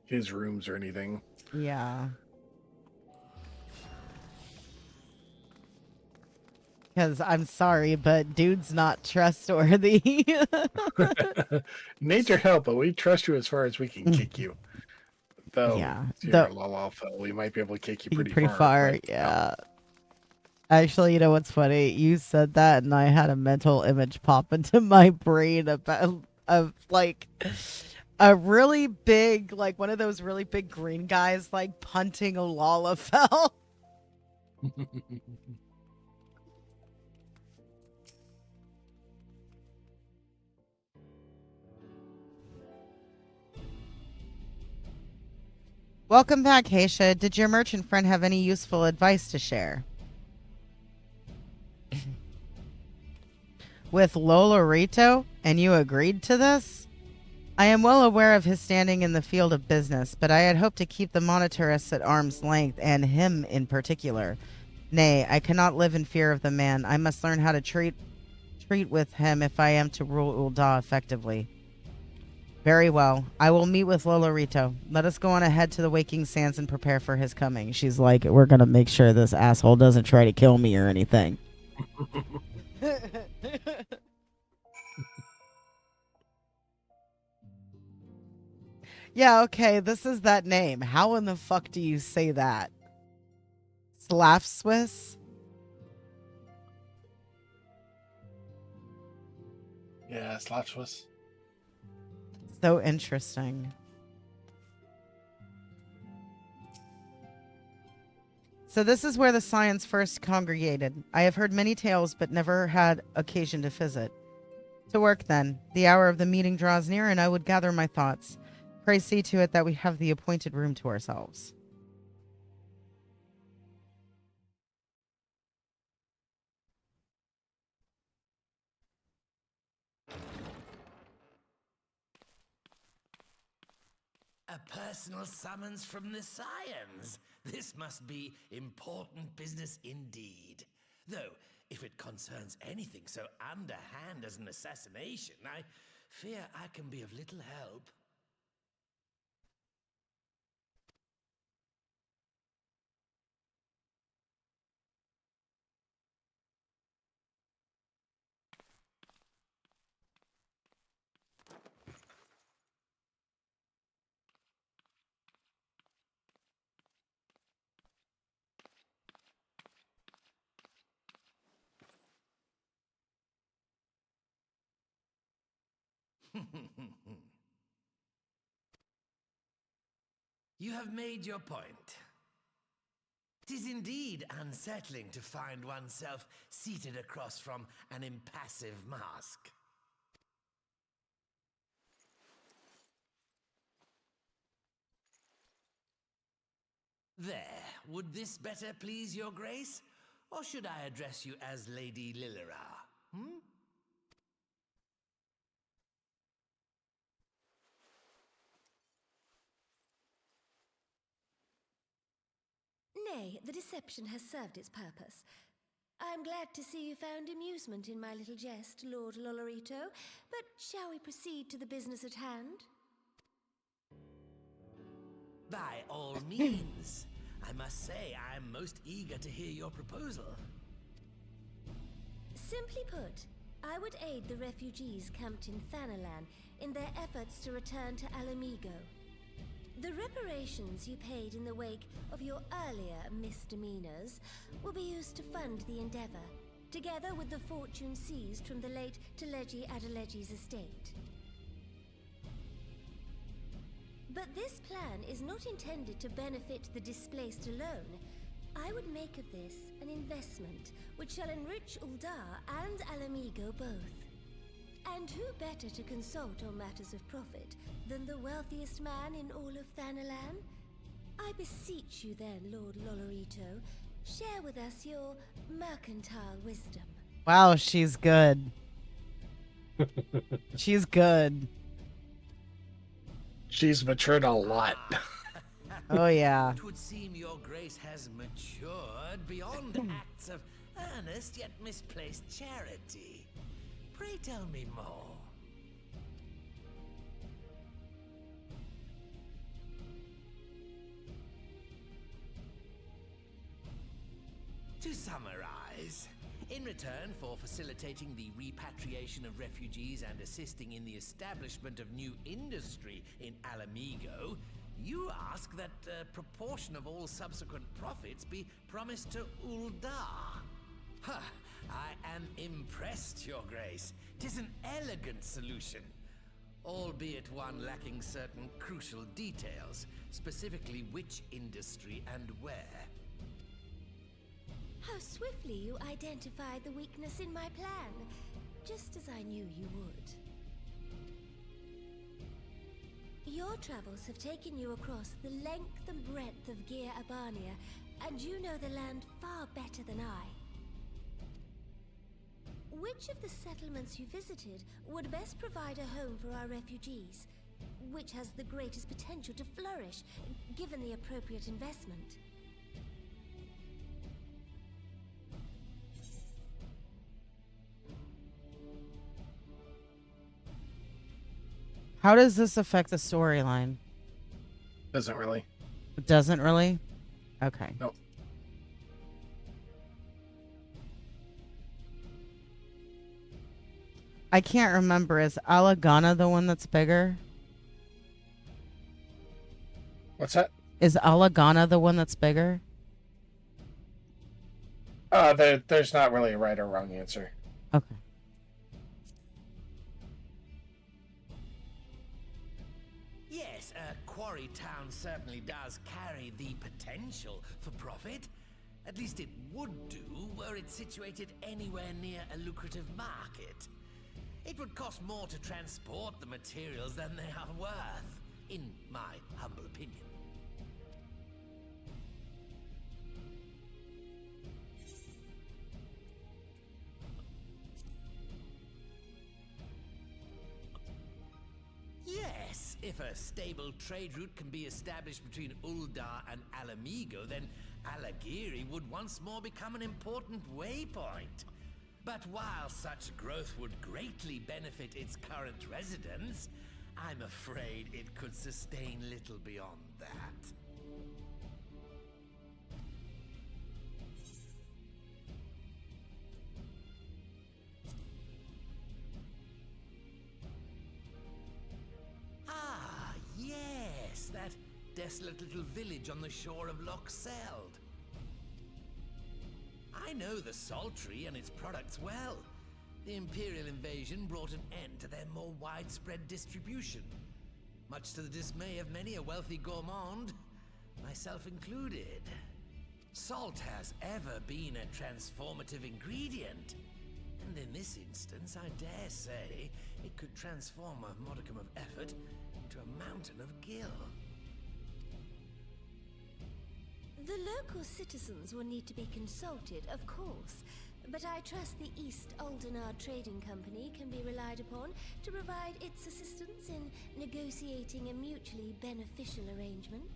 his rooms or anything. Yeah. Because I'm sorry, but dude's not trustworthy. Need your help, but we trust you as far as we can kick you. Though, yeah, if you're a low alpha, we might be able to kick you pretty far. But, yeah. Actually, you know what's funny? You said that, and I had a mental image pop into my brain of like a really big, like one of those really big green guys, like punting a Lalafell. Welcome back, Heisha. Did your merchant friend have any useful advice to share? With Lolorito, and you agreed to this? I am well aware of his standing in the field of business, but I had hoped to keep the monetarists at arm's length, and him in particular. Nay, I cannot live in fear of the man. I must learn how to treat with him if I am to rule Ul'dah effectively. Very well. I will meet with Lolorito. Let us go on ahead to the Waking Sands and prepare for his coming. She's like, we're going to make sure this asshole doesn't try to kill me or anything. Yeah, okay, this is that name. How in the fuck do you say that? Slav Swiss? Yeah, Slav Swiss. So interesting. So this is where the Scions first congregated. I have heard many tales, but never had occasion to visit. To work then. The hour of the meeting draws near, and I would gather my thoughts. Pray see to it that we have the appointed room to ourselves. A personal summons from the Scions. This must be important business indeed. Though, if it concerns anything so underhand as an assassination, I fear I can be of little help. You have made your point. 'Tis indeed unsettling to find oneself seated across from an impassive mask. There, would this better please your grace? Or should I address you as Lady Lilira? Hmm? Anyway, the deception has served its purpose. I'm glad to see you found amusement in my little jest, Lord Lolorito, but shall we proceed to the business at hand? By all means. I must say, I'm most eager to hear your proposal. Simply put, I would aid the refugees camped in Thanalan in their efforts to return to Alamigo. The reparations you paid in the wake of your earlier misdemeanors will be used to fund the endeavor, together with the fortune seized from the late Teleji Adeleji's estate. But this plan is not intended to benefit the displaced alone. I would make of this an investment which shall enrich Uldar and Alamigo both. And who better to consult on matters of profit than the wealthiest man in all of Thanalan? I beseech you then, Lord Lolorito, share with us your mercantile wisdom. Wow, she's good. She's good. She's matured a lot. Oh, yeah. It would seem your grace has matured beyond acts of earnest yet misplaced charity. Pray tell me more. To summarize, in return for facilitating the repatriation of refugees and assisting in the establishment of new industry in Alamigo, you ask that a proportion of all subsequent profits be promised to Uldar. Huh, I am impressed, Your Grace. 'Tis an elegant solution, albeit one lacking certain crucial details, specifically which industry and where. How swiftly you identified the weakness in my plan, just as I knew you would. Your travels have taken you across the length and breadth of Gir Abania, and you know the land far better than I. Which of the settlements you visited would best provide a home for our refugees? Which has the greatest potential to flourish, given the appropriate investment? How does this affect the storyline? Doesn't really. It doesn't really? Okay. Nope. I can't remember. Is Alagana the one that's bigger? What's that? Is Alagana the one that's bigger? There's not really a right or wrong answer. Okay. Yes, Quarry Town certainly does carry the potential for profit. At least it would do were it situated anywhere near a lucrative market. It would cost more to transport the materials than they are worth, in my humble opinion. Yes, if a stable trade route can be established between Uldar and Alamigo, then Alagiri would once more become an important waypoint. But while such growth would greatly benefit its current residents, I'm afraid it could sustain little beyond that. Ah, yes, that desolate little village on the shore of Loch Seld. I know the Saltry and its products well. The Imperial invasion brought an end to their more widespread distribution, much to the dismay of many a wealthy gourmand, myself included. Salt has ever been a transformative ingredient, and in this instance, I dare say, it could transform a modicum of effort into a mountain of gil. The local citizens will need to be consulted, of course, but I trust the East Aldenar Trading Company can be relied upon to provide its assistance in negotiating a mutually beneficial arrangement.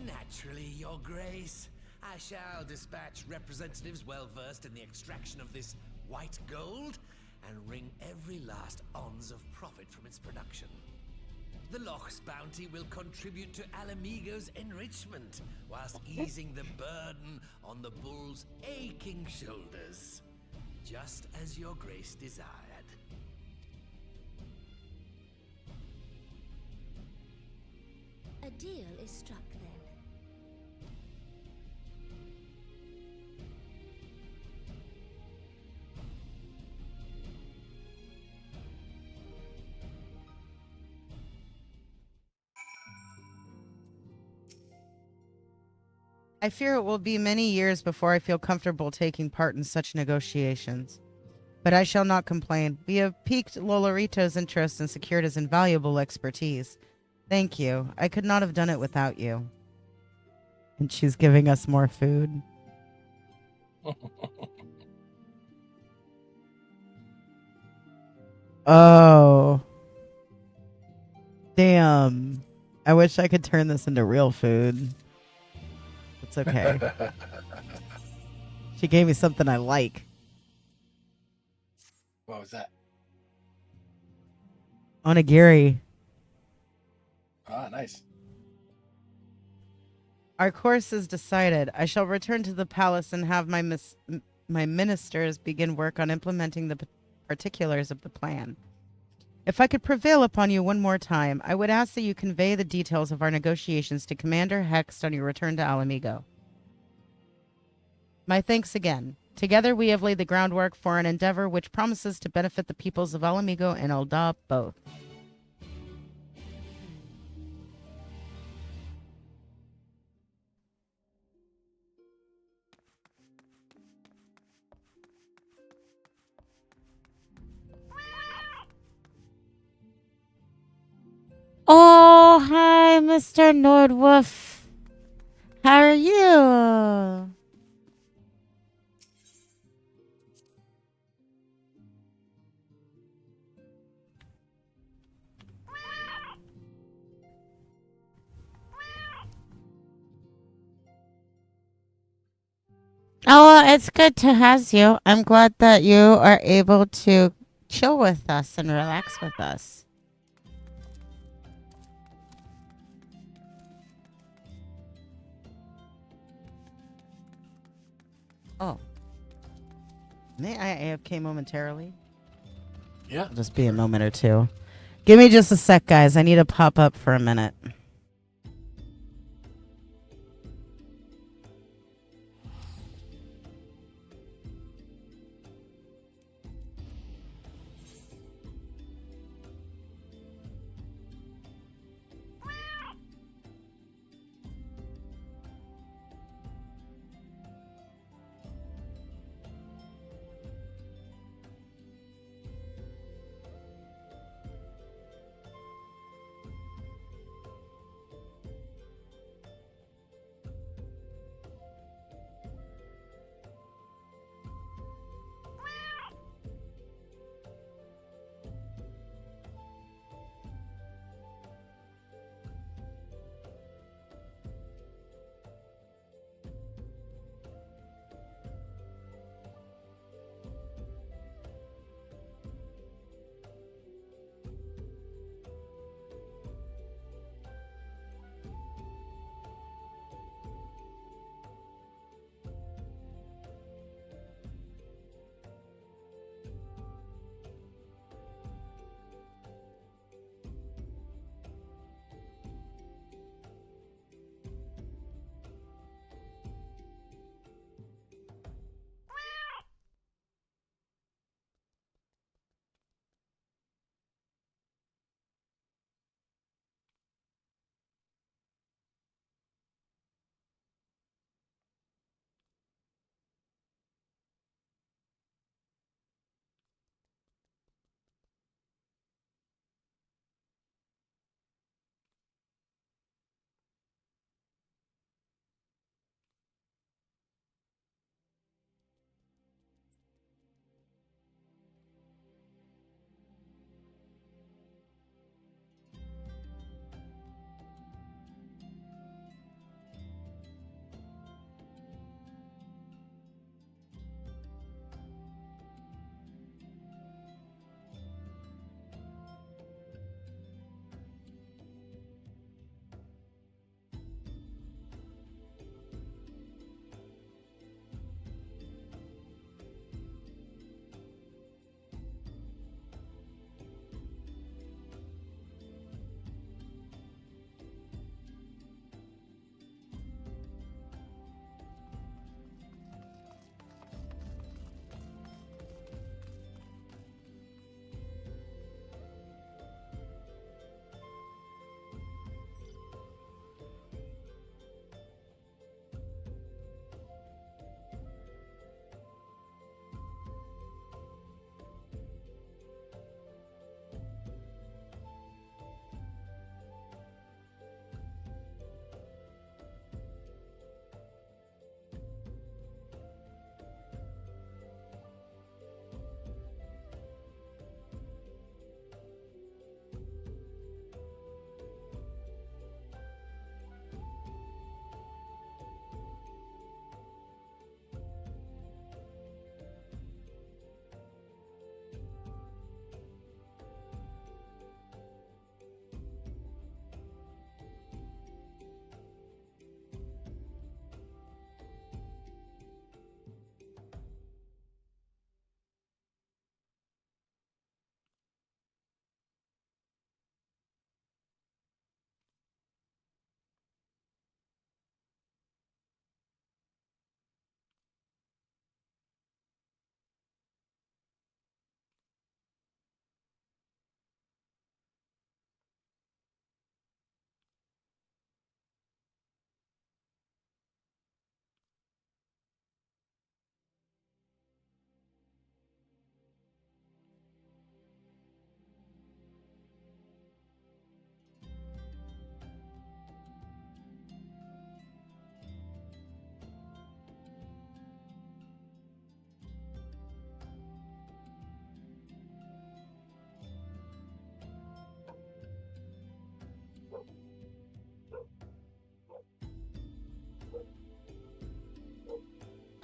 Naturally, Your Grace. I shall dispatch representatives well versed in the extraction of this white gold and wring every last ounce of profit from its production. The Loch's bounty will contribute to Alamigo's enrichment, whilst easing the burden on the bull's aching shoulders. Just as Your Grace desired. A deal is struck then. I fear it will be many years before I feel comfortable taking part in such negotiations. But I shall not complain. We have piqued Lolorito's interest and secured his invaluable expertise. Thank you. I could not have done it without you. And she's giving us more food. Oh. Damn. I wish I could turn this into real food. It's okay. She gave me something I like. What was that? Onigiri. Ah, nice. Our course is decided. I shall return to the palace and have my ministers begin work on implementing the particulars of the plan. If I could prevail upon you one more time, I would ask that you convey the details of our negotiations to Commander Hext on your return to Alamigo. My thanks again. Together we have laid the groundwork for an endeavor which promises to benefit the peoples of Alamigo and Ul'dah both. Oh, hi, Mr. Nordwolf. How are you? Oh, well, it's good to have you. I'm glad that you are able to chill with us and relax with us. Oh. May I AFK momentarily? Yeah. It'll just be a moment or two. Give me just a sec, guys. I need to pop up for a minute.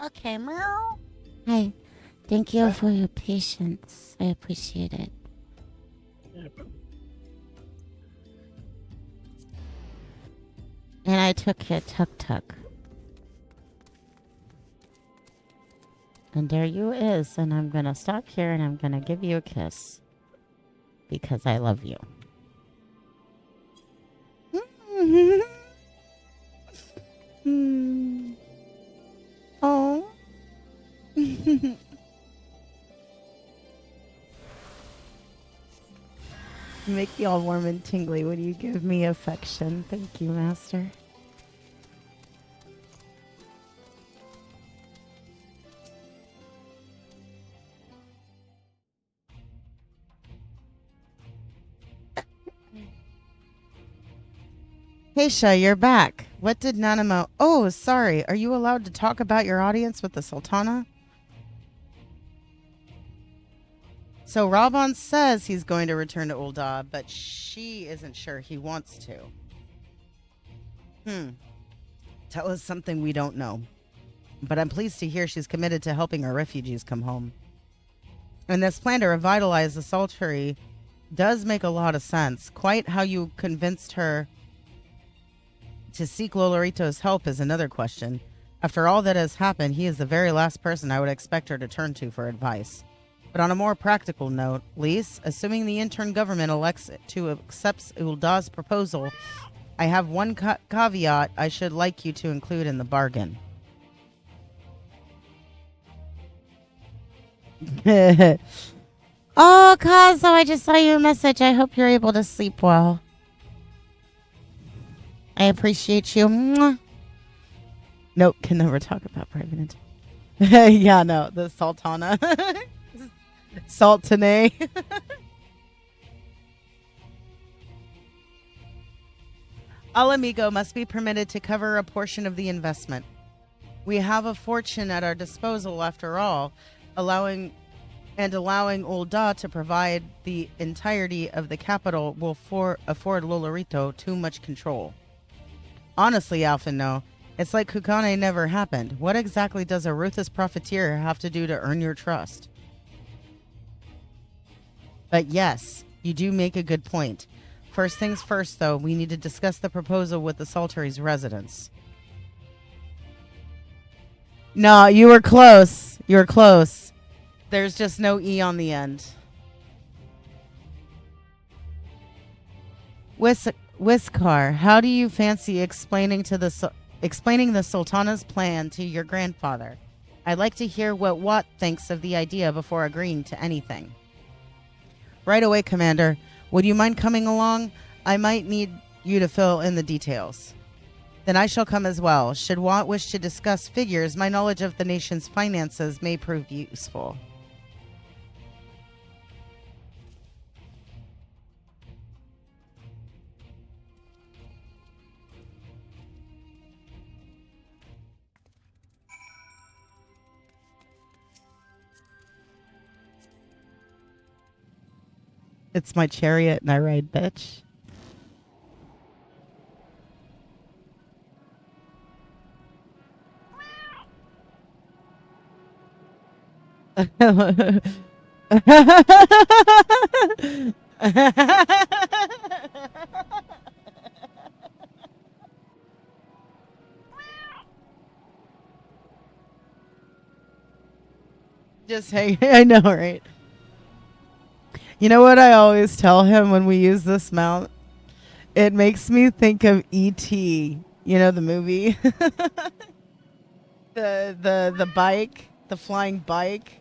Okay, meow. Hi. Thank you for your patience. I appreciate it. And I took your tuk-tuk. And there you is. And I'm going to stop here and I'm going to give you a kiss. Because I love you. Oh. You make me all warm and tingly when you give me affection. Thank you, Master. Hey, Sha, you're back. What did Nanamo... Oh, sorry. Are you allowed to talk about your audience with the Sultana? So Raban says he's going to return to Ul'dah, but she isn't sure he wants to. Tell us something we don't know. But I'm pleased to hear she's committed to helping our refugees come home. And this plan to revitalize the Saltery does make a lot of sense. Quite how you convinced her to seek Lolorito's help is another question. After all that has happened, he is the very last person I would expect her to turn to for advice. But on a more practical note, Lise, assuming the intern government elects to accept Uldah's proposal, I have one caveat I should like you to include in the bargain. Oh, Kazo, I just saw your message. I hope you're able to sleep well. I appreciate you. Mwah. Nope, can never talk about private. Yeah, no, the Sultana. Sultanae. Alamigo must be permitted to cover a portion of the investment. We have a fortune at our disposal after all, allowing Ul'dah to provide the entirety of the capital will afford Lolorito too much control. Honestly, Alphino, it's like Kukane never happened. What exactly does a ruthless profiteer have to do to earn your trust? But yes, you do make a good point. First things first, though, we need to discuss the proposal with the Saltery's residents. No, you were close. You were close. There's just no E on the end. Whiskar, how do you fancy explaining the Sultana's plan to your grandfather? I'd like to hear what Watt thinks of the idea before agreeing to anything. Right away, Commander. Would you mind coming along? I might need you to fill in the details. Then I shall come as well. Should Watt wish to discuss figures, my knowledge of the nation's finances may prove useful. It's my chariot and I ride bitch. Just hang. I know, right? You know what I always tell him when we use this mount? It makes me think of E.T. You know the movie? the bike, the flying bike.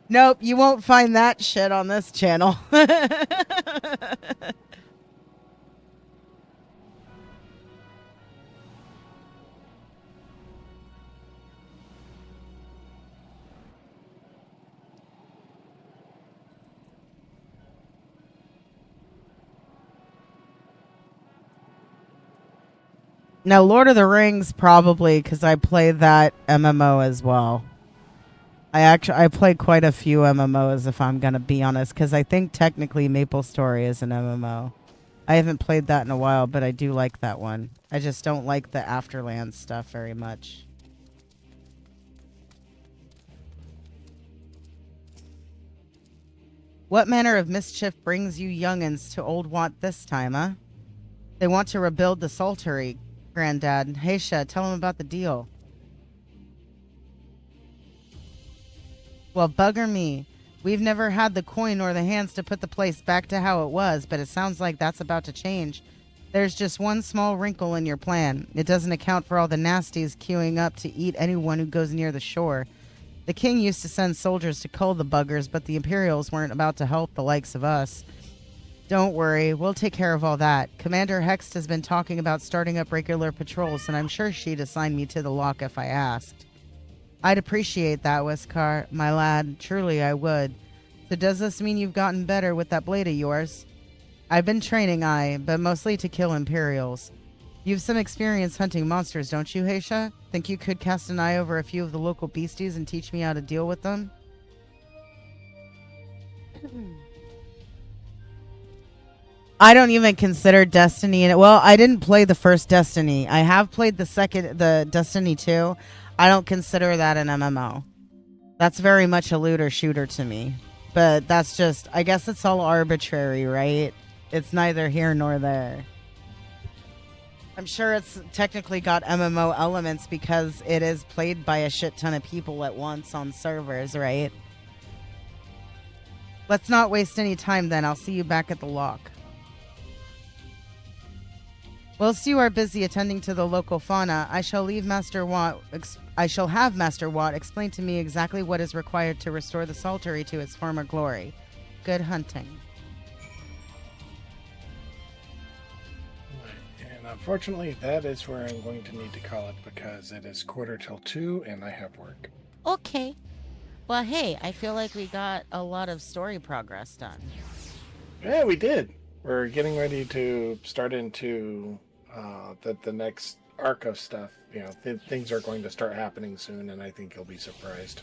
Nope, you won't find that shit on this channel. Now, Lord of the Rings, probably, because I play that MMO as well. I play quite a few MMOs, if I'm going to be honest, because I think technically MapleStory is an MMO. I haven't played that in a while, but I do like that one. I just don't like the Afterland stuff very much. What manner of mischief brings you young'uns to Old Want this time, huh? They want to rebuild the Saltery, Granddad. Heisha, tell them about the deal. Well, bugger me. We've never had the coin or the hands to put the place back to how it was, but it sounds like that's about to change. There's just one small wrinkle in your plan. It doesn't account for all the nasties queuing up to eat anyone who goes near the shore. The king used to send soldiers to cull the buggers, but the Imperials weren't about to help the likes of us. Don't worry, we'll take care of all that. Commander Hext has been talking about starting up regular patrols, and I'm sure she'd assign me to the lock if I asked. I'd appreciate that, Westcar, my lad. Truly, I would. So does this mean you've gotten better with that blade of yours? I've been training, but mostly to kill Imperials. You've some experience hunting monsters, don't you, Heisha? Think you could cast an eye over a few of the local beasties and teach me how to deal with them? I don't even consider Destiny in it. Well, I didn't play the first Destiny. I have played the Destiny 2. I don't consider that an MMO. That's very much a looter shooter to me. But that's just, I guess it's all arbitrary, right? It's neither here nor there. I'm sure it's technically got MMO elements because it is played by a shit ton of people at once on servers, right? Let's not waste any time then. I'll see you back at the lock. Whilst you are busy attending to the local fauna, I shall have Master Watt explain to me exactly what is required to restore the Saltery to its former glory. Good hunting. And unfortunately, that is where I'm going to need to call it because it is 1:45 and I have work. Okay. Well, hey, I feel like we got a lot of story progress done. Yeah, we did. We're getting ready to start into the next arc of stuff. You know, things are going to start happening soon, and I think you'll be surprised.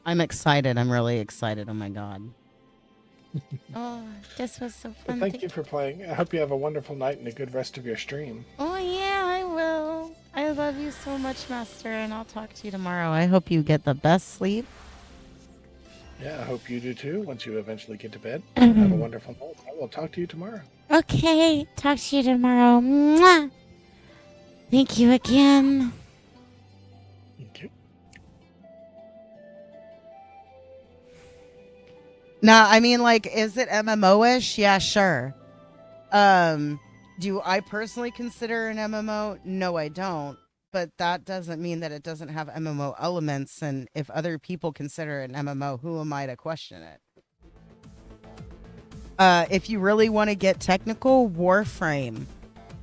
I'm excited. I'm really excited. Oh my god. Oh, this was so fun. Well, thank you for playing. I hope you have a wonderful night and a good rest of your stream. Oh yeah, I will. I love you so much, Master, and I'll talk to you tomorrow. I hope you get the best sleep. Yeah, I hope you do too once you eventually get to bed. Have a wonderful night. I will talk to you tomorrow. Okay, talk to you tomorrow. Mwah. Thank you again. Thank you. Now, I mean, like, is it MMO-ish? Yeah, sure. Do I personally consider an MMO? No, I don't. But that doesn't mean that it doesn't have MMO elements. And if other people consider it an MMO, who am I to question it? If you really want to get technical, Warframe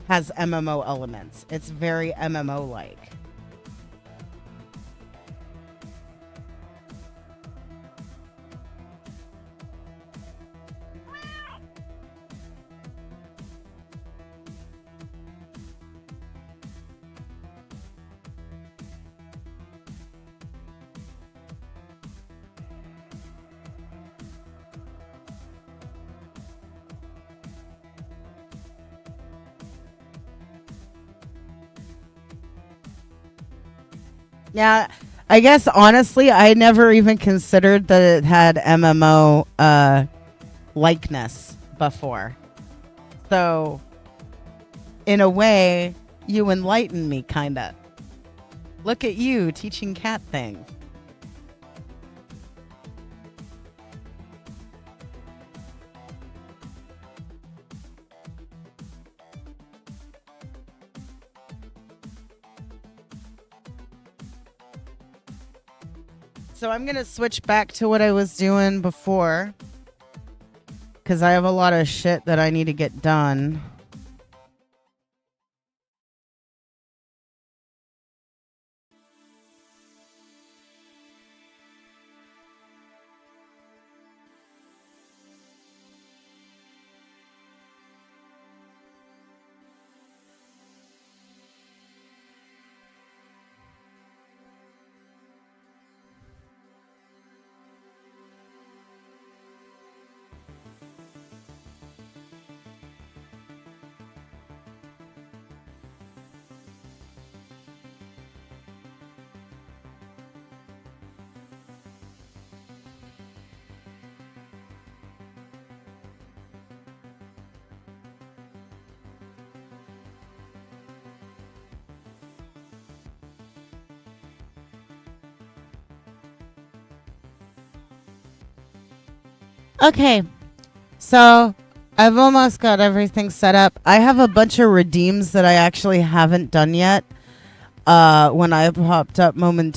has MMO elements. It's very MMO-like. Yeah, I guess honestly, I never even considered that it had MMO likeness before. So, in a way, you enlighten me, kinda. Look at you teaching cat things. So I'm going to switch back to what I was doing before, because I have a lot of shit that I need to get done. Okay, so I've almost got everything set up. I have a bunch of redeems that I actually haven't done yet. When I popped up momentarily.